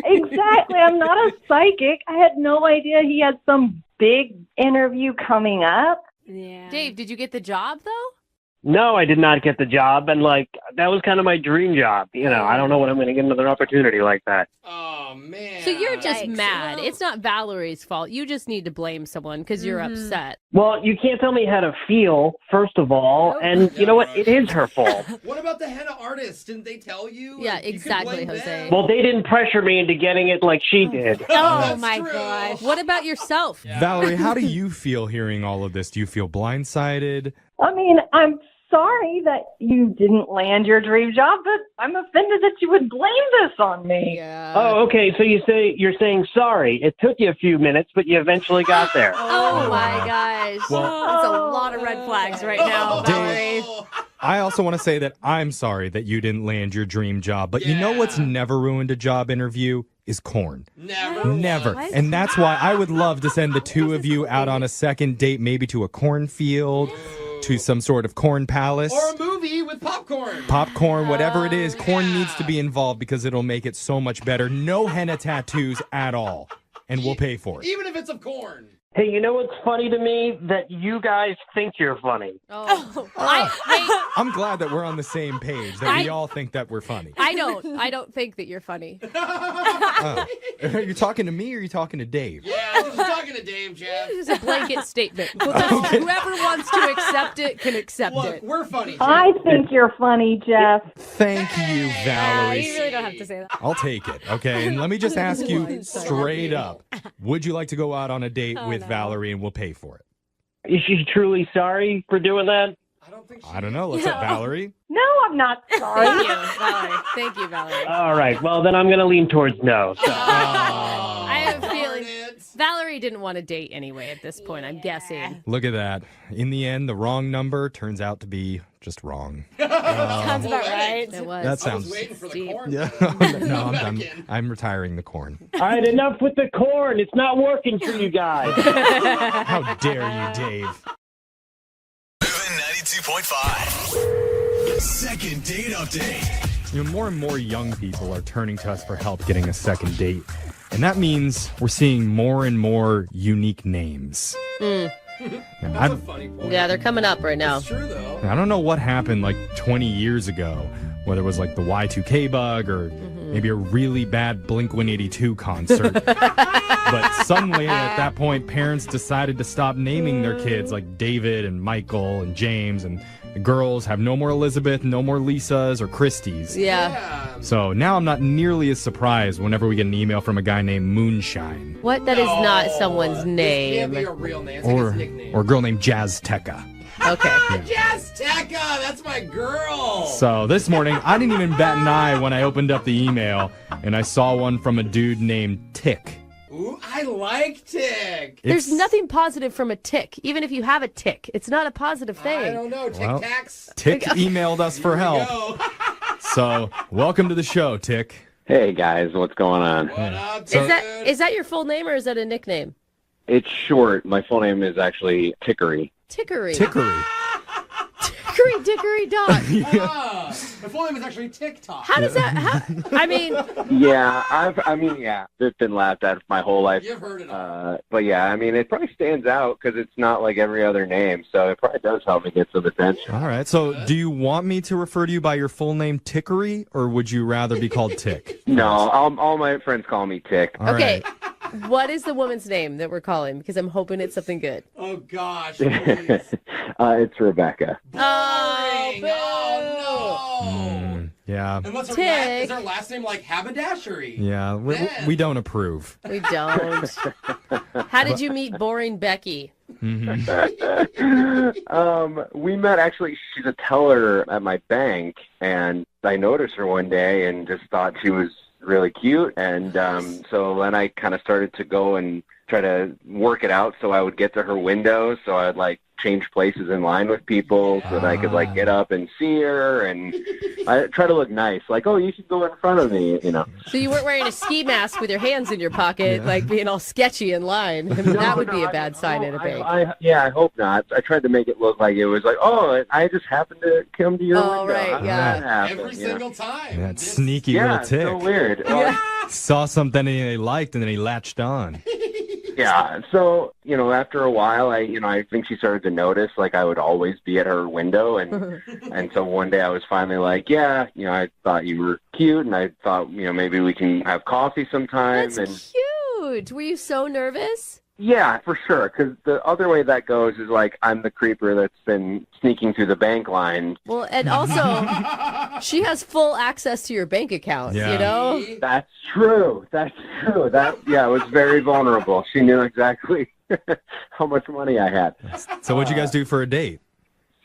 Exactly. I'm not a psychic. I had no idea he had some big interview coming up. Yeah. Dave, did you get the job, though? No, I did not get the job, and, like, that was kind of my dream job. You know, I don't know when I'm going to get another opportunity like that. Oh, man. So you're just mad. It's not Valerie's fault. You just need to blame someone because you're upset. Well, you can't tell me how to feel, first of all, and you know what? It is her fault. What about the henna artist? Didn't they tell you? Yeah, Like, you could exactly, blame Jose. them. Well, they didn't pressure me into getting it like she did. Oh, my gosh. What about yourself? Valerie, how do you feel hearing all of this? Do you feel blindsided? I mean, I'm sorry that you didn't land your dream job, but I'm offended that you would blame this on me. Oh, okay. So you're saying sorry. It took you a few minutes, but you eventually got there. Oh, my gosh. Well- That's a lot of red flags right now, Valerie. I also want to say that I'm sorry that you didn't land your dream job, but you know what's never ruined a job interview is corn. Never. What? And that's why I would love to send the two of you out on a second date, maybe to a cornfield, to some sort of corn palace. Or a movie with popcorn. Popcorn, whatever it is, corn needs to be involved because it'll make it so much better. No henna tattoos at all, and we'll pay for it. Even if it's of corn. Hey, you know what's funny to me? That you guys think you're funny. I'm glad that we're on the same page, that we all think that we're funny. I don't think that you're funny. Oh. Are you talking to me or are you talking to Dave? Yeah, I was talking to Dave, Jeff. It's a blanket statement. Whoever wants to accept it can accept Look, it. we're funny, Jeff. I think you're funny, Jeff. Thank you, Valerie. You really don't have to say that. I'll take it, okay? And let me just ask you straight up. Would you like to go out on a date with Valerie and we'll pay for it? Is she truly sorry for doing that? I don't know. Let's up Valerie. No, I'm not sorry. Thank you, Valerie. Thank you, Valerie. All right. Well, then I'm going to lean towards no. So. I have a feeling Valerie didn't want to date anyway at this point, I'm guessing. Look at that. In the end, the wrong number turns out to be just wrong. Sounds about right. It was. That sounds. I was waiting for the corn. Yeah. No, I'm done. I'm retiring the corn. All right, enough with the corn. It's not working for you guys. How dare you, Dave? 92.5. Second date update. You know, more and more young people are turning to us for help getting a second date. And that means we're seeing more and more unique names. Mm. That's a funny point. Yeah, they're coming up right now. It's true, though. I don't know what happened like 20 years ago, whether it was like the Y2K bug or maybe a really bad Blink-182 concert. But suddenly at that point, parents decided to stop naming their kids like David and Michael and James, and the girls have no more Elizabeth, no more Lisas or Christies. Yeah. So now I'm not nearly as surprised whenever we get an email from a guy named Moonshine. What? That is not someone's Can't name. be a real name. It's like his nickname. Or a girl named Jazz Tekka. Okay. Jazz Tekka, that's my girl. So this morning, I didn't even bat an eye when I opened up the email, and I saw one from a dude named Tick. Ooh, I like Tick. There's nothing positive from a tick, even if you have a tick. It's not a positive thing. I don't know. Tic Well, Tacs. Tick emailed us for help. So welcome to the show, Tick. Hey guys, what's going on? Is that your full name or is that a nickname? It's short. My full name is actually Tickery. Tickery. Tickery. Hickory dickory dock. Ah, the full name is actually TikTok. How does that? I mean, Yeah, it's been laughed at my whole life. You've heard it all. But yeah, I mean, it probably stands out because it's not like every other name, so it probably does help me get some attention. All right. So, do you want me to refer to you by your full name, Tickery, or would you rather be called Tick? No, all my friends call me Tick. All okay. What is the woman's name that we're calling? Because I'm hoping it's something good. Oh, gosh. It's Rebecca. Yeah. And what's her Tick. is her last name like Haberdashery? Yeah. We don't approve. We don't. How did you meet boring Becky? We met, actually, she's a teller at my bank, and I noticed her one day and just thought she was really cute. And so then I kind of started to go and try to work it out so I would get to her window, so I'd like change places in line with people so that I could like get up and see her, and I try to look nice, like, oh, you should go in front of me, you know. So you weren't wearing a ski mask with your hands in your pocket, like being all sketchy in line. I mean, that would be a bad sign at a bank. I hope not. I tried to make it look like it was like, oh, I just happened to come to your window. Oh, right, yeah. Every single time. That sneaky little Tick. So weird. Saw something they liked, and then he latched on. Yeah, so, you know, after a while, I think she started to notice, like, I would always be at her window, and so one day I was finally like, yeah, you know, I thought you were cute, and I thought, you know, maybe we can have coffee sometime. That's cute. Were you so nervous? Yeah, for sure, because the other way that goes is, like, I'm the creeper that's been sneaking through the bank line. Well, and also, she has full access to your bank account, you know? That's true. That, it was very vulnerable. She knew exactly how much money I had. So what'd you guys do for a date?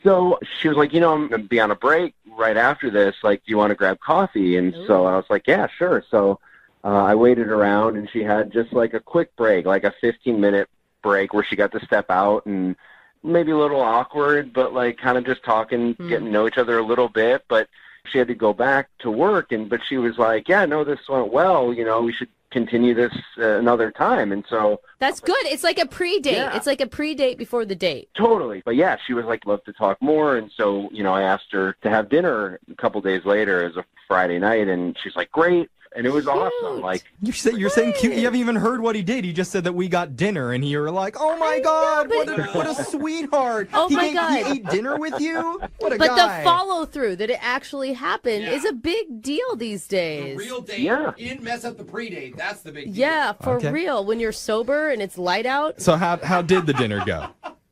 So she was like, you know, I'm going to be on a break right after this. Like, do you want to grab coffee? And so I was like, yeah, sure. So I waited around, and she had just like a quick break, like a 15-minute break where she got to step out, and maybe a little awkward, but like kind of just talking, getting to know each other a little bit. But she had to go back to work, but she was like, yeah, no, this went well. You know, we should continue this another time. And so that's good. It's like a pre-date. Yeah. It's like a pre-date before the date. Totally. But yeah, she was like, love to talk more. And so, you know, I asked her to have dinner a couple days later as a Friday night, and she's like, great. And it was awesome. Like, you're saying cute. You haven't even heard what he did. He just said that we got dinner, and you were like, "Oh my God, what a sweetheart! Oh my God, he ate dinner with you. What a but guy!" The follow through that it actually happened is a big deal these days. The real date. Yeah. You didn't mess up the pre-date. That's the big deal. Yeah, for real. When you're sober and it's light out. So how did the dinner go?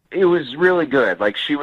It was really good. Like, she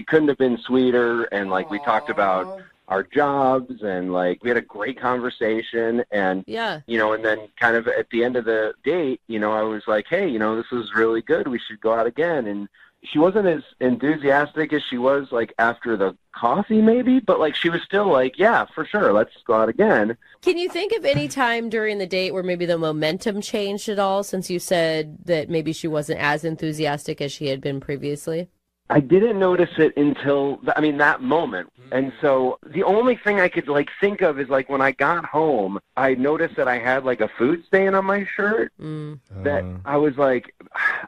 couldn't have been sweeter, and like we talked about our jobs, and like we had a great conversation, and you know, and then kind of at the end of the date, you know, I was like, hey, you know, this was really good, we should go out again. And she wasn't as enthusiastic as she was like after the coffee maybe, but like she was still like, yeah, for sure, let's go out again. Can you think of any time during the date where maybe the momentum changed at all, since you said that maybe she wasn't as enthusiastic as she had been previously? I didn't notice it until, that moment. And so the only thing I could, like, think of is, like, when I got home, I noticed that I had, like, a food stain on my shirt that I was, like,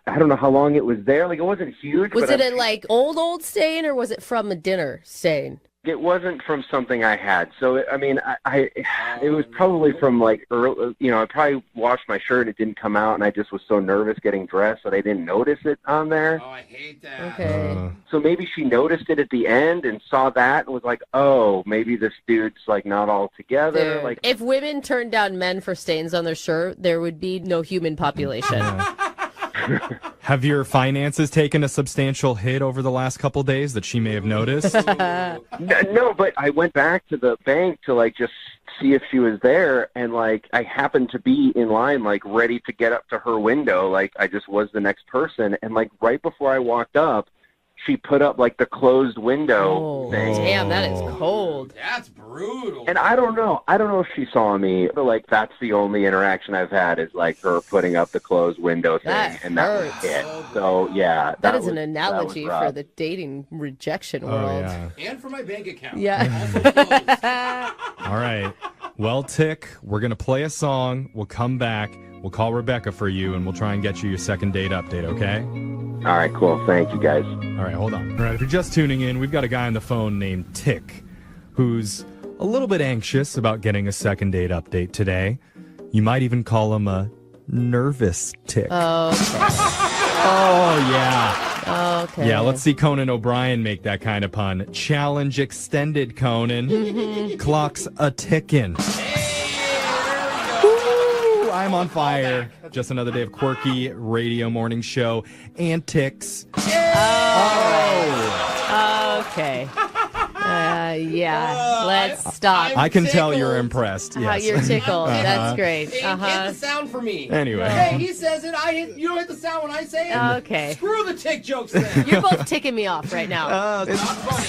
I don't know how long it was there. Like, it wasn't huge. Was it a, like, old stain, or was it from a dinner stain? It wasn't from something I had. So, it was probably from, like, early, you know, I probably washed my shirt, it didn't come out, and I just was so nervous getting dressed that I didn't notice it on there. Oh, I hate that. Okay. So maybe she noticed it at the end and saw that and was like, oh, maybe this dude's, like, not all together. Dude, like, if women turned down men for stains on their shirt, there would be no human population. Have your finances taken a substantial hit over the last couple days that she may have noticed? No, but I went back to the bank to, like, just see if she was there, and, like, I happened to be in line, like, ready to get up to her window. Like, I just was the next person, and, like, right before I walked up, she put up, like, the closed window thing. Damn, that is cold. That's brutal. And I don't know if she saw me, but, like, that's the only interaction I've had is, like, her putting up the closed window thing. That and that was it. So, yeah. That is an analogy for the dating rejection world. Yeah. And for my bank account. Yeah. All right. Well, Tick, we're going to play a song. We'll come back. We'll call Rebecca for you, and we'll try and get you your second date update, okay? All right, cool. Thank you, guys. All right, hold on. All right, if you're just tuning in, we've got a guy on the phone named Tick who's a little bit anxious about getting a second date update today. You might even call him a nervous Tick. Oh, yeah. okay. Yeah, let's see Conan O'Brien make that kind of pun. Challenge extended, Conan. Clock's a tickin'. Woo, I'm on fire. Just another day of quirky radio morning show antics. Okay. Yeah, let's stop. I can tell you're impressed. How Yes. you're tickled. That's great. Hit the sound for me. Anyway. Hey, he says it. You don't hit the sound when I say it. Okay. Screw the tick jokes then. You're both ticking me off right now. It's not funny.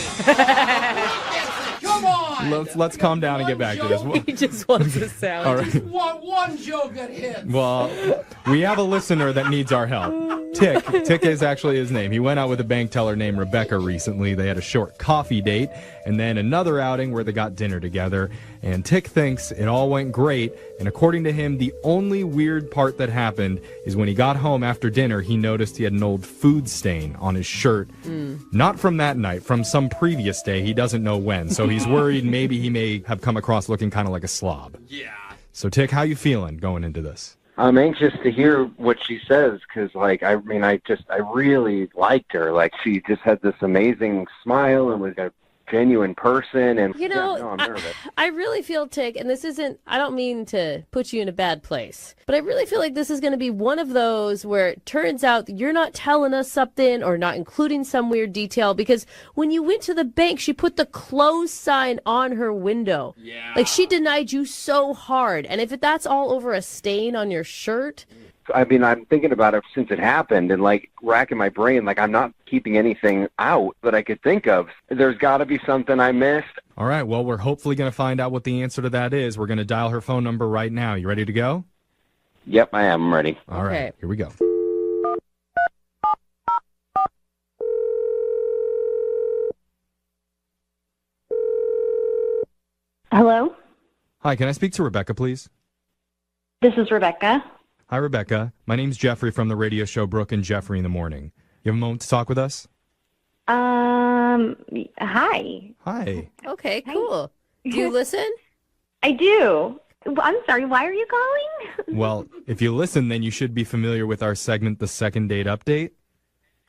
Come on. Let's calm down and get back to this. He just wants a sound. All right. Just want one joke that hits. Well, we have a listener that needs our help. Tick is actually his name. He went out with a bank teller named Rebecca recently. They had a short coffee date and then another outing where they got dinner together. And Tick thinks it all went great. And according to him, the only weird part that happened is when he got home after dinner, he noticed he had an old food stain on his shirt. Not from that night, from some previous day. He doesn't know when. So he's worried maybe he may have come across looking kind of like a slob. Yeah. So Tick, how you feeling going into this? I'm anxious to hear what she says because, like, I really liked her. Like, she just had this amazing smile and was a genuine person. And You know, I'm nervous. I really feel, Tick, and this isn't, I don't mean to put you in a bad place, but I really feel like this is going to be one of those where it turns out you're not telling us something or not including some weird detail, because when you went to the bank, she put the close sign on her window. Yeah. Like, she denied you so hard. And if that's all over a stain on your shirt... I mean, I'm thinking about it since it happened and, like, racking my brain. Like, I'm not keeping anything out that I could think of. There's got to be something I missed. All right, well, we're hopefully going to find out what the answer to that is. We're going to dial her phone number right now. You ready to go? Yep, I am. I'm ready. All right, here we go. Hello, Hi, can I speak to Rebecca, please? this is Rebecca. Hi, Rebecca. My name's Jeffrey from the radio show Brook and Jeffrey in the Morning. You have a moment to talk with us? Hi. Hi. Okay, cool. Do you listen? I do. I'm sorry, why are you calling? Well, if you listen, then you should be familiar with our segment, The Second Date Update.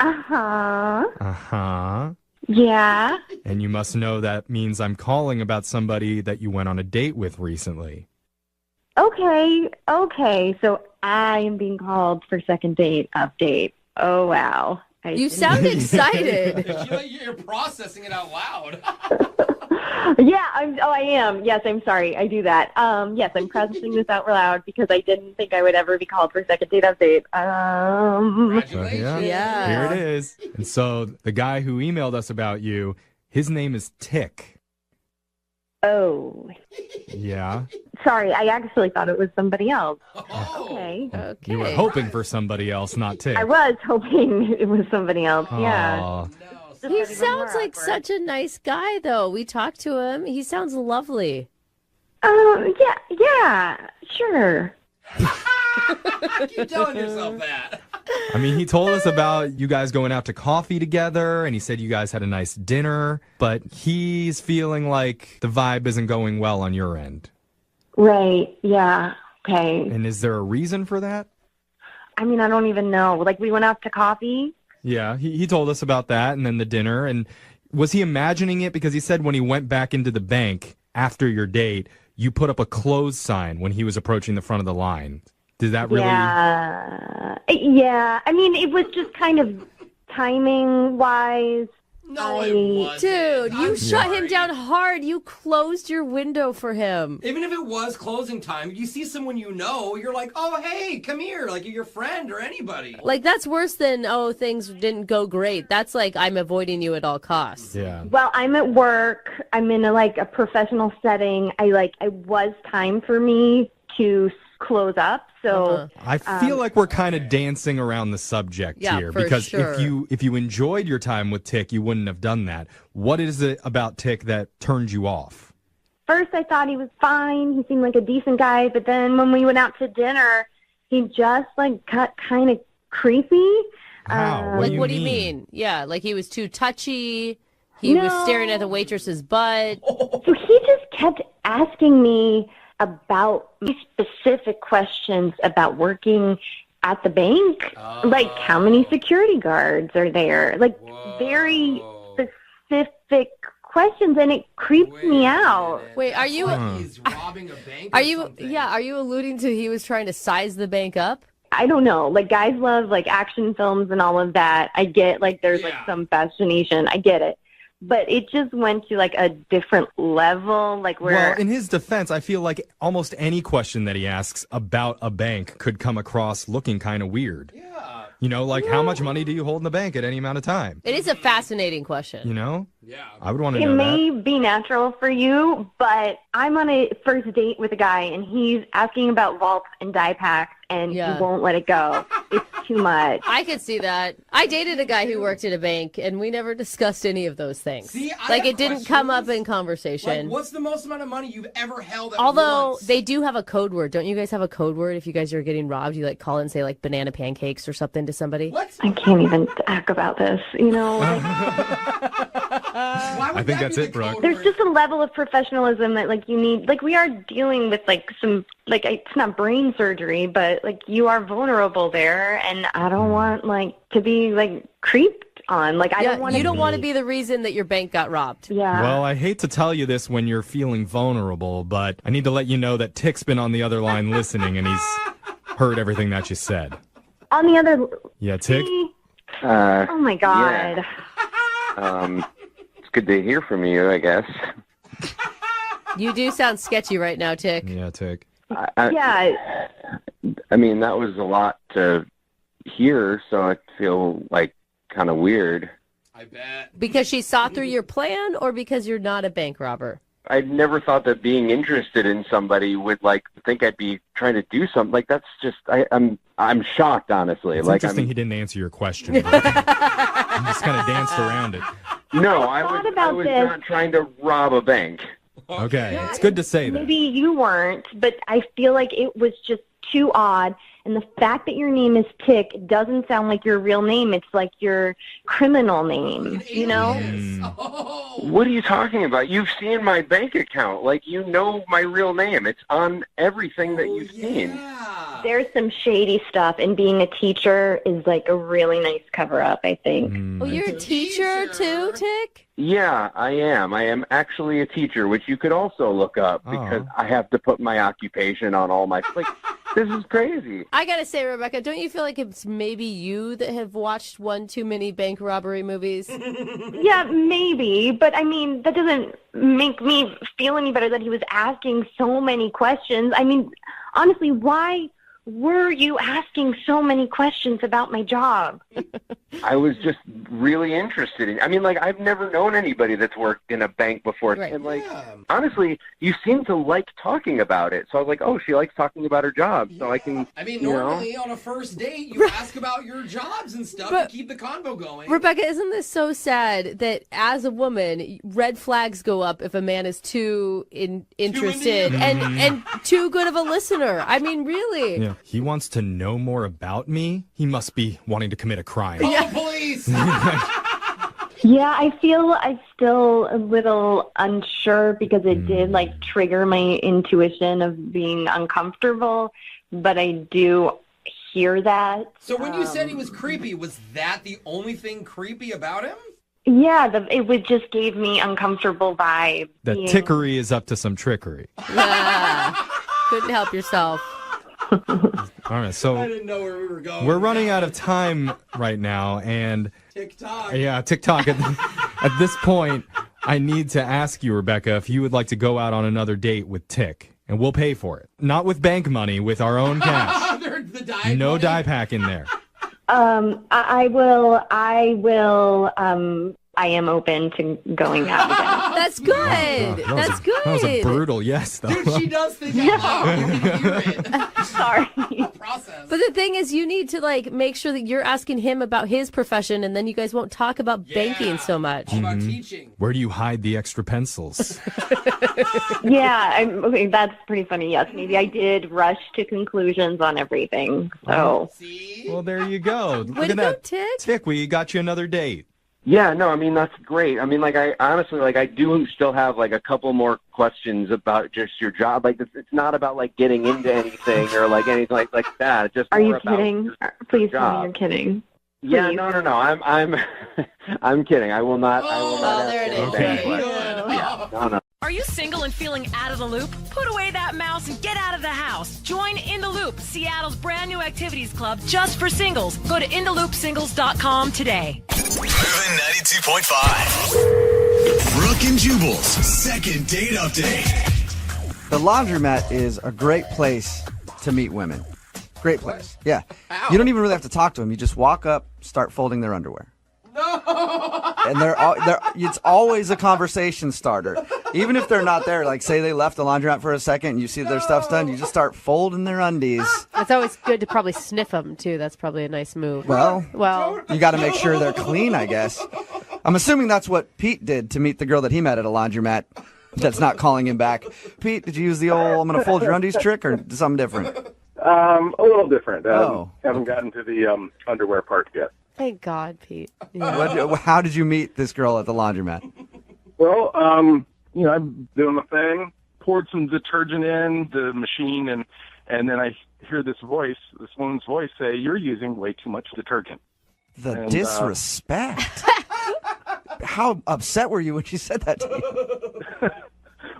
Uh-huh. Uh-huh. Yeah. And you must know that means I'm calling about somebody that you went on a date with recently. Okay. So I am being called for second date update. Oh, wow. You sound excited. You're processing it out loud. Yeah, I am. Yes, I'm sorry. I do that. Yes, I'm processing this out loud because I didn't think I would ever be called for a second date update. So, yeah. Here it is. And so the guy who emailed us about you, his name is Tick. Oh. Yeah. Sorry, I actually thought it was somebody else. Okay. You were hoping for somebody else, not Tick. I was hoping it was somebody else. Yeah. Aw. He sounds like such a nice guy, though. We talked to him. He sounds lovely. Yeah, sure. Keep telling yourself that. I mean, he told us about you guys going out to coffee together, and he said you guys had a nice dinner, but he's feeling like the vibe isn't going well on your end. Right, yeah, okay. And is there a reason for that? I mean, I don't even know. Like, we went out to coffee. Yeah, he told us about that, and then the dinner. And was he imagining it? Because he said when he went back into the bank after your date, you put up a close sign when he was approaching the front of the line. Did that really... Yeah. I mean, it was just kind of timing-wise. No, it wasn't. Dude, you shut him down hard. You closed your window for him. Even if it was closing time, you see someone you know, you're like, oh, hey, come here, like your friend or anybody. Like, that's worse than, oh, things didn't go great. That's like, I'm avoiding you at all costs. Yeah. Well, I'm at work. I'm in a professional setting. It was time for me to close up. So I feel like we're kind of dancing around the subject here, for because sure. if you enjoyed your time with Tick, you wouldn't have done that. What is it about Tick that turned you off? First, I thought he was fine. He seemed like a decent guy. But then when we went out to dinner, he just got kind of creepy. How? Like, what do you mean? Yeah, like he was too touchy. He was staring at the waitress's butt. So he just kept asking me about specific questions about working at the bank. Like, how many security guards are there? Like, very specific questions, and it creeps me out. Wait, are you? He's robbing a bank. Are you? Yeah, are you alluding to he was trying to size the bank up? I don't know. Like, guys love like action films and all of that. I get like there's like some fascination. I get it. But it just went to like a different level, like where. Well, in his defense, I feel like almost any question that he asks about a bank could come across looking kind of weird. Yeah. You know, like how much money do you hold in the bank at any amount of time? It is a fascinating question. You know? Yeah. I would want to it know may that. be natural for you, but I'm on a first date with a guy, and he's asking about vaults and die packs, and he won't let it go. It's too much. I could see that. I dated a guy who worked at a bank, and we never discussed any of those things. See, like, it didn't come up in conversation. Like, what's the most amount of money you've ever held at Although once? they do have a code word. Don't you guys have a code word if you guys are getting robbed? You like call and say like banana pancakes or something to somebody? What? I can't even talk about this, you know? I think that's it, Brooke. There's just a level of professionalism that like you need. Like, we are dealing with like some, like, it's not brain surgery, but like you are vulnerable there, and I don't want like to be like creeped on. Like, I don't want. You don't want to be the reason that your bank got robbed. Yeah. Well, I hate to tell you this when you're feeling vulnerable, but I need to let you know that Tick's been on the other line listening, and he's heard everything that you said. On the other. Yeah, Tick? Oh my God. It's good to hear from you, I guess. You do sound sketchy right now, Tick. Yeah, Tick. Yeah. I mean, that was a lot to hear, so I feel like kind of weird. I bet. Because she saw through your plan, or because you're not a bank robber? I never thought that being interested in somebody would like think I'd be trying to do something. Like, that's just I'm shocked, honestly. It's like, interesting he didn't answer your question. He just kind of danced around it. No, I was not trying to rob a bank. Okay, it's good to say that. Maybe you weren't, but I feel like it was just too odd. And the fact that your name is Tick doesn't sound like your real name. It's like your criminal name, you know? What are you talking about? You've seen my bank account. Like, you know my real name. It's on everything that you've seen. There's some shady stuff, and being a teacher is like a really nice cover-up, I think. Oh, you're a teacher too, Tick? Yeah, I am. I am actually a teacher, which you could also look up because I have to put my occupation on all my... Like, this is crazy. I gotta say, Rebecca, don't you feel like it's maybe you that have watched one too many bank robbery movies? Yeah, maybe, but I mean, that doesn't make me feel any better that he was asking so many questions. I mean, honestly, why were you asking so many questions about my job? I was just really interested in. I mean, like, I've never known anybody that's worked in a bank before, Right. and like, honestly, you seem to like talking about it. So I was like, oh, she likes talking about her job, so I can. I mean, you know. normally on a first date, you ask about your jobs and stuff to keep the convo going. Rebecca, isn't this so sad that as a woman, red flags go up if a man is too interested and too good of a listener? I mean, really? Yeah. He wants to know more about me. He must be wanting to commit a crime. Call the police! Yeah, I feel I'm still a little unsure because it did like trigger my intuition of being uncomfortable, but I do hear that. So when you said he was creepy, was that the only thing creepy about him? Yeah, it would just gave me uncomfortable vibe. That being- tickery is up to some trickery. Couldn't help yourself. All right, so I didn't know where we were going. we're running out of time right now, and TikTok. yeah, TikTok. At this point, I need to ask you, Rebecca, if you would like to go out on another date with Tick, and we'll pay for it. Not with bank money, with our own cash. No die pack in there. I will. I am open to going out again. That's good. That's good. That was a brutal yes, though. Dude, she does think out loud. You can hear it. Sorry. Process. But the thing is, you need to like make sure that you're asking him about his profession, and then you guys won't talk about banking so much. All about teaching. Where do you hide the extra pencils? Okay, that's pretty funny. Yes, maybe I did rush to conclusions on everything. So, Well, there you go. Look at that. Tick, we got you another date. Yeah, no, I mean, that's great. I mean, like, I honestly, like, I do still have, like, a couple more questions about just your job. Like, it's not about, like, getting into anything or, like, anything like that. It's just are more you about kidding? just your Please tell me job. you're kidding. Yeah, Please. no. I'm I'm kidding. I will not. there it is. No. Are you single and feeling out of the loop? Put away that mouse and get out of the house. Join In the Loop, Seattle's brand new activities club just for singles. Go to intheloopsingles.com today. Moving 92.5. Brooke and Jubal's second date update. The laundromat is a great place to meet women. Great place. Yeah. You don't even really have to talk to them. You just walk up, start folding their underwear. No. And it's always a conversation starter. Even if they're not there, like say they left the laundromat for a second and you see their stuff's done, you just start folding their undies. It's always good to probably sniff them, too. That's probably a nice move. Well, Well, you got to make sure they're clean, I guess. I'm assuming that's what Pete did to meet the girl that he met at a laundromat that's not calling him back. Pete, did you use the old I'm going to fold your undies trick or something different? A little different. Oh. Haven't gotten to the underwear part yet. thank God, Pete. Yeah. How did you meet this girl at the laundromat? Well, I'm doing the thing, poured some detergent in the machine, and then I hear this woman's voice say, "You're using way too much detergent." The disrespect. How upset were you when she said that to you?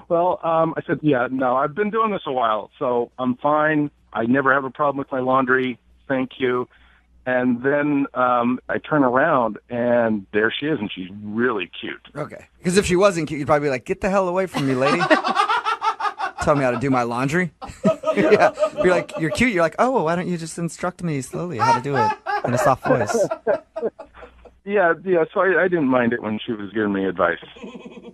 Well, I said, yeah, no, I've been doing this a while, so I'm fine. I never have a problem with my laundry. Thank you. And then I turn around, and there she is, and she's really cute. Okay. Because if she wasn't cute, you'd probably be like, get the hell away from me, lady. Tell me how to do my laundry. Yeah. You're like, you're cute. You're like, oh, well, why don't you just instruct me slowly how to do it in a soft voice? Yeah, so I didn't mind it when she was giving me advice.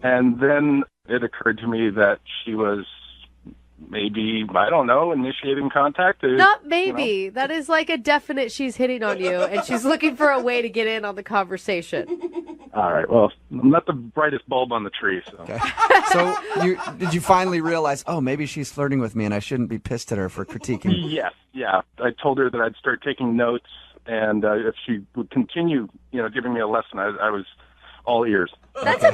And then it occurred to me that she was maybe, I don't know, initiating contact. Not maybe. That is like a definite she's hitting on you, and she's looking for a way to get in on the conversation. All right, well, I'm not the brightest bulb on the tree. So, okay. So did you finally realize, oh, maybe she's flirting with me and I shouldn't be pissed at her for critiquing? Yes, yeah. I told her that I'd start taking notes, and if she would continue, giving me a lesson, I was all ears. That's a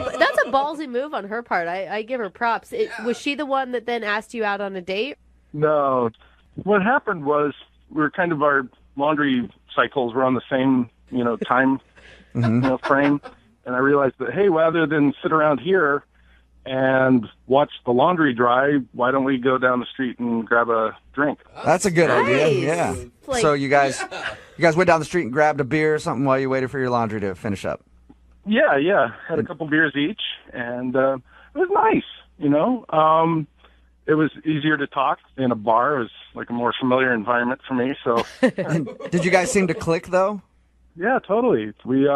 ballsy move on her part. I give her props. Was she the one that then asked you out on a date? No. What happened was our laundry cycles were on the same, time frame. And I realized that, hey, rather than sit around here and watch the laundry dry, why don't we go down the street and grab a drink? That's a good idea. Nice. Yeah. Like- So you guys went down the street and grabbed a beer or something while you waited for your laundry to finish up. Yeah. Had a couple beers each, and it was nice, It was easier to talk in a bar. It was like a more familiar environment for me, so. Did you guys seem to click, though? Yeah, totally. We,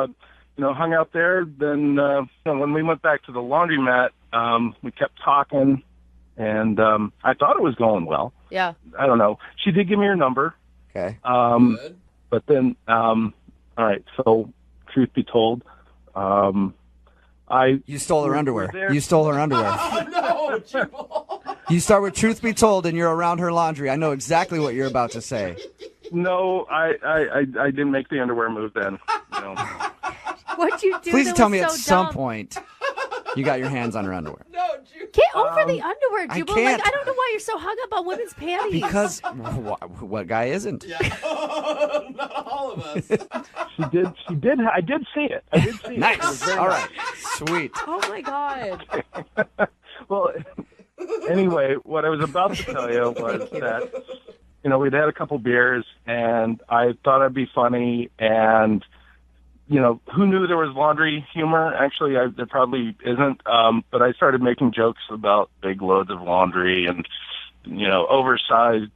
hung out there. Then when we went back to the laundromat, we kept talking, and I thought it was going well. Yeah. I don't know. She did give me her number. Okay. Good. But then, all right, so truth be told, You stole her underwear. You stole her underwear. Oh, no, You start with truth be told and you're around her laundry. I know exactly what you're about to say. No, I didn't make the underwear move then. No. What'd you do? Please that tell was me so at some dumb? point you got your hands on her underwear. Get over the underwear, I Jubal. can't. Like, I don't know why you're so hung up on women's panties. Because what guy isn't? Not all of us. She did. I did see it. Nice. It was very All nice. right. Sweet. Oh my God. Well, anyway, what I was about to tell you was that, we'd had a couple beers, and I thought I'd be funny, and, who knew there was laundry humor? Actually, there probably isn't, but I started making jokes about big loads of laundry and, oversized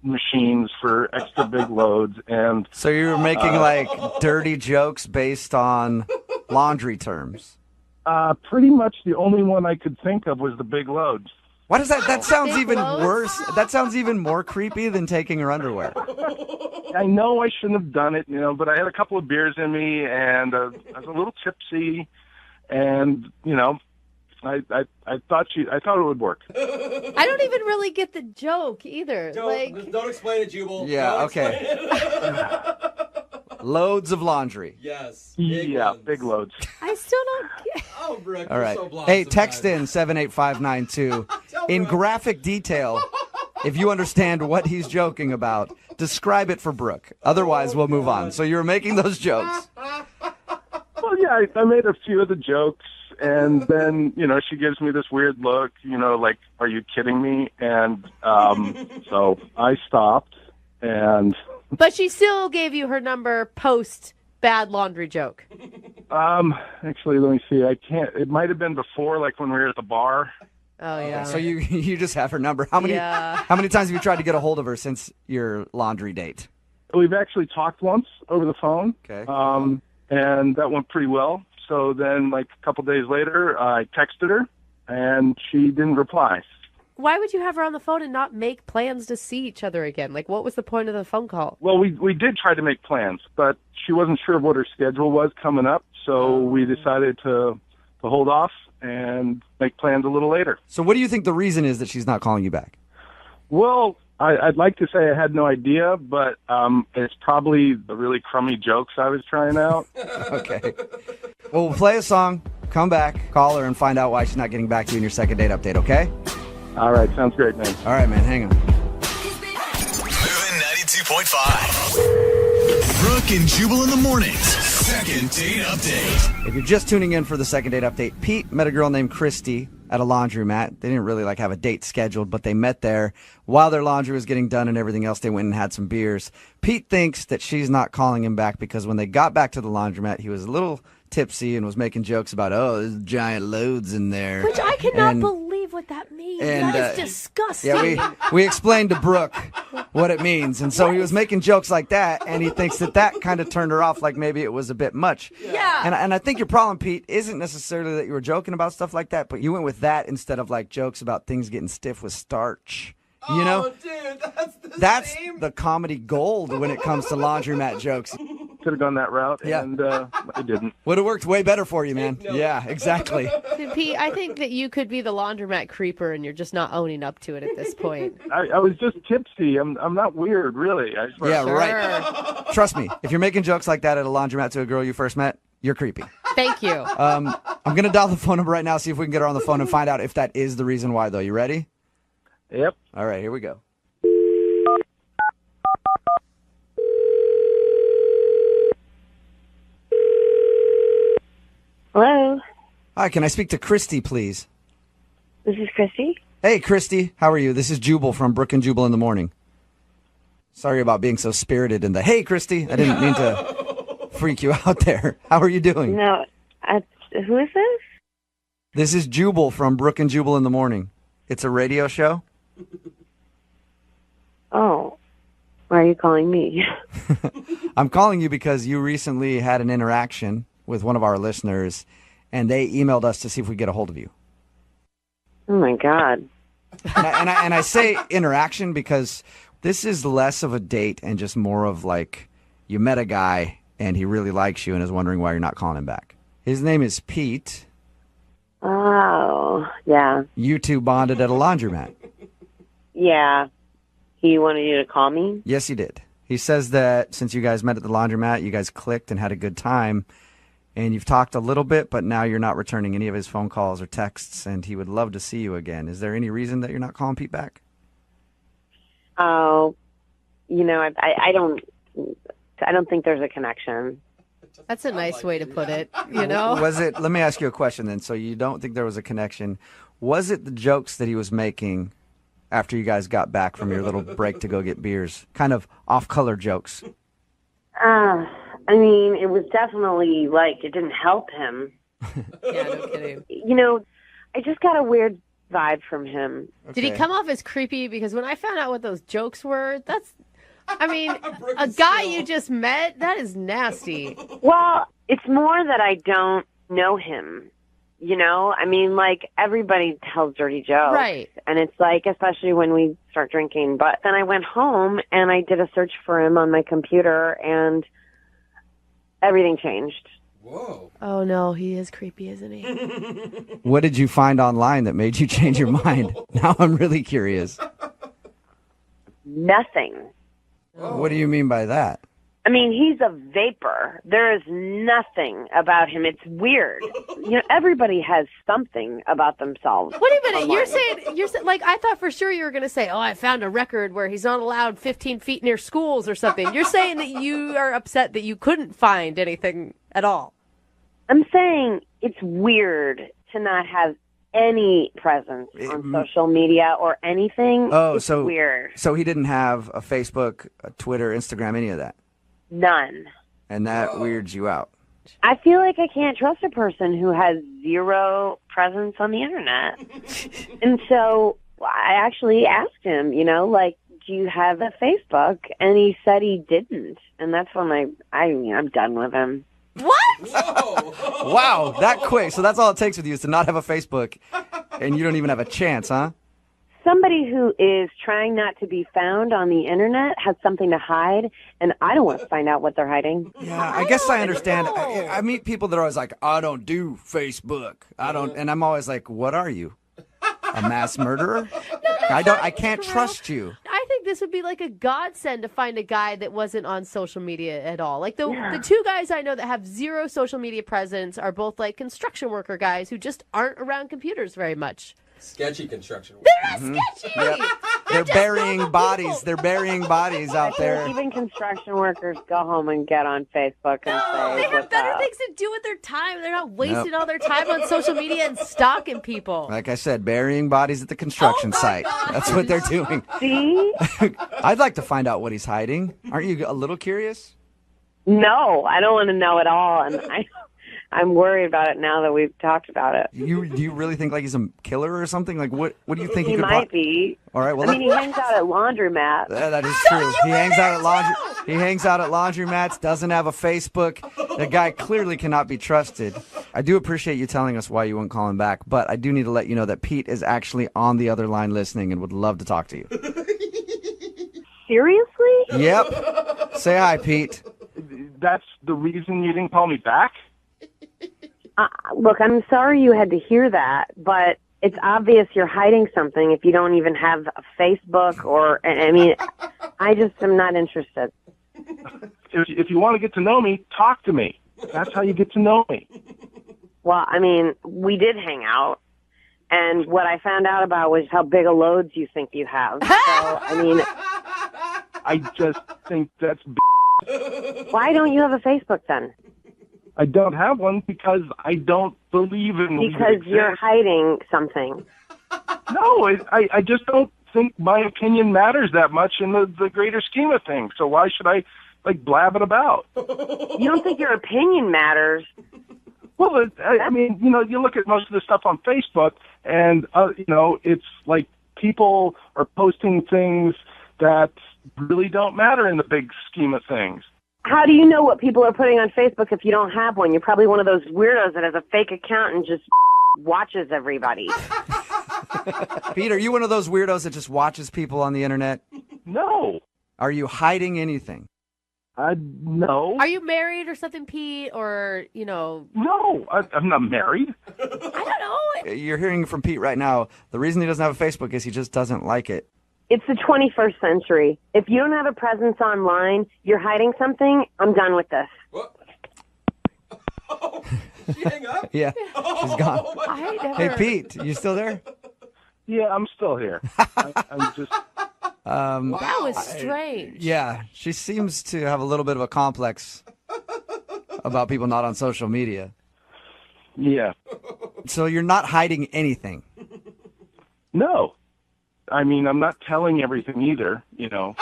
machines for extra big loads. And So you were making dirty jokes based on laundry terms. pretty much the only one I could think of was the big loads. Why does that sounds Big even loads? worse? That sounds even more creepy than taking her underwear. I know I shouldn't have done it, but I had a couple of beers in me, and I was a little tipsy, and, I thought it would work. I don't even really get the joke either. Don't explain it, Jubal. Yeah, Don't okay. explain it. Loads of laundry. Yes. Big loads. I still don't get. Oh, Brooke, All you're right. so blonde Hey, text sometimes. in 78592 in graphic detail. If you understand what he's joking about, describe it for Brooke. Otherwise, we'll move on. So you're making those jokes. Well, yeah, I made a few of the jokes, and then, she gives me this weird look, like, are you kidding me? And so I stopped, and... But she still gave you her number post bad laundry joke. Actually, let me see. I can't... It might have been before, like, when we were at the bar. Oh, yeah. So you just have her number. How many times have you tried to get a hold of her since your laundry date? We've actually talked once over the phone. Okay. And that went pretty well. So then, like, a couple days later, I texted her, and she didn't reply. Why would you have her on the phone and not make plans to see each other again? Like, what was the point of the phone call? Well, we did try to make plans, but she wasn't sure of what her schedule was coming up, so we decided to hold off and make plans a little later. So what do you think the reason is that she's not calling you back? Well, I'd like to say I had no idea, but it's probably the really crummy jokes I was trying out. Okay. Well, we'll play a song, come back, call her, and find out why she's not getting back to you in your second date update, okay? All right, sounds great, man. All right, man, hang on. Moving 92.5. Brooke and Jubal in the mornings. Second date update. If you're just tuning in for the second date update, Pete met a girl named Christy at a laundromat. They didn't really have a date scheduled, but they met there while their laundry was getting done and everything else. They went and had some beers. Pete thinks that she's not calling him back because when they got back to the laundromat, he was a little tipsy and was making jokes about, there's giant loads in there. Which I cannot believe what that means. and, That is disgusting. Yeah, we explained to Brooke what it means, and so he was making jokes like that, and he thinks that kind of turned her off, like maybe it was a bit much. Yeah. And I think your problem, Pete, isn't necessarily that you were joking about stuff like that, but you went with that instead of like jokes about things getting stiff with starch. You know, dude, that's the comedy gold when it comes to laundromat jokes. Could have gone that route, and I didn't. Would have worked way better for you, man. Yeah, exactly. Pete, I think that you could be the laundromat creeper, and you're just not owning up to it at this point. I was just tipsy. I'm not weird, really. Yeah, right. Trust me, if you're making jokes like that at a laundromat to a girl you first met, you're creepy. Thank you. I'm going to dial the phone number right now, see if we can get her on the phone and find out if that is the reason why, though. You ready? Yep. All right, here we go. Hello, Hi, can I speak to Christy, please? this is Chrissy. Hey, Christy, how are you? This is Jubal from Brook and Jubal in the Morning. Sorry about being so spirited in the, hey, Christy, I didn't mean to freak you out there. How are you doing? No, who is this? This is Jubal from Brook and Jubal in the Morning. It's a radio show. Oh, why are you calling me? I'm calling you because you recently had an interaction with one of our listeners, and they emailed us to see if we get a hold of you. Oh my God. And I say interaction because this is less of a date and just more of like you met a guy and he really likes you and is wondering why you're not calling him back. His name is Pete. Oh, yeah. You two bonded at a laundromat. Yeah. He wanted you to call me? Yes, he did. He says that since you guys met at the laundromat, you guys clicked and had a good time, and you've talked a little bit, but now you're not returning any of his phone calls or texts, and he would love to see you again. Is there any reason that you're not calling Pete back? Oh, I don't think there's a connection. That's a nice way to put it, you know? Was it, let me ask you a question then. So you don't think there was a connection. Was it the jokes that he was making after you guys got back from your little break to go get beers? Kind of off-color jokes. I mean, it was definitely like it didn't help him. Yeah, no kidding. I just got a weird vibe from him. Did he come off as creepy? Because when I found out what those jokes were, a guy you just met, that is nasty. Well, it's more that I don't know him. I mean, like, everybody tells dirty jokes. Right. And it's like, especially when we start drinking. But then I went home and I did a search for him on my computer and everything changed. Whoa. Oh no, he is creepy, isn't he? What did you find online that made you change your mind? Now I'm really curious. Nothing. What do you mean by that? I mean, he's a vapor. There is nothing about him. It's weird. Everybody has something about themselves. Wait a minute. online. You're saying, like, I thought for sure you were going to say, oh, I found a record where he's not allowed 15 feet near schools or something. You're saying that you are upset that you couldn't find anything at all. I'm saying it's weird to not have any presence on social media or anything. Oh, it's so weird. So he didn't have a Facebook, a Twitter, Instagram, any of that? None. And that weirds you out. I feel like I can't trust a person who has zero presence on the internet. And so I actually asked him, do you have a Facebook? And he said he didn't. And that's when I'm done with him. What? Whoa. Wow, that quick. So that's all it takes with you is to not have a Facebook, and you don't even have a chance, huh? Somebody who is trying not to be found on the internet has something to hide, and I don't want to find out what they're hiding. Yeah, I guess I understand. I meet people that are always like, I don't do Facebook. I don't, and I'm always like, what are you? A mass murderer? I can't trust you. I think this would be like a godsend to find a guy that wasn't on social media at all. Like the two guys I know that have zero social media presence are both like construction worker guys who just aren't around computers very much. Sketchy construction. They're sketchy. Yep. They're burying bodies. They're burying bodies out there. Even construction workers go home and get on Facebook and say, They have better things to do with their time. They're not wasting all their time on social media and stalking people. Like I said, burying bodies at the construction site. That's what they're doing. See? I'd like to find out what he's hiding. Aren't you a little curious? No, I don't want to know at all. And I'm worried about it now that we've talked about it. Do you really think like he's a killer or something? Like what do you think He could might be. All right, well, he hangs out at laundromats. that is true. He hangs out at laundromats, doesn't have a Facebook. The guy clearly cannot be trusted. I do appreciate you telling us why you won't call him back, but I do need to let you know that Pete is actually on the other line listening and would love to talk to you. Seriously? Yep. Say hi, Pete. That's the reason you didn't call me back? Look, I'm sorry you had to hear that, but it's obvious you're hiding something if you don't even have a Facebook or, I just am not interested. If you want to get to know me, talk to me. That's how you get to know me. Well, we did hang out, and what I found out about was how big a loads you think you have. So, I just think that's why don't you have a Facebook then? I don't have one because I don't believe in Because you're hiding something. No, I just don't think my opinion matters that much in the greater scheme of things. So why should I, blab it about? You don't think your opinion matters? Well, you look at most of the stuff on Facebook, and, it's like people are posting things that really don't matter in the big scheme of things. How do you know what people are putting on Facebook if you don't have one? You're probably one of those weirdos that has a fake account and just watches everybody. Pete, are you one of those weirdos that just watches people on the internet? No. Are you hiding anything? No. Are you married or something, Pete? Or, No, I'm not married. I don't know. You're hearing from Pete right now. The reason he doesn't have a Facebook is he just doesn't like it. It's the 21st century. If you don't have a presence online, you're hiding something, I'm done with this. Did she hang up? Yeah, she's gone. Hey, Pete, you still there? Yeah, I'm still here. I'm just... That was strange. Yeah, she seems to have a little bit of a complex about people not on social media. Yeah. So you're not hiding anything? No. I'm not telling everything either, You're not,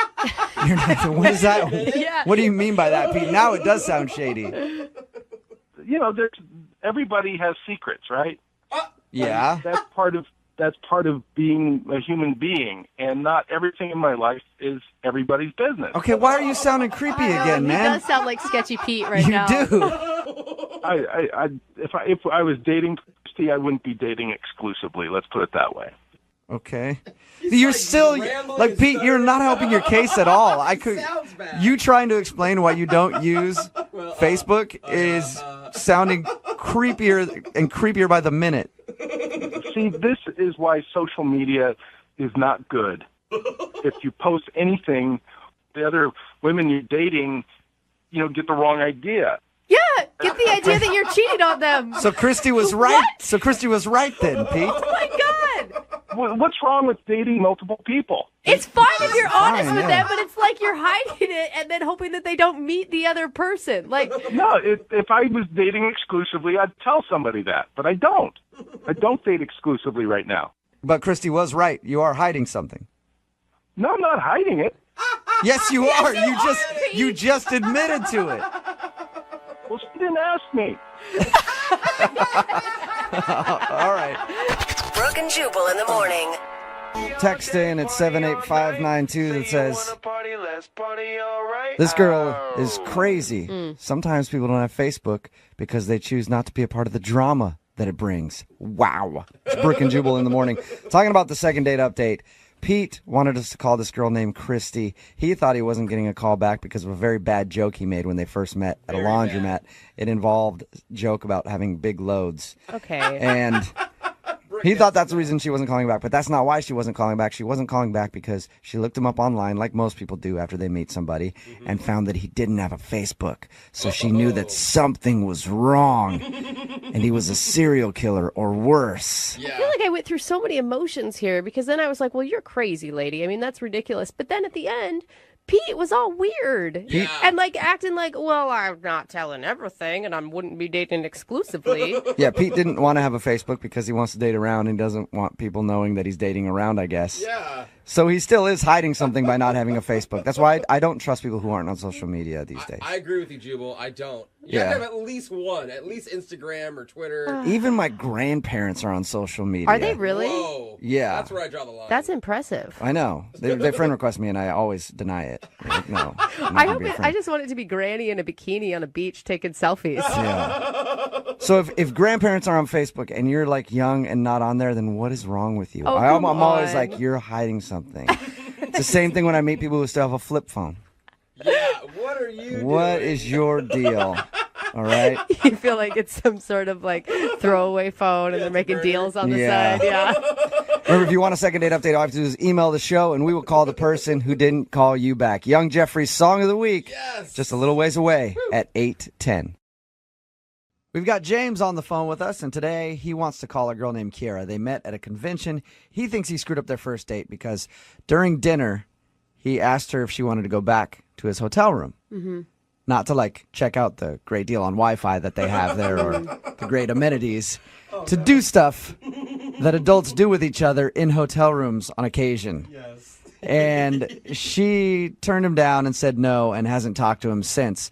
what is that? Yeah. What do you mean by that, Pete? Now it does sound shady. Everybody has secrets, right? Yeah. That's part of being a human being, and not everything in my life is everybody's business. Okay, why are you sounding creepy again, man? He does sound like Sketchy Pete right you now. You do. If I was dating Christy, I wouldn't be dating exclusively. Let's put it that way. Okay. You're still Pete, you're not helping your case at all. You trying to explain why you don't use Facebook is sounding creepier and creepier by the minute. See, this is why social media is not good. If you post anything, the other women you're dating, get the wrong idea. Yeah, get the idea that you're cheating on them. So Christy was right. What? So Christy was right then, Pete. Oh my God. What's wrong with dating multiple people? It's fine if you're honest fine, with yeah. them, but it's like you're hiding it and then hoping that they don't meet the other person. Like, No, if I was dating exclusively, I'd tell somebody that, but I don't. I don't date exclusively right now. But Christy was right. You are hiding something. No, I'm not hiding it. Yes, you are. You just admitted to it. Well, she didn't ask me. All right. Brooke and Jubal in the morning. Text in at 78592 that says, this girl is crazy. Sometimes people don't have Facebook because they choose not to be a part of the drama that it brings. Wow. It's Brooke and Jubal in the morning. Talking about the second date update. Pete wanted us to call this girl named Christy. He thought he wasn't getting a call back because of a very bad joke he made when they first met at a laundromat. It involved a joke about having big loads. okay. And he thought that's the reason she wasn't calling back, but that's not why she wasn't calling back. She wasn't calling back because she looked him up online, like most people do after they meet somebody, and found that he didn't have a Facebook. So she knew that something was wrong, and he was a serial killer or worse. I feel like I went through so many emotions here because then I was like, well, you're crazy, lady. I mean, that's ridiculous. But then at the end, Pete was all weird and like acting like, well, I'm not telling everything and I wouldn't be dating exclusively. Yeah, Pete didn't want to have a Facebook because he wants to date around and doesn't want people knowing that he's dating around, I guess. Yeah. So he still is hiding something by not having a Facebook. That's why I don't trust people who aren't on social media these days. I agree with you, Jubal. I don't. You have to have at least one, at least Instagram or Twitter. Even my grandparents are on social media. Are they really? Whoa. Yeah. That's where I draw the line. That's impressive. I know. They friend request me and I always deny it. Like, no. I just want it to be Granny in a bikini on a beach taking selfies. Yeah. So if grandparents are on Facebook and you're like young and not on there, then what is wrong with you? Oh, I'm come always on. like, you're hiding something. It's the same thing when I meet people who still have a flip phone. Yeah, what are you What doing? is your deal? All right. You feel like it's some sort of like throwaway phone and they're making deals on the side. Yeah. Remember, if you want a second date update, all you have to do is email the show and we will call the person who didn't call you back. Young Jeffrey's Song of the Week. Yes. Just a little ways away at 8:10. We've got James on the phone with us, and today he wants to call a girl named Kiera. They met at a convention. He thinks he screwed up their first date because during dinner, he asked her if she wanted to go back to his hotel room. Mm-hmm. Not to, like, check out the great deal on Wi-Fi that they have there or the great amenities. To do stuff that adults do with each other in hotel rooms on occasion. Yes. And she turned him down and said no and hasn't talked to him since.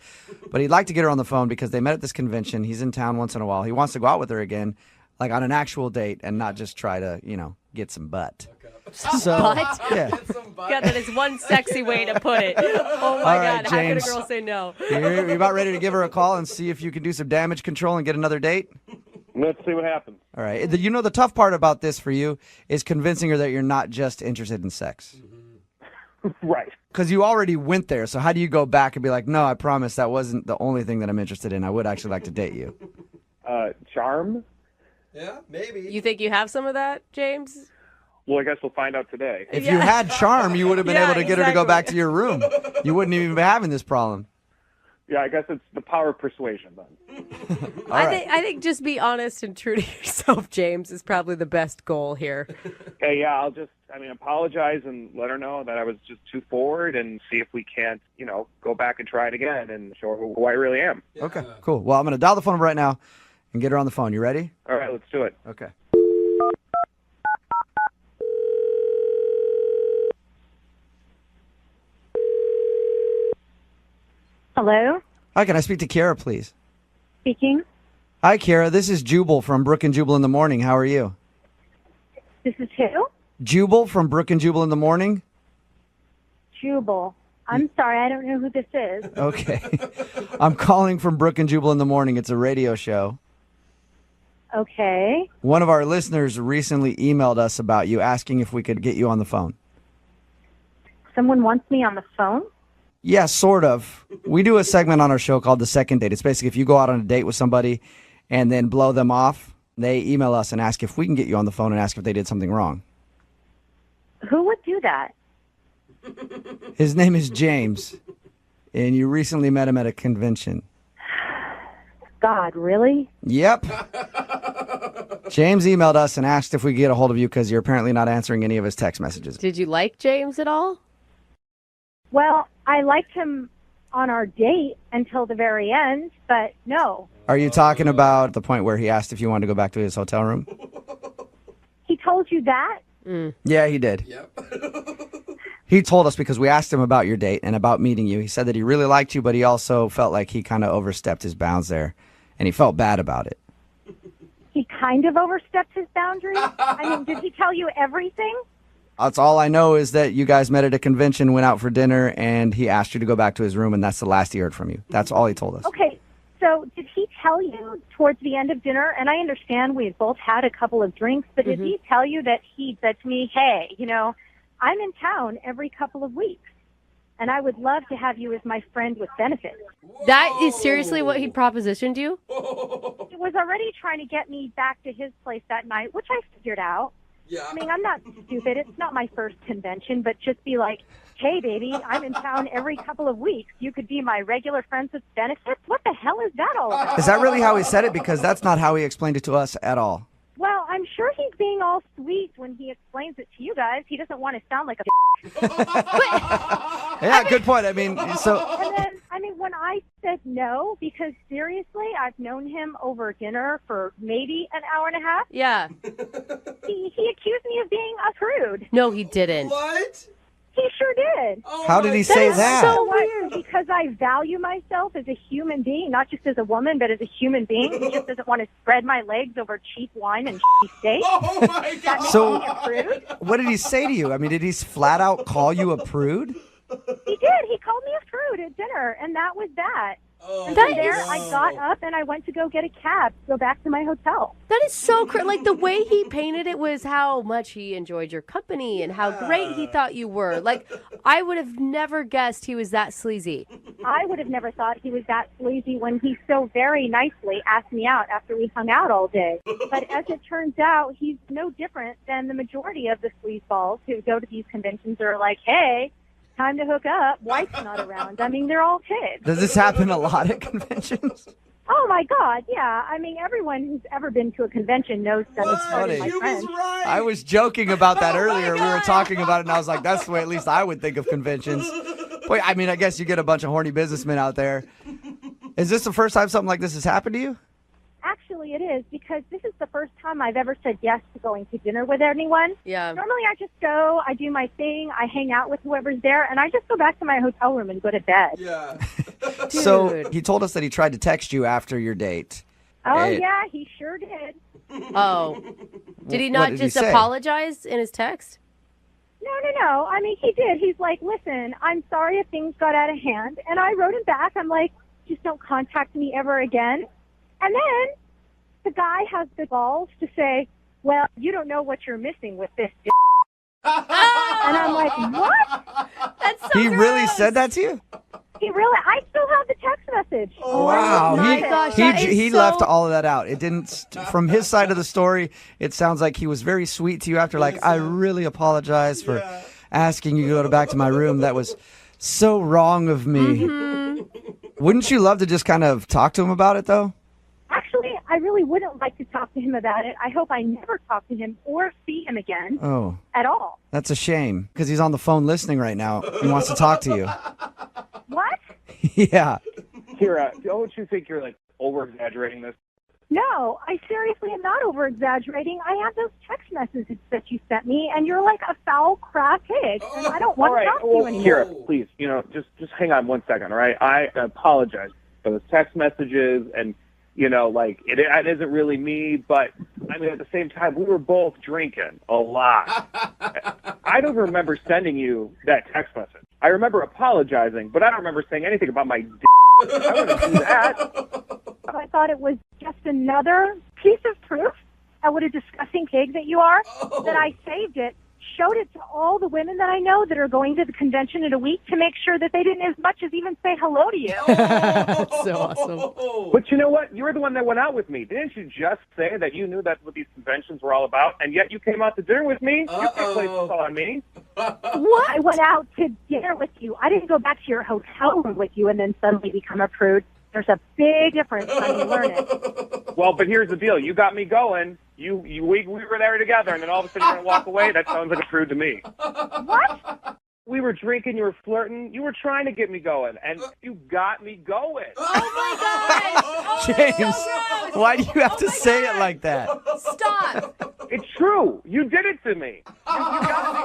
But he'd like to get her on the phone because they met at this convention. He's in town once in a while. He wants to go out with her again, like on an actual date and not just try to, get some butt. So, Butt? yeah. God, that is one sexy way to put it. Oh my All right, God, how could a James. girl say no? You're about ready to give her a call and see if you can do some damage control and get another date? Let's see what happens. All right. The tough part about this for you is convincing her that you're not just interested in sex. Right. Because you already went there, so how do you go back and be like, no, I promise that wasn't the only thing that I'm interested in. I would actually like to date you. Charm? Yeah, maybe. You think you have some of that, James? Well, I guess we'll find out today. If you had charm, you would have been Yeah, able to get her to go exactly. back to your room. You wouldn't even be having this problem. Yeah, I guess it's the power of persuasion then. I think just be honest and true to yourself, James, is probably the best goal here. Okay, yeah, I'll just, apologize and let her know that I was just too forward and see if we can't, go back and try it again and show her who I really am. Okay, cool. Well, I'm going to dial the phone right now and get her on the phone. You ready? All right, let's do it. Okay. Hello? Hi, can I speak to Kiera, please? Speaking. Hi, Kiera. This is Jubal from Brook and Jubal in the Morning. How are you? This is who? Jubal from Brook and Jubal in the Morning? Jubal. I'm sorry, I don't know who this is. Okay. I'm calling from Brook and Jubal in the Morning. It's a radio show. Okay. One of our listeners recently emailed us about you, asking if we could get you on the phone. Someone wants me on the phone? Yeah, sort of. We do a segment on our show called The Second Date. It's basically if you go out on a date with somebody and then blow them off, they email us and ask if we can get you on the phone and ask if they did something wrong. Who would do that? His name is James, and you recently met him at a convention. God, really? Yep. James emailed us and asked if we could get a hold of you because you're apparently not answering any of his text messages. Did you like James at all? Well, I liked him on our date until the very end, but no. Are you talking about the point where he asked if you wanted to go back to his hotel room? He told you that? Yeah, he did. He told us because we asked him about your date and about meeting you. He said that he really liked you, but he also felt like he kind of overstepped his bounds there, and he felt bad about it. He kind of overstepped his boundaries? I mean, did he tell you everything? That's all I know is that you guys met at a convention, went out for dinner, and he asked you to go back to his room, and that's the last he heard from you. That's all he told us. Okay, so did he tell you towards the end of dinner, and I understand we had both had a couple of drinks, but did he tell you that he said to me, hey, you know, I'm in town every couple of weeks, and I would love to have you as my friend with benefits. That is seriously what he propositioned you? He was already trying to get me back to his place that night, which I figured out. Yeah. I mean, I'm not stupid. It's not my first convention, but just be like, hey, baby, I'm in town every couple of weeks. You could be my regular friends with benefits? What the hell is that all about? Is that really how he said it? Because that's not how he explained it to us at all. Well, I'm sure he's being all sweet when he explains it to you guys. He doesn't want to sound like a Yeah, good point. I mean, so... And then, I mean, when I said no, because seriously, I've known him over dinner for maybe an hour and a half. Yeah. He accused me of being a prude. No, he didn't. What? He sure did. How did he say that? So weird. Because I value myself as a human being, not just as a woman, but as a human being. He just doesn't want to spread my legs over cheap wine and steak. Oh, my God. So, me a prude? what did he say to you? I mean, did he flat out call you a prude? He did. He called me a prude at dinner, and that was that. And That from there, is- I got up and I went to go get a cab to go back to my hotel. That is so like the way he painted it was how much he enjoyed your company and how great he thought you were. Like, I would have never guessed he was that sleazy. I would have never thought he was that sleazy when he so very nicely asked me out after we hung out all day. But as it turns out, he's no different than the majority of the sleazeballs who go to these conventions are like, hey, time to hook up. Wife's not around. I mean, they're all kids. Does this happen a lot at conventions? Oh, my God, yeah. I mean, everyone who's ever been to a convention knows that it's part of my friends. I was joking about that earlier. We were talking about it, and I was like, that's the way at least I would think of conventions. Wait, I mean, I guess you get a bunch of horny businessmen out there. Is this the first time something like this has happened to you? Actually, it is, because this is the first time I've ever said yes to going to dinner with anyone. Yeah. Normally, I just go, I do my thing, I hang out with whoever's there, and I just go back to my hotel room and go to bed. Yeah. So he told us that he tried to text you after your date. Oh, Hey. yeah, he sure did. Oh. Did he What not did he just say? apologize in his text? No. I mean, he did. He's like, listen, I'm sorry if things got out of hand. And I wrote him back. I'm like, just don't contact me ever again. And then the guy has the balls to say, well, you don't know what you're missing with this. And I'm like, what? That's so He really said that to you? He really, I still have the text message. Wow. my gosh, he that is he so- left all of that out. It didn't, from his side of the story, it sounds like he was very sweet to you after, like, I really apologize for asking you to go back to my room. That was so wrong of me. Wouldn't you love to just kind of talk to him about it, though? Actually, I really wouldn't like to talk to him about it. I hope I never talk to him or see him again Oh, at all. that's a shame, because he's on the phone listening right now and wants to talk to you. What? Yeah. Kira, don't you think you're like over exaggerating this? No, I seriously am not over-exaggerating. I have those text messages that you sent me, and you're like a foul crap pig, and I don't want All right, to talk to you anymore. Kira, please, just hang on 1 second, all right? I apologize for those text messages, and like it isn't really me, but I mean at the same time we were both drinking a lot. I don't remember sending you that text message. I remember apologizing, but I don't remember saying anything about my. I wouldn't do that. I thought it was just another piece of proof, what a disgusting pig that you are, that I saved it showed it to all the women that I know that are going to the convention in a week to make sure that they didn't as much as even say hello to you. That's so awesome. But you know what? You were the one that went out with me. Didn't you just say that you knew that's what these conventions were all about, and yet you came out to dinner with me? You can't place this on me. What? I went out to dinner with you. I didn't go back to your hotel room with you and then suddenly become a prude. There's a big difference when you learn it. Well, but here's the deal. You got me going. We were there together, and then all of a sudden you're going to walk away? That sounds like a prude to me. What? We were drinking, you were flirting, you were trying to get me going, and you got me going. Oh, my gosh. James, why do you have to say it like that? Stop. It's true. You did it to me. You got me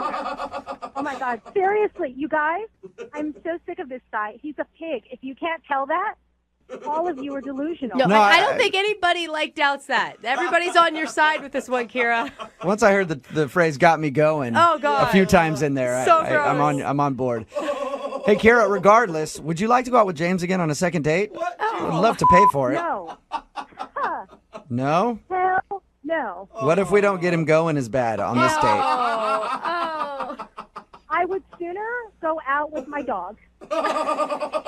there. Oh, my God. Seriously, you guys, I'm so sick of this guy. He's a pig. If you can't tell that, all of you are delusional. No, I don't think anybody doubts that. Everybody's on your side with this one, Kira. Once I heard the phrase "got me going" Oh, God. a few times in there, So I'm on board. Hey, Kira, regardless, would you like to go out with James again on a second date? I'd love to pay for it. No. Huh. No? Hell no. What if we don't get him going as bad on this date? Oh. I would sooner go out with my dog.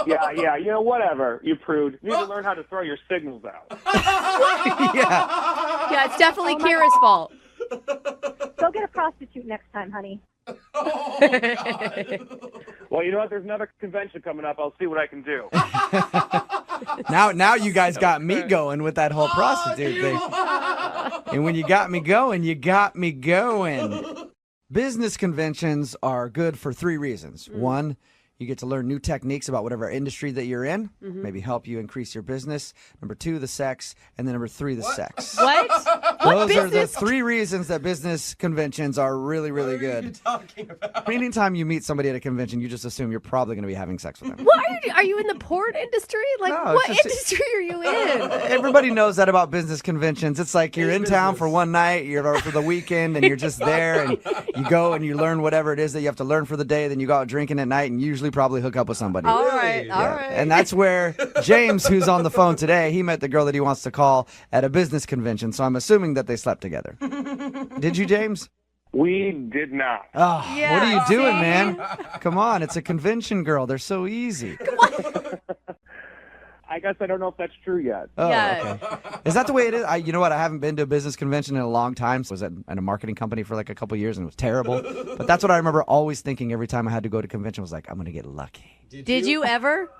Yeah, you know, whatever, you prude. You need to learn how to throw your signals out. Yeah, it's definitely Kira's fault. Go get a prostitute next time, honey. Well, you know what? There's another convention coming up. I'll see what I can do. Now you guys got me going with that whole prostitute thing. And when you got me going, you got me going. Business conventions are good for 3 reasons. One, you get to learn new techniques about whatever industry that you're in, maybe help you increase your business. Number 2, the sex. And then number 3, the sex. What? Those are the 3 reasons that business conventions are really, really good. What are you talking about? Anytime you meet somebody at a convention, you just assume you're probably going to be having sex with them. What are you in the porn industry? Like, No, what it's just- industry are you in? Everybody knows that about business conventions. It's like you're in town for one night, you're for the weekend, and you're just there, and you go and you learn whatever it is that you have to learn for the day. Then you go out drinking at night, and usually probably hook up with somebody. All right. And that's where James, who's on the phone today, he met the girl that he wants to call at a business convention. So I'm assuming that they slept together. Did you, James? We did not. Oh, what are you doing, man? Come on, it's a convention girl. They're so easy. I guess I don't know if that's true yet. Oh, okay. Is that the way it is? You know what? I haven't been to a business convention in a long time. So I was at a marketing company for like a couple years and it was terrible. But that's what I remember always thinking every time I had to go to convention was like, I'm going to get lucky. Did you ever?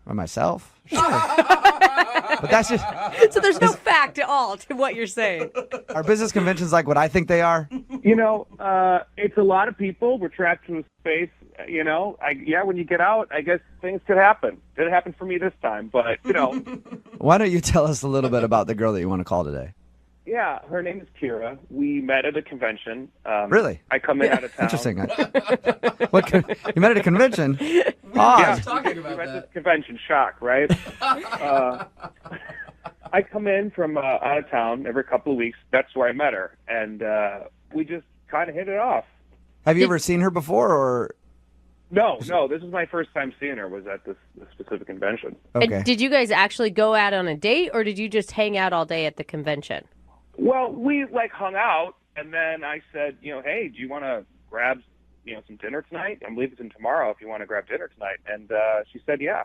By myself? Sure. But that's just... So there's no fact at all to what you're saying. Are business conventions like what I think they are? You know, it's a lot of people. We're trapped in a space. You know, when you get out, I guess things could happen. Didn't happen for me this time, but, you know. Why don't you tell us a little bit about the girl that you want to call today? Yeah, her name is Kira. We met at a convention. Really? I come in out of town. Interesting. You met at a convention? Odd. Yeah, we met at this convention. Shock, right? I come in from out of town every couple of weeks. That's where I met her, and we just kind of hit it off. Have you ever seen her before, or? No. This is my first time seeing her. Was at this specific convention. Okay. And did you guys actually go out on a date, or did you just hang out all day at the convention? Well, we hung out, and then I said, hey, do you want to grab, some dinner tonight? I'm leaving tomorrow if you want to grab dinner tonight. And she said, yeah.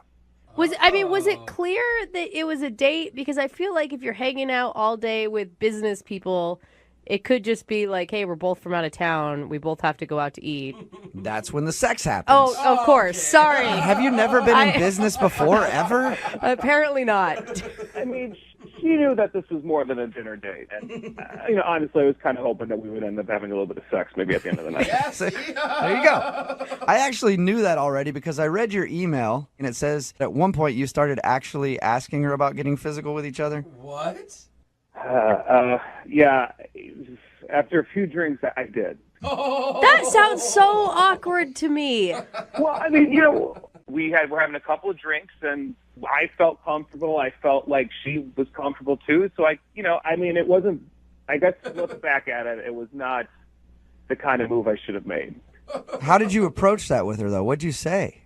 Was it clear that it was a date? Because I feel like if you're hanging out all day with business people, it could just be like, hey, we're both from out of town. We both have to go out to eat. That's when the sex happens. Oh, of course. Sorry. Have you never been in business before, ever? Apparently not. I mean, she knew that this was more than a dinner date. And, honestly, I was kind of hoping that we would end up having a little bit of sex maybe at the end of the night. Yes. There you go. I actually knew that already because I read your email, and it says at one point you started actually asking her about getting physical with each other. What? Yeah. After a few drinks, I did. That sounds so awkward to me. Well, I mean, we're having a couple of drinks, and I felt comfortable. I felt like she was comfortable too. So it wasn't. I guess look back at it, it was not the kind of move I should have made. How did you approach that with her, though? What'd you say?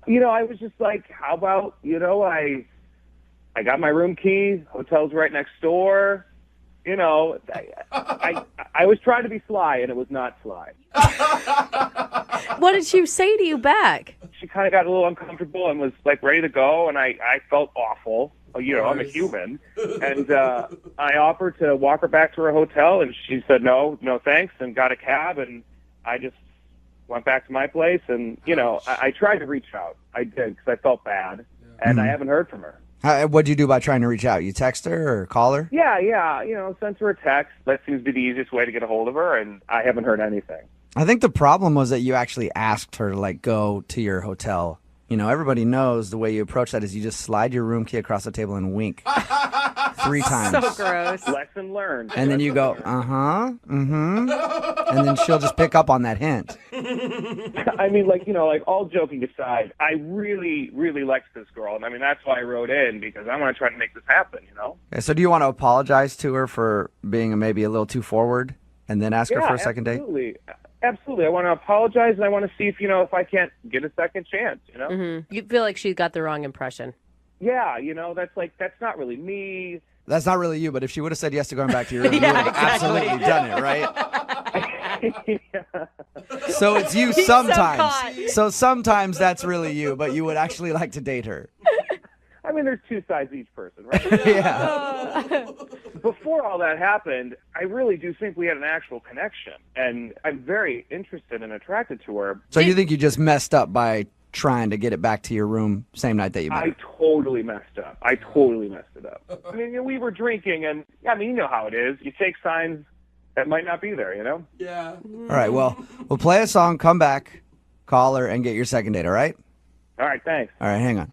I was just like, how about I got my room key. Hotel's right next door. you know, I was trying to be sly, and it was not sly. What did she say to you back? She kind of got a little uncomfortable and was like ready to go, and I felt awful. You know, I'm a human, and I offered to walk her back to her hotel, and she said no thanks, and got a cab, and I just went back to my place, and you know, I tried to reach out. I did because I felt bad, and I haven't heard from her. What'd you do by trying to reach out? You text her or call her? Yeah, you know, sent her a text. That seems to be the easiest way to get a hold of her, and I haven't heard anything. I think the problem was that you actually asked her to like go to your hotel. You know, everybody knows the way you approach that is you just slide your room key across the table and wink 3 times. So gross. Lesson learned. And then you go, and then she'll just pick up on that hint. I mean, like, you know, like all joking aside, I really, really liked this girl. And I mean, that's why I wrote in, because I want to try to make this happen, you know? Okay, so do you want to apologize to her for being maybe a little too forward and then ask her for a second date? Absolutely. I want to apologize, and I want to see if, you know, if I can't get a second chance, you know? Mm-hmm. You feel like she got the wrong impression. Yeah, you know, that's not really me. That's not really you, but if she would have said yes to going back to your room, you would have absolutely done it, right? So it's you sometimes. So sometimes that's really you, but you would actually like to date her. I mean, there's 2 sides to each person, right? Yeah. Before all that happened, I really do think we had an actual connection, and I'm very interested and attracted to her. So you think you just messed up by trying to get it back to your room same night that you met her? I totally messed up. I mean, you know, we were drinking, and I mean, you know how it is. You take signs that might not be there, you know? Yeah. All right, well, we'll play a song, come back, call her, and get your second date, all right? All right, thanks. All right, hang on.